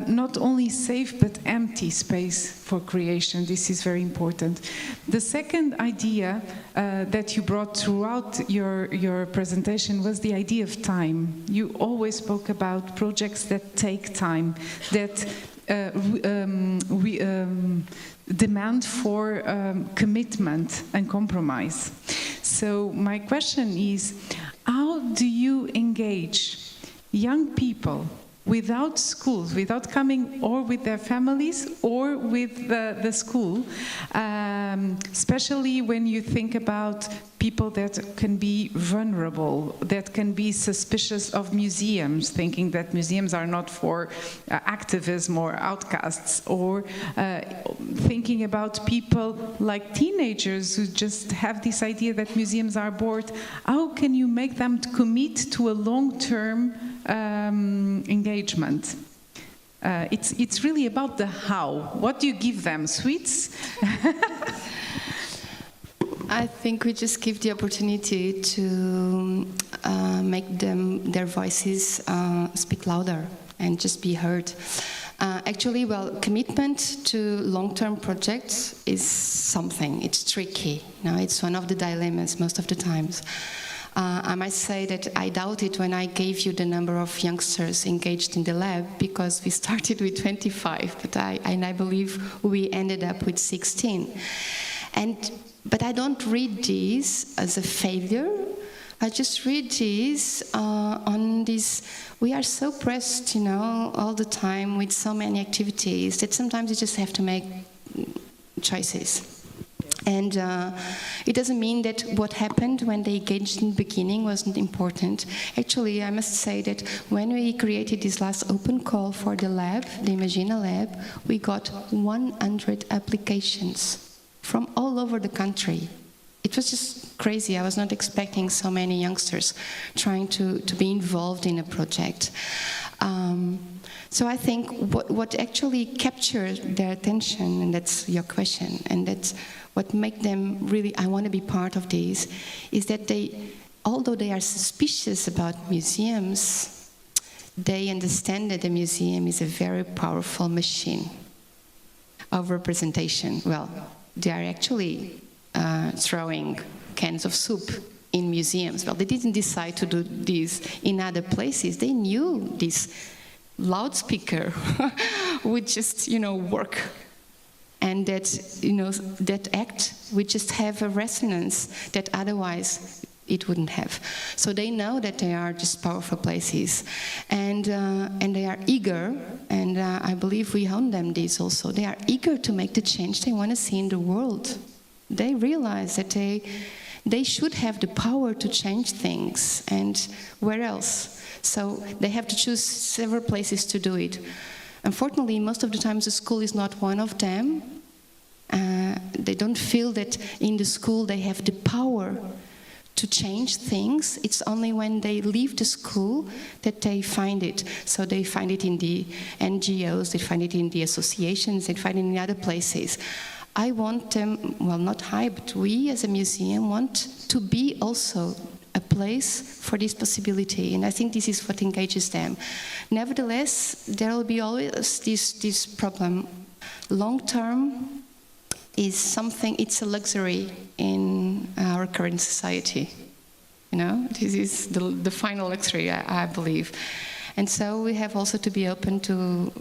not only safe but empty space for creation. This is very important. The second idea that you brought throughout your presentation was the idea of time. You always spoke about projects that take time, that demand for commitment and compromise. So my question is, how do you engage young people without schools, without coming or with their families or with the school, especially when you think about people that can be vulnerable, that can be suspicious of museums, thinking that museums are not for activism or outcasts, or thinking about people like teenagers who just have this idea that museums are bored. How can you make them commit to a long-term engagement? It's really about the how. What do you give them? Sweets? I think we just give the opportunity to make their voices speak louder and just be heard. Actually, well, commitment to long-term projects is something. It's tricky. You know, it's one of the dilemmas most of the times. I must say that I doubted when I gave you the number of youngsters engaged in the lab, because we started with 25, but I believe we ended up with 16. But I don't read this as a failure. I just read this on this. We are so pressed, you know, all the time with so many activities that sometimes you just have to make choices. And it doesn't mean that what happened when they engaged in the beginning wasn't important. Actually, I must say that when we created this last open call for the lab, the Imagina lab, we got 100 applications from all over the country. It was just crazy. I was not expecting so many youngsters trying to be involved in a project. So I think what actually captured their attention, and that's your question, and that's what make them really, I want to be part of this, is that they, although they are suspicious about museums, they understand that the museum is a very powerful machine of representation. Well, they are actually throwing cans of soup in museums. Well, they didn't decide to do this in other places. They knew this loudspeaker would just, you know, work. And that, you know, that act would just have a resonance that otherwise it wouldn't have. So they know that they are just powerful places. And they are eager, and I believe we own them this also. They are eager to make the change they want to see in the world. They realize that they should have the power to change things, and where else? So they have to choose several places to do it. Unfortunately, most of the times the school is not one of them. They don't feel that in the school they have the power to change things. It's only when they leave the school that they find it. So they find it in the NGOs, they find it in the associations, they find it in other places. I want them, well, not I, but we as a museum want to be also a place for this possibility, and I think this is what engages them. Nevertheless, there will be always this problem. Long term is something, it's a luxury in our current society. You know, this is the final luxury, I believe. And so we have also to be open to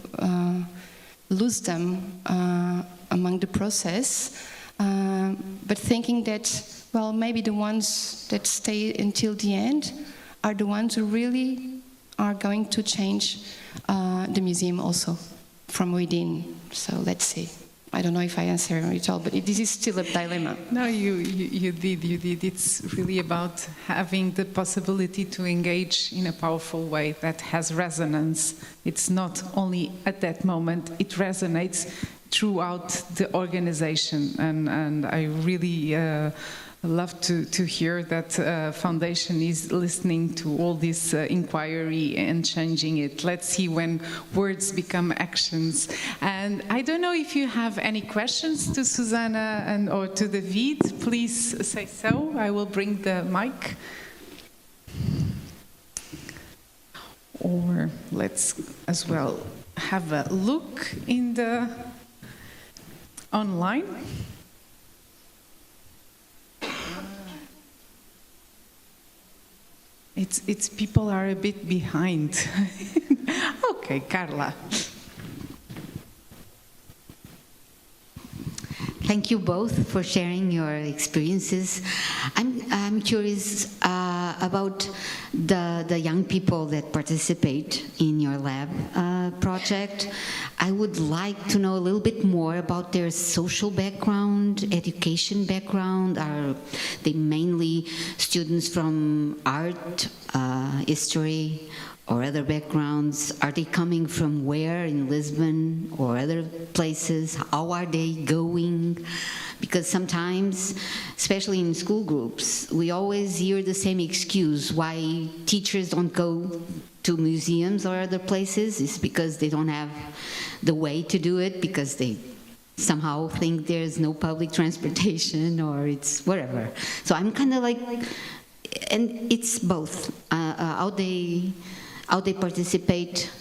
lose them among the process, but thinking that, well, maybe the ones that stay until the end are the ones who really are going to change the museum also from within. So let's see. I don't know if I answered it all, but this is still a dilemma. No, you did. It's really about having the possibility to engage in a powerful way that has resonance. It's not only at that moment, it resonates throughout the organization. And I really love to hear that Foundation is listening to all this inquiry and changing it. Let's see when words become actions. And I don't know if you have any questions to Susanna or to David. Please say so. I will bring the mic. Or let's as well have a look in the online. It's people are a bit behind. Okay, Carla. Thank you both for sharing your experiences. I'm curious about the young people that participate in your lab project. I would like to know a little bit more about their social background, education background. Are they mainly students from art, history, or other backgrounds? Are they coming from where in Lisbon or other places? How are they going? Because sometimes, especially in school groups, we always hear the same excuse why teachers don't go to museums or other places. It's because they don't have the way to do it, because they somehow think there's no public transportation or it's whatever. So I'm kind of like, and it's both, how they participate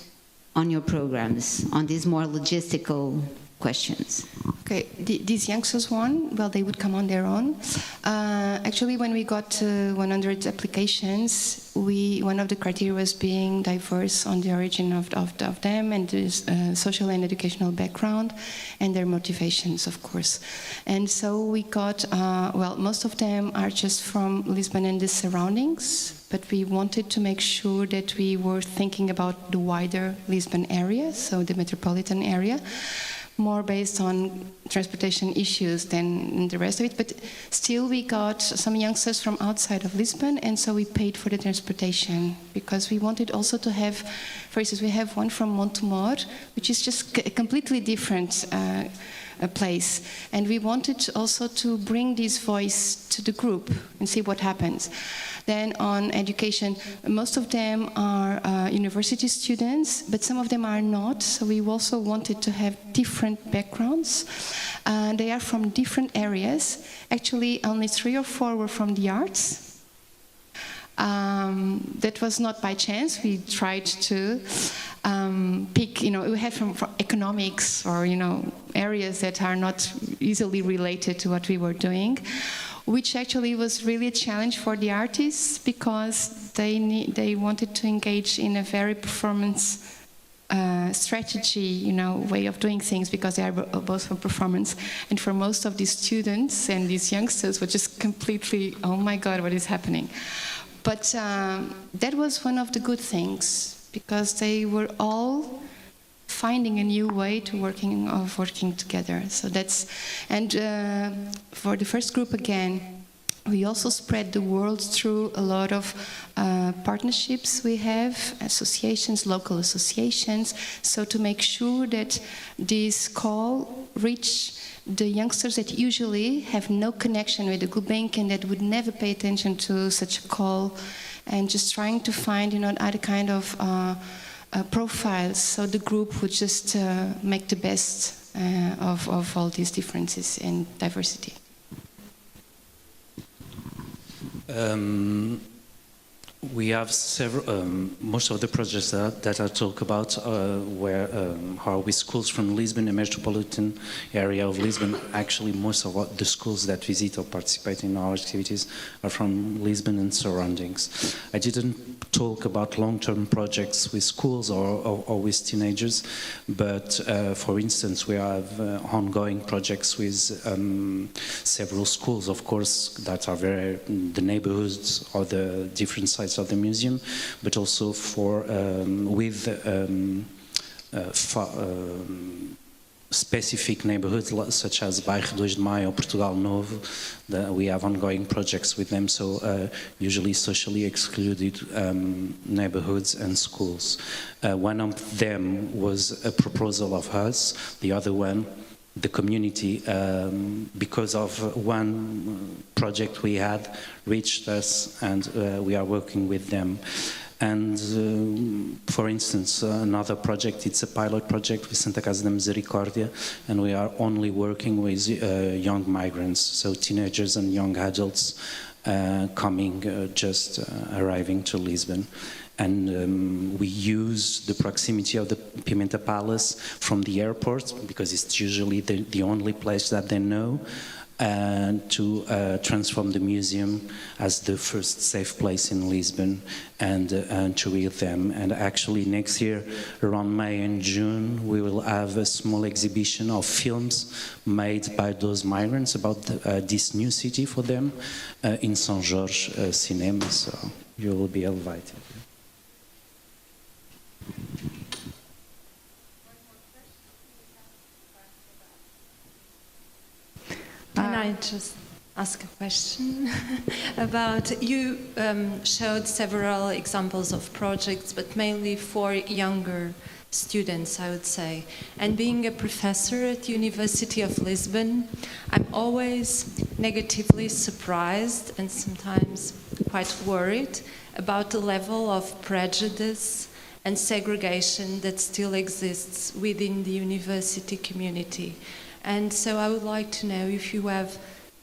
on your programs, on these more logistical questions. Okay, these youngsters one, well, they would come on their own. Actually, when we got 100 applications, one of the criteria was being diverse on the origin of them and the social and educational background and their motivations, of course. And so we got, well, most of them are just from Lisbon and the surroundings, but we wanted to make sure that we were thinking about the wider Lisbon area, so the metropolitan area, more based on transportation issues than the rest of it, but still we got some youngsters from outside of Lisbon, and so we paid for the transportation because we wanted also to have, for instance, we have one from Montemor, which is just a completely different place, and we wanted also to bring this voice to the group and see what happens. Then on education, most of them are university students, but some of them are not, so we also wanted to have different backgrounds. They are from different areas. Actually, only 3 or 4 were from the arts. That was not by chance. We tried to pick, we had from economics or, areas that are not easily related to what we were doing, which actually was really a challenge for the artists because they wanted to engage in a very performance strategy, way of doing things because they are both for performance. And for most of these students and these youngsters were just completely, oh my God, what is happening? But that was one of the good things because they were all finding a new way to working together. So that's, and for the first group again, we also spread the word through a lot of partnerships we have, associations, local associations, so to make sure that this call reach the youngsters that usually have no connection with the Gulbenkian and that would never pay attention to such a call, and just trying to find, other kind of profiles, so the group would just make the best of all these differences and diversity. We have several, most of the projects that I talk about are with schools from Lisbon, the metropolitan area of Lisbon. Actually, most of the schools that visit or participate in our activities are from Lisbon and surroundings. I didn't talk about long-term projects with schools or with teenagers, but for instance, we have ongoing projects with several schools, of course, that are the neighborhoods or the different sites of the museum, but also with specific neighborhoods such as Bairro 2 de Maio or Portugal Novo. We have ongoing projects with them, so usually socially excluded neighborhoods and schools. One of them was a proposal of us, the other one the community, because of one project we had, reached us, and we are working with them. And for instance, another project, it's a pilot project with Santa Casa da Misericórdia, and we are only working with young migrants, so teenagers and young adults coming, just arriving to Lisbon. And we use the proximity of the Pimenta Palace from the airport, because it's usually the only place that they know, to transform the museum as the first safe place in Lisbon, and to read them. And actually next year, around May and June, we will have a small exhibition of films made by those migrants about this new city for them in São Jorge Cinema, so you will be invited. Can I just ask a question about, you showed several examples of projects, but mainly for younger students, I would say. And being a professor at the University of Lisbon, I'm always negatively surprised and sometimes quite worried about the level of prejudice and segregation that still exists within the university community. And so I would like to know if you have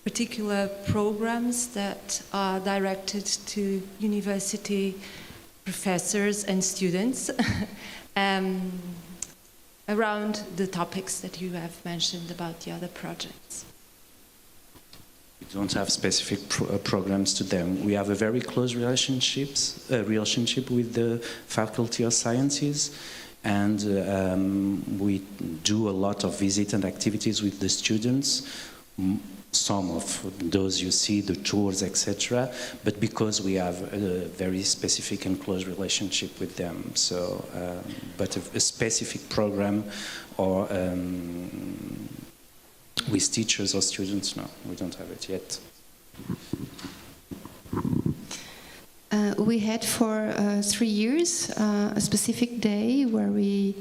particular programs that are directed to university professors and students around the topics that you have mentioned about the other projects. We don't have specific programs to them. We have a very close relationship with the Faculty of Sciences, and we do a lot of visits and activities with the students. Some of those you see, the tours, etc. But because we have a very specific and close relationship with them, so but a specific program or with teachers or students, no, we don't have it yet. We had for 3 years a specific day where we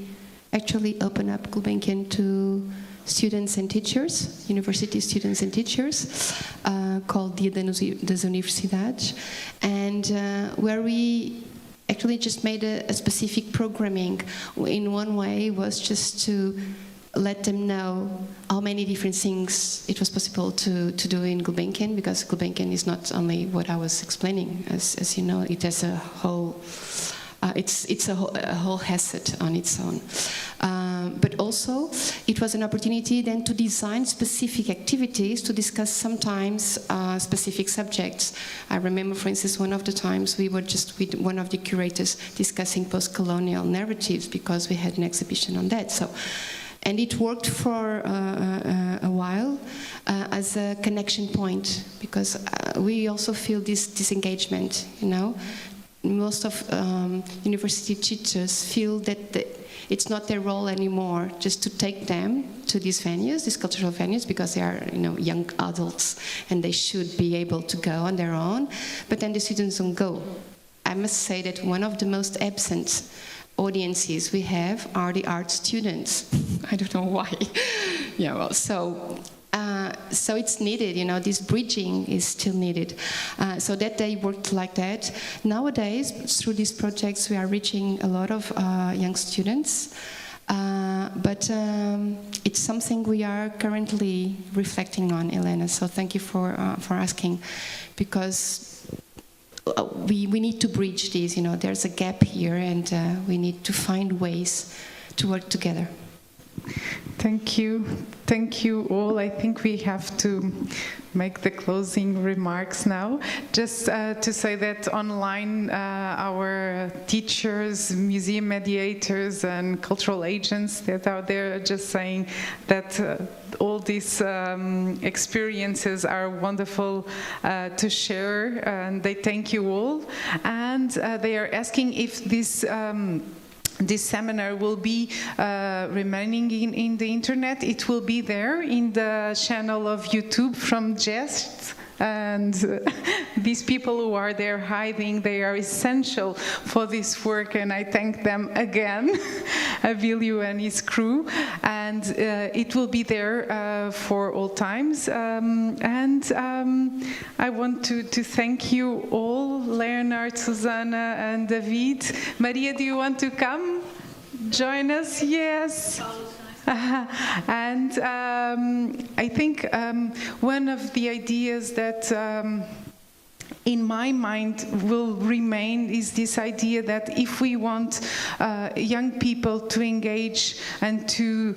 actually open up Gulbenkian to students and teachers, university students and teachers, called Dia das Universidades, and where we actually just made a specific programming. In one way was just to let them know how many different things it was possible to do in Gulbenkian, because Gulbenkian is not only what I was explaining, as you know, it has a whole, it's a whole facet on its own. But also, it was an opportunity then to design specific activities to discuss sometimes specific subjects. I remember, for instance, one of the times we were just with one of the curators discussing post-colonial narratives, because we had an exhibition on that. So. And it worked for a while as a connection point, because we also feel this disengagement, you know. Most of university teachers feel that it's not their role anymore just to take them to these venues, these cultural venues, because they are, you know, young adults and they should be able to go on their own, but then the students don't go. I must say that one of the most absent audiences we have are the art students. I don't know why. Yeah, well, so it's needed, you know, this bridging is still needed. So that day worked like that. Nowadays, through these projects, we are reaching a lot of young students, but it's something we are currently reflecting on, Elena, so thank you for asking, because we need to bridge this. There's a gap here, and we need to find ways to work together. Thank you all. I think we have to make the closing remarks now. Just to say that online our teachers, museum mediators and cultural agents that are there are just saying that all these experiences are wonderful to share, and they thank you all. And they are asking if this seminar will be remaining in the internet. It will be there in the channel of YouTube from Jest. And these people who are there hiding, they are essential for this work, and I thank them again, Avilio and his crew. And it will be there for all times. I want to thank you all, Leonard, Susanna, and David. Maria, do you want to come join us? Yes. And I think one of the ideas that in my mind will remain is this idea that if we want young people to engage and to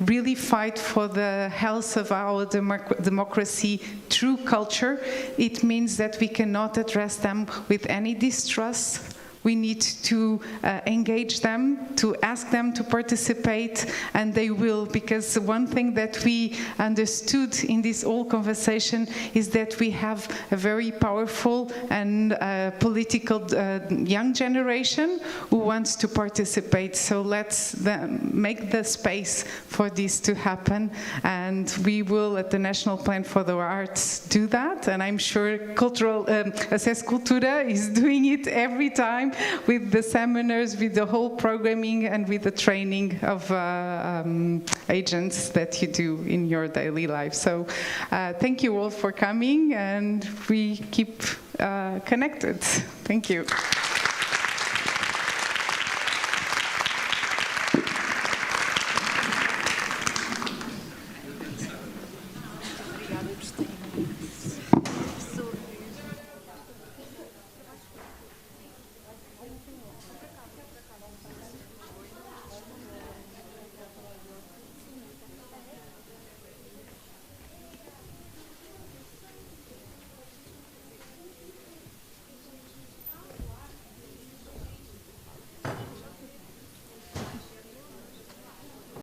really fight for the health of our democracy through culture, it means that we cannot address them with any distrust. We need to engage them, to ask them to participate, and they will, because one thing that we understood in this whole conversation is that we have a very powerful and political young generation who wants to participate. So let's make the space for this to happen, and we will, at the National Plan for the Arts, do that, and I'm sure Access Cultura is doing it every time, with the seminars, with the whole programming, and with the training of agents that you do in your daily life. So thank you all for coming, and we keep connected. Thank you.